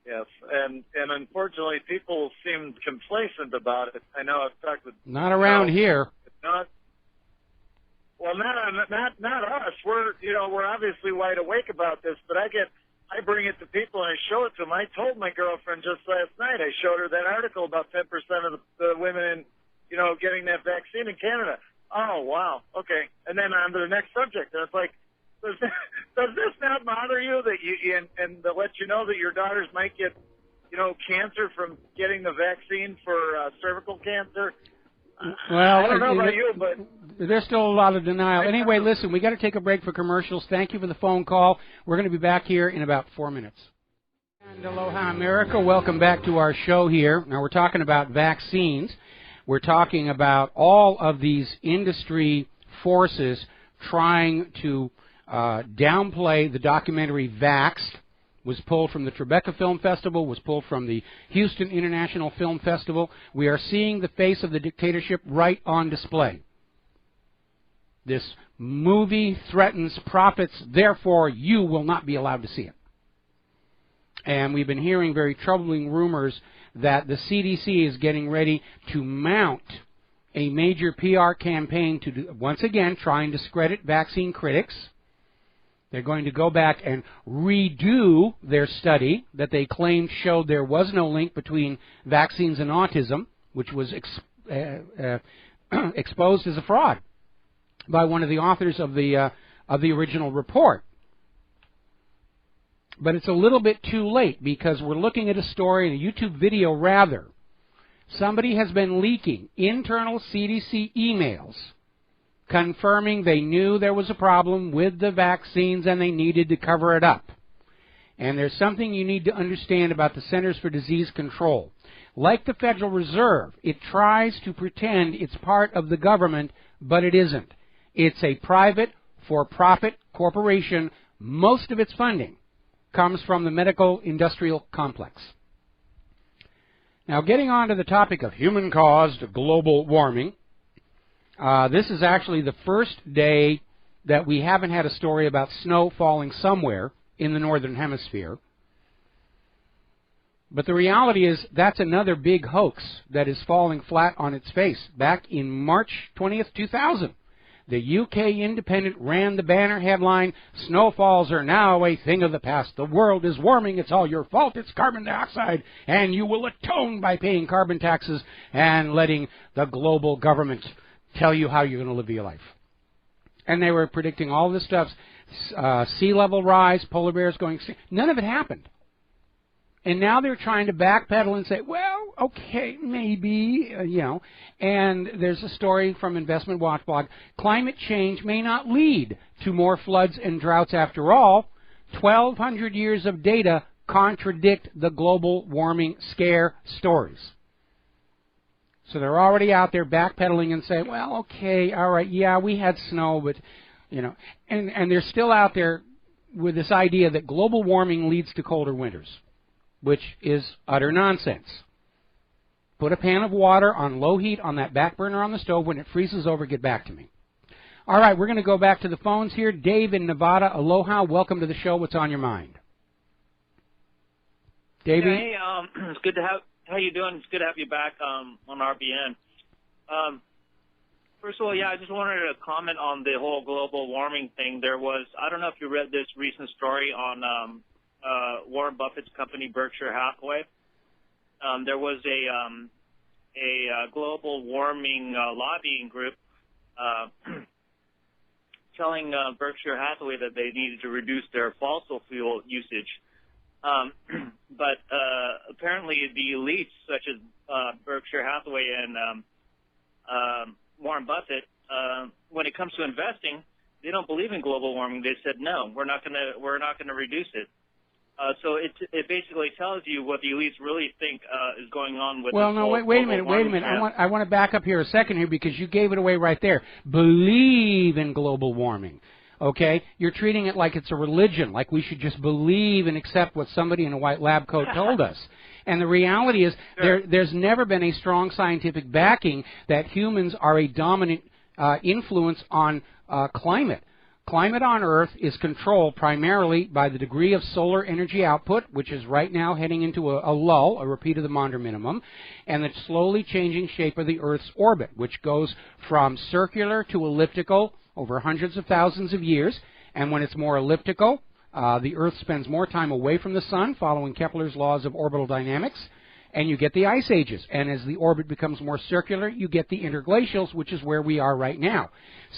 Yes, and unfortunately, people seem complacent about it. I know I've talked with... Not around here. Not us. We're obviously wide awake about this, but I I bring it to people and I show it to them. I told my girlfriend just last night, I showed her that article about 10% of the women in, getting that vaccine in Canada. Oh, wow. Okay. And then on to the next subject. And it's like, does this not bother you that and to let you know that your daughters might get, cancer from getting the vaccine for cervical cancer? Well, I don't know about you, but there's still a lot of denial. Anyway, listen, we got to take a break for commercials. Thank you for the phone call. We're going to be back here in about 4 minutes. And aloha, America. Welcome back to our show here. Now, we're talking about vaccines. We're talking about all of these industry forces trying to downplay the documentary Vaxxed. Was pulled from the Tribeca Film Festival, was pulled from the Houston International Film Festival. We are seeing the face of the dictatorship right on display. This movie threatens profits, therefore you will not be allowed to see it. And we've been hearing very troubling rumors that the CDC is getting ready to mount a major PR campaign to, once again, try and discredit vaccine critics. They're going to go back and redo their study that they claimed showed there was no link between vaccines and autism, which was exposed as a fraud by one of the authors of the original report. But it's a little bit too late because we're looking at a story, a YouTube video rather. Somebody has been leaking internal CDC emails confirming they knew there was a problem with the vaccines and they needed to cover it up. And there's something you need to understand about the Centers for Disease Control. Like the Federal Reserve, it tries to pretend it's part of the government, but it isn't. It's a private, for-profit corporation. Most of its funding comes from the medical industrial complex. Now, getting on to the topic of human-caused global warming, this is actually the first day that we haven't had a story about snow falling somewhere in the northern hemisphere. But the reality is that's another big hoax that is falling flat on its face. Back in March 20th, 2000, the UK Independent ran the banner headline, "Snowfalls are now a thing of the past. The world is warming. It's all your fault. It's carbon dioxide. And you will atone by paying carbon taxes and letting the global government tell you how you're going to live your life." And they were predicting all this stuff, sea level rise, polar bears going extinct. None of it happened. And now they're trying to backpedal and say, well, okay, maybe, And there's a story from Investment Watch blog. Climate change may not lead to more floods and droughts after all. 1,200 years of data contradict the global warming scare stories. So they're already out there backpedaling and saying, well, okay, all right, yeah, we had snow, but, and they're still out there with this idea that global warming leads to colder winters, which is utter nonsense. Put a pan of water on low heat on that back burner on the stove. When it freezes over, get back to me. All right, we're going to go back to the phones here. Dave in Nevada, aloha. Welcome to the show. What's on your mind? Davey? Hey, it's good to have. How you doing? It's good to have you back on RBN. First of all, I just wanted to comment on the whole global warming thing. There was, I don't know if you read this recent story on Warren Buffett's company, Berkshire Hathaway. There was a global warming lobbying group telling Berkshire Hathaway that they needed to reduce their fossil fuel usage. But apparently the elites, such as Berkshire Hathaway and Warren Buffett, when it comes to investing, they don't believe in global warming. They said no, we're not gonna reduce it. So it basically tells you what the elites really think is going on with. Well, no, wait a minute. I want to back up here a second here because you gave it away right there. Believe in global warming. Okay, you're treating it like it's a religion, like we should just believe and accept what somebody in a white lab coat told us. And the reality is there's never been a strong scientific backing that humans are a dominant influence on climate. Climate on Earth is controlled primarily by the degree of solar energy output, which is right now heading into a lull, a repeat of the Maunder minimum, and the slowly changing shape of the Earth's orbit, which goes from circular to elliptical over hundreds of thousands of years. And when it's more elliptical, the Earth spends more time away from the Sun, following Kepler's laws of orbital dynamics, and you get the ice ages. And as the orbit becomes more circular, you get the interglacials, which is where we are right now.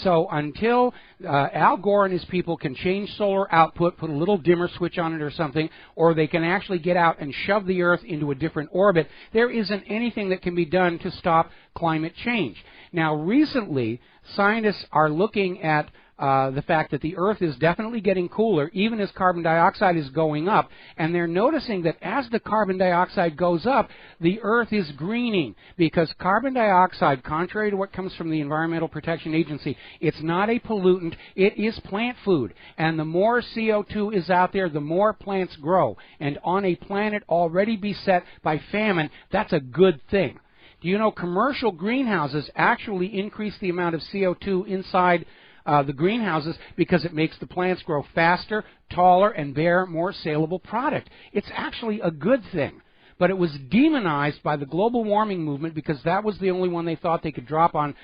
So until Al Gore and his people can change solar output, put a little dimmer switch on it or something, or they can actually get out and shove the Earth into a different orbit, there isn't anything that can be done to stop climate change. Now, recently, scientists are looking at the fact that the Earth is definitely getting cooler, even as carbon dioxide is going up, and they're noticing that as the carbon dioxide goes up, the Earth is greening, because carbon dioxide, contrary to what comes from the Environmental Protection Agency, it's not a pollutant, it is plant food, and the more CO2 is out there, the more plants grow, and on a planet already beset by famine, that's a good thing. Do you know commercial greenhouses actually increase the amount of CO2 inside the greenhouses because it makes the plants grow faster, taller, and bear more saleable product? It's actually a good thing. But it was demonized by the global warming movement because that was the only one they thought they could drop on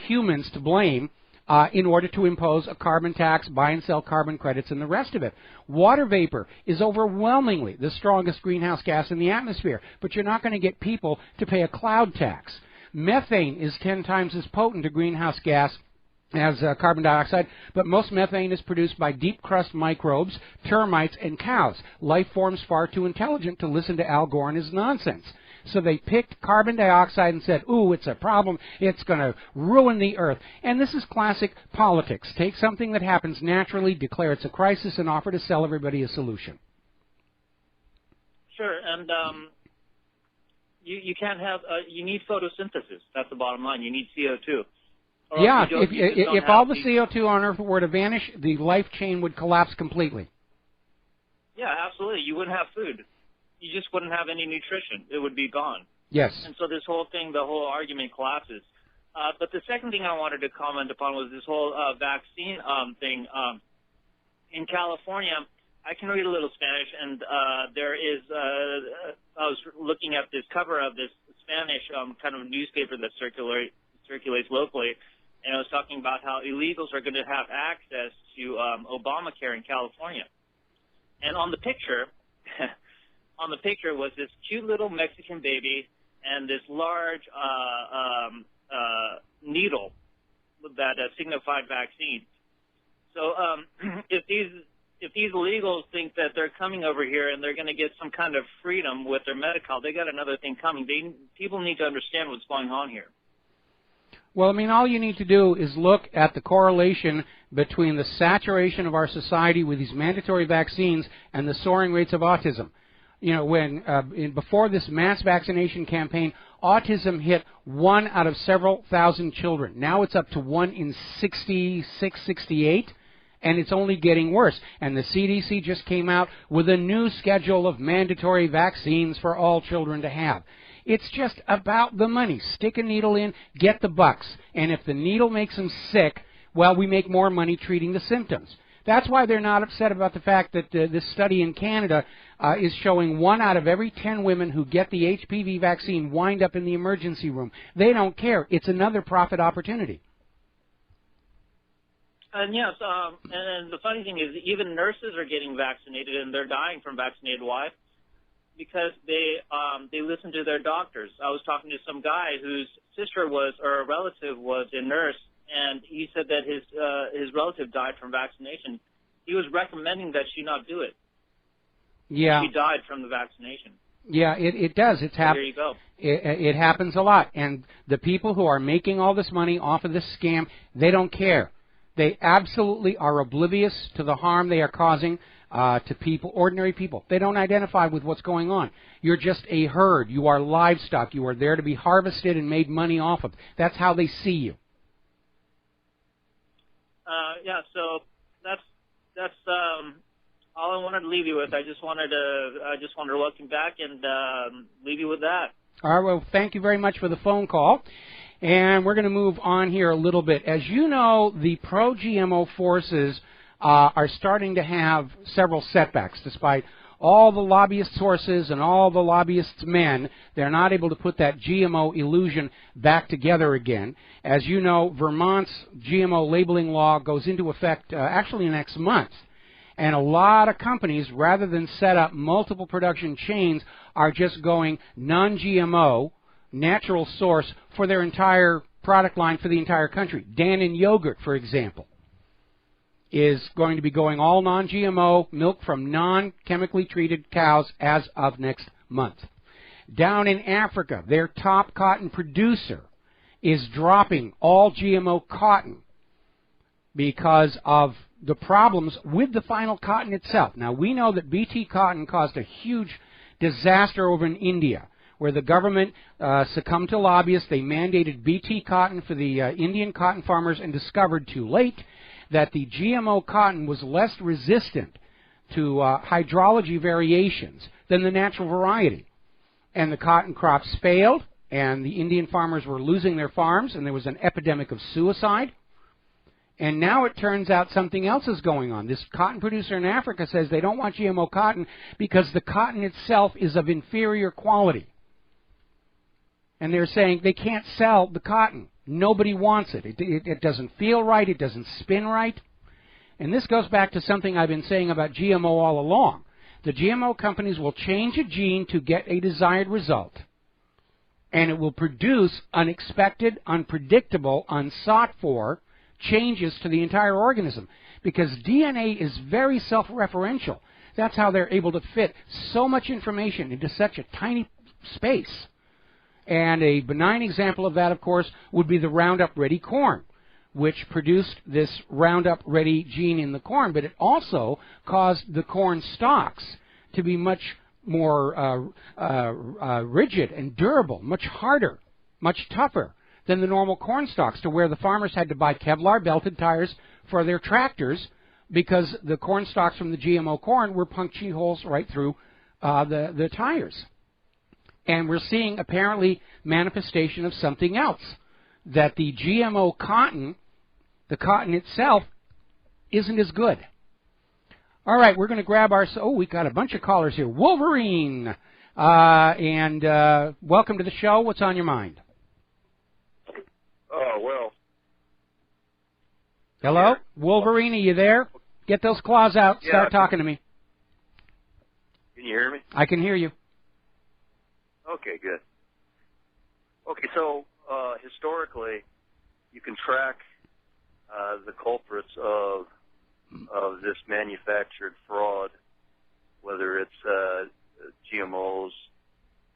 humans to blame in order to impose a carbon tax, buy and sell carbon credits, and the rest of it. Water vapor is overwhelmingly the strongest greenhouse gas in the atmosphere, but you're not going to get people to pay a cloud tax. Methane is 10 times as potent a greenhouse gas as carbon dioxide, but most methane is produced by deep crust microbes, termites, and cows, life forms far too intelligent to listen to Al Gore and his nonsense. So they picked carbon dioxide and said, ooh, it's a problem, it's going to ruin the Earth. And this is classic politics. Take something that happens naturally, declare it's a crisis, and offer to sell everybody a solution. Sure, and you can't have, you need photosynthesis. That's the bottom line. You need CO2. Yeah, if all the CO2 on Earth were to vanish, the life chain would collapse completely. Yeah, absolutely. You wouldn't have food. You just wouldn't have any nutrition. It would be gone. Yes. And so this whole thing, the whole argument collapses. But the second thing I wanted to comment upon was this whole vaccine thing. In California, I can read a little Spanish, and there is, I was looking at this cover of this Spanish kind of newspaper that circulates locally, and it was talking about how illegals are going to have access to Obamacare in California. And on the picture, was this cute little Mexican baby and this large needle that signified vaccine. So if these illegals think that they're coming over here and they're going to get some kind of freedom with their Medi-Cal, they got another thing coming. People need to understand what's going on here. Well, I mean, all you need to do is look at the correlation between the saturation of our society with these mandatory vaccines and the soaring rates of autism. You know, when before this mass vaccination campaign, autism hit 1 out of several thousand children. Now it's up to 1 in 66, 68, and it's only getting worse. And the CDC just came out with a new schedule of mandatory vaccines for all children to have. It's just about the money. Stick a needle in, get the bucks. And if the needle makes them sick, Well, we make more money treating the symptoms. That's why they're not upset about the fact that this study in Canada is showing 1 out of every 10 women who get the HPV vaccine wind up in the emergency room. They don't care. It's another profit opportunity. And yes, and the funny thing is, even nurses are getting vaccinated, and they're dying from vaccinated. Why? Because they listen to their doctors. I was talking to some guy whose sister was, or a relative was, a nurse, and he said that his relative died from vaccination. He was recommending that she not do it. Yeah. She died from the vaccination. Yeah, it does. It's there you go. It happens a lot. And the people who are making all this money off of this scam, they don't care. They absolutely are oblivious to the harm they are causing to people, ordinary people. They don't identify with what's going on. You're just a herd. You are livestock. You are there to be harvested and made money off of. That's how they see you. Yeah, so that's all I wanted to leave you with. I just wanted to welcome back and leave you with that. All right, well, thank you very much for the phone call. And we're going to move on here a little bit. As you know, the pro-GMO forces are starting to have several setbacks. Despite all the lobbyist sources and all the lobbyists' men, they're not able to put that GMO illusion back together again. As you know, Vermont's GMO labeling law goes into effect actually next month. And a lot of companies, rather than set up multiple production chains, are just going non-GMO, natural source for their entire product line for the entire country. Dannon Yogurt, for example, is going to be going all non-GMO milk from non-chemically treated cows as of next month. Down in Africa, their top cotton producer is dropping all GMO cotton because of the problems with the final cotton itself. Now, we know that BT cotton caused a huge disaster over in India, where the government succumbed to lobbyists. They mandated BT cotton for the Indian cotton farmers and discovered too late that the GMO cotton was less resistant to hydrology variations than the natural variety. And the cotton crops failed, and the Indian farmers were losing their farms, and there was an epidemic of suicide. And now it turns out something else is going on. This cotton producer in Africa says they don't want GMO cotton because the cotton itself is of inferior quality. And they're saying they can't sell the cotton. Nobody wants it. It doesn't feel right. It doesn't spin right. And this goes back to something I've been saying about GMO all along. The GMO companies will change a gene to get a desired result. And it will produce unexpected, unpredictable, unsought for changes to the entire organism, because DNA is very self-referential. That's how they're able to fit so much information into such a tiny space. And a benign example of that, of course, would be the Roundup Ready corn, which produced this Roundup Ready gene in the corn, but it also caused the corn stalks to be much more rigid and durable, much harder, much tougher than the normal corn stalks, to where the farmers had to buy Kevlar belted tires for their tractors because the corn stalks from the GMO corn were puncturing holes right through the tires. And we're seeing apparently manifestation of something else, that the GMO cotton, the cotton itself, isn't as good. All right, we're going to grab our... Oh, we got a bunch of callers here. Wolverine, and welcome to the show. What's on your mind? Oh, well. Hello? Wolverine, are you there? Get those claws out. Yeah. Start talking to me. Can you hear me? I can hear you. Okay, good. Okay, so historically, you can track the culprits of this manufactured fraud, whether it's GMOs.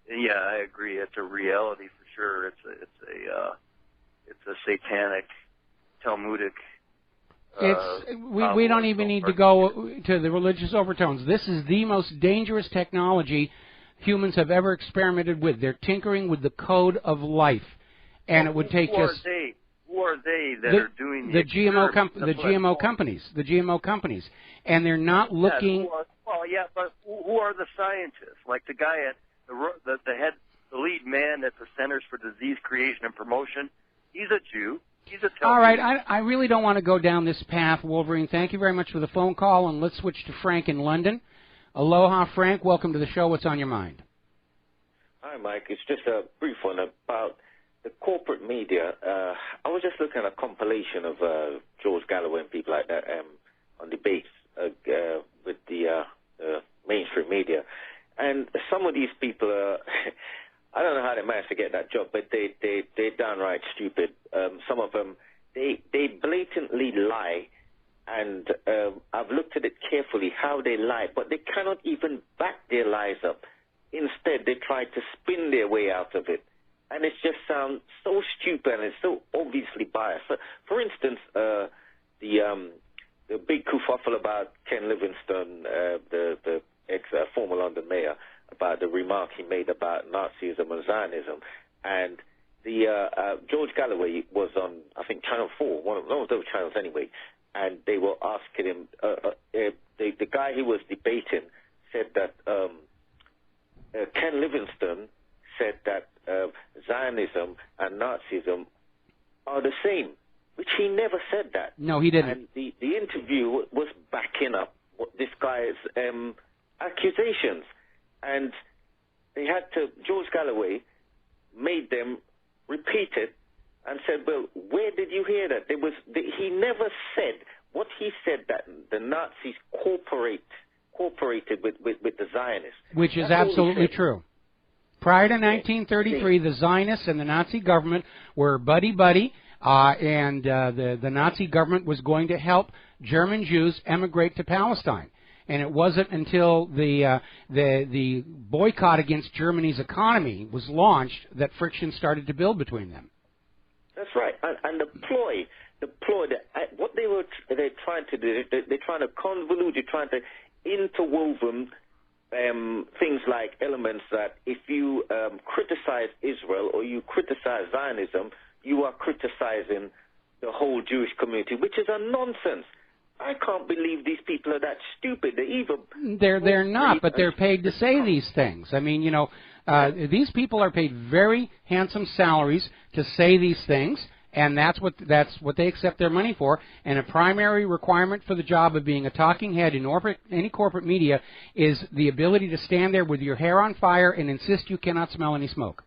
And yeah, I agree. It's a reality for sure. It's a satanic, Talmudic. We don't even need to go to the religious overtones. This is the most dangerous technology humans have ever experimented with. They're tinkering with the code of life, and it would take just... Who are they that are doing the GMO companies? The GMO companies, and they're not looking. But who are the scientists? Like the guy at the lead man at the Centers for Disease Creation and Promotion. He's a Jew. He's a All right, I really don't want to go down this path, Wolverine. Thank you very much for the phone call, and let's switch to Frank in London. Aloha, Frank. Welcome to the show. What's on your mind? Hi, Mike. It's just a brief one about the corporate media. I was just looking at a compilation of George Galloway and people like that on debates with the mainstream media. And some of these people are, I don't know how they managed to get that job, but they're downright stupid. Some of them, they blatantly lie, and I've looked at it carefully how they lie, but they cannot even back their lies up. Instead, they try to spin their way out of it. And it just sounds so stupid and it's so obviously biased. So, for instance, the big kerfuffle about Ken Livingstone, the ex-former London mayor, about the remark he made about Nazism and Zionism. And the George Galloway was on, I think, Channel 4, one of those channels anyway, and they were asking him, the guy he was debating said that Ken Livingstone said that Zionism and Nazism are the same, which he never said that. No, he didn't. And the interview was backing up this guy's accusations. And they had to, George Galloway made them repeat it and said, well, where did you hear that? He never said, what he said, that the Nazis cooperated with the Zionists. Which is absolutely true. Prior to 1933, the Zionists and the Nazi government were buddy-buddy, and the Nazi government was going to help German Jews emigrate to Palestine. And it wasn't until the boycott against Germany's economy was launched that friction started to build between them. That's right. And the ploy, what they're trying to do, they're trying to convolute, they're trying to interwoven things like elements that if you criticize Israel or you criticize Zionism, you are criticizing the whole Jewish community, which is a nonsense. I can't believe these people are that stupid. They're not, but they're paid to say these things. I mean, you know, these people are paid very handsome salaries to say these things, and that's what they accept their money for. And a primary requirement for the job of being a talking head in any corporate media is the ability to stand there with your hair on fire and insist you cannot smell any smoke.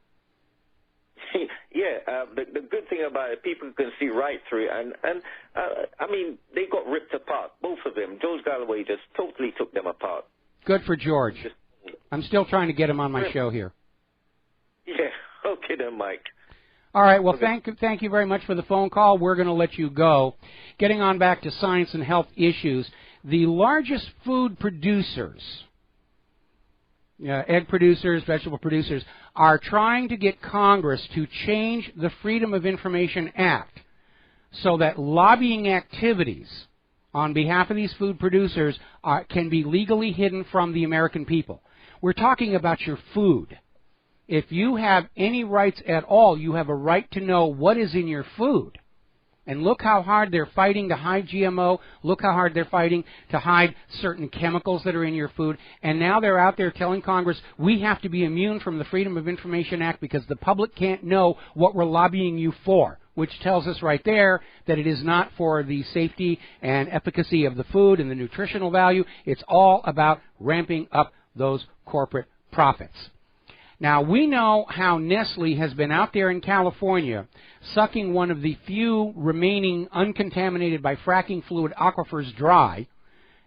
Yeah, the good thing about it, people can see right through it. And I mean, they got ripped apart, both of them. George Galloway just totally took them apart. Good for George. I'm still trying to get him on my show here. Yeah, okay then, Mike. All right, well, thank you very much for the phone call. We're going to let you go. Getting on back to science and health issues, the largest food producers, egg producers, vegetable producers, are trying to get Congress to change the Freedom of Information Act so that lobbying activities on behalf of these food producers can be legally hidden from the American people. We're talking about your food. If you have any rights at all, you have a right to know what is in your food. And look how hard they're fighting to hide GMO. Look how hard they're fighting to hide certain chemicals that are in your food. And now they're out there telling Congress, we have to be immune from the Freedom of Information Act because the public can't know what we're lobbying you for, which tells us right there that it is not for the safety and efficacy of the food and the nutritional value. It's all about ramping up those corporate profits. Now, we know how Nestle has been out there in California sucking one of the few remaining uncontaminated by fracking fluid aquifers dry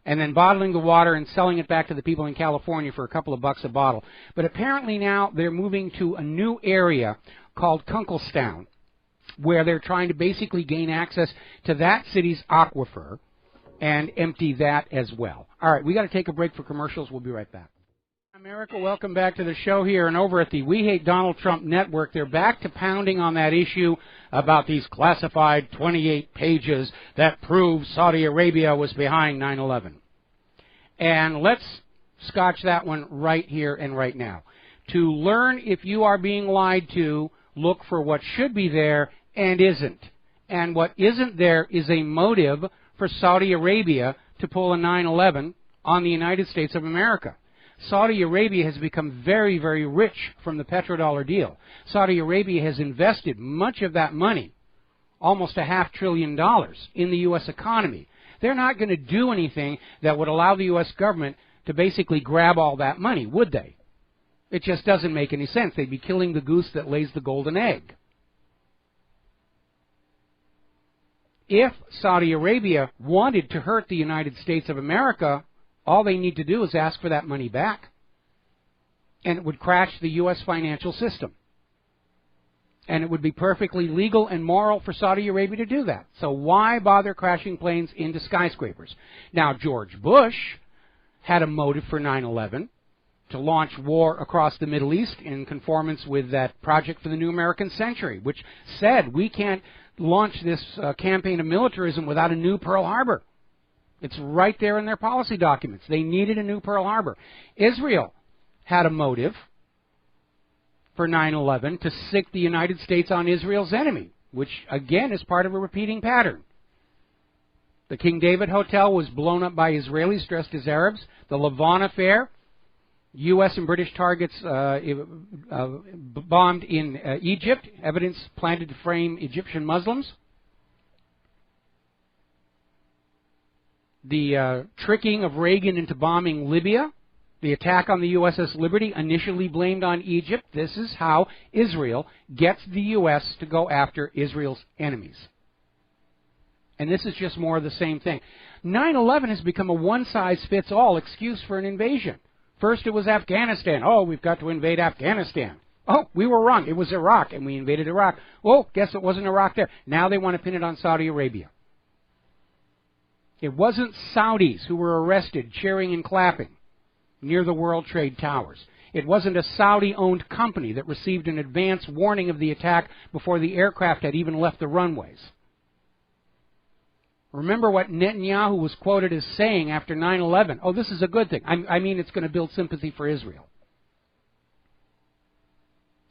and then bottling the water and selling it back to the people in California for a couple of bucks a bottle. But apparently now they're moving to a new area called Kunkelstown, where they're trying to basically gain access to that city's aquifer and empty that as well. All right, we got to take a break for commercials. We'll be right back. America, welcome back to the show here. And over at the We Hate Donald Trump Network, they're back to pounding on that issue about these classified 28 pages that prove Saudi Arabia was behind 9/11. And let's scotch that one right here and right now. To learn if you are being lied to, look for what should be there and isn't. And what isn't there is a motive for Saudi Arabia to pull a 9/11 on the United States of America. Saudi Arabia has become very, very rich from the petrodollar deal. Saudi Arabia has invested much of that money almost $500 billion in the U.S. economy. They're not going to do anything that would allow the U.S. government to basically grab all that money, would they? It just doesn't make any sense. They'd be killing the goose that lays the golden egg. If Saudi Arabia wanted to hurt the United States of America, all they need to do is ask for that money back. And it would crash the U.S. financial system. And it would be perfectly legal and moral for Saudi Arabia to do that. So why bother crashing planes into skyscrapers? Now, George Bush had a motive for 9/11, to launch war across the Middle East in conformance with that Project for the New American Century, which said we can't launch this campaign of militarism without a new Pearl Harbor. It's right there in their policy documents. They needed a new Pearl Harbor. Israel had a motive for 9/11 to sick the United States on Israel's enemy, which, again, is part of a repeating pattern. The King David Hotel was blown up by Israelis dressed as Arabs. The Lavon affair, U.S. and British targets bombed in Egypt, evidence planted to frame Egyptian Muslims. The tricking of Reagan into bombing Libya. The attack on the USS Liberty, initially blamed on Egypt. This is how Israel gets the U.S. to go after Israel's enemies. And this is just more of the same thing. 9/11 has become a one-size-fits-all excuse for an invasion. First it was Afghanistan. Oh, we've got to invade Afghanistan. Oh, we were wrong. It was Iraq, and we invaded Iraq. Oh, guess it wasn't Iraq there. Now they want to pin it on Saudi Arabia. It wasn't Saudis who were arrested cheering and clapping near the World Trade Towers. It wasn't a Saudi-owned company that received an advance warning of the attack before the aircraft had even left the runways. Remember what Netanyahu was quoted as saying after 9/11. Oh, this is a good thing. I mean, it's going to build sympathy for Israel.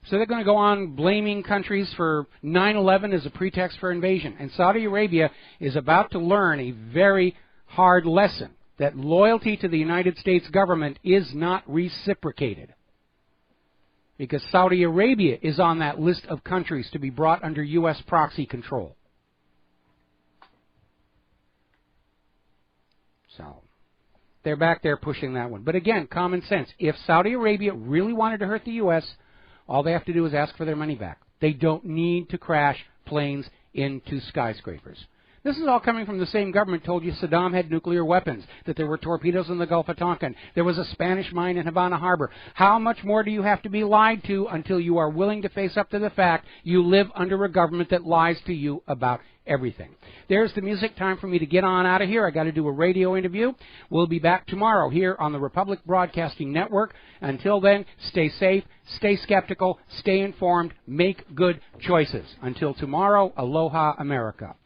So they're going to go on blaming countries for 9/11 as a pretext for invasion. And Saudi Arabia is about to learn a very hard lesson, that loyalty to the United States government is not reciprocated. Because Saudi Arabia is on that list of countries to be brought under U.S. proxy control. So, they're back there pushing that one. But again, common sense. If Saudi Arabia really wanted to hurt the U.S., all they have to do is ask for their money back. They don't need to crash planes into skyscrapers. This is all coming from the same government told you Saddam had nuclear weapons, that there were torpedoes in the Gulf of Tonkin, there was a Spanish mine in Havana Harbor. How much more do you have to be lied to until you are willing to face up to the fact you live under a government that lies to you about everything? There's the music. Time for me to get on out of here. I got to do a radio interview. We'll be back tomorrow here on the Republic Broadcasting Network. Until then, stay safe, stay skeptical, stay informed, make good choices. Until tomorrow, aloha America.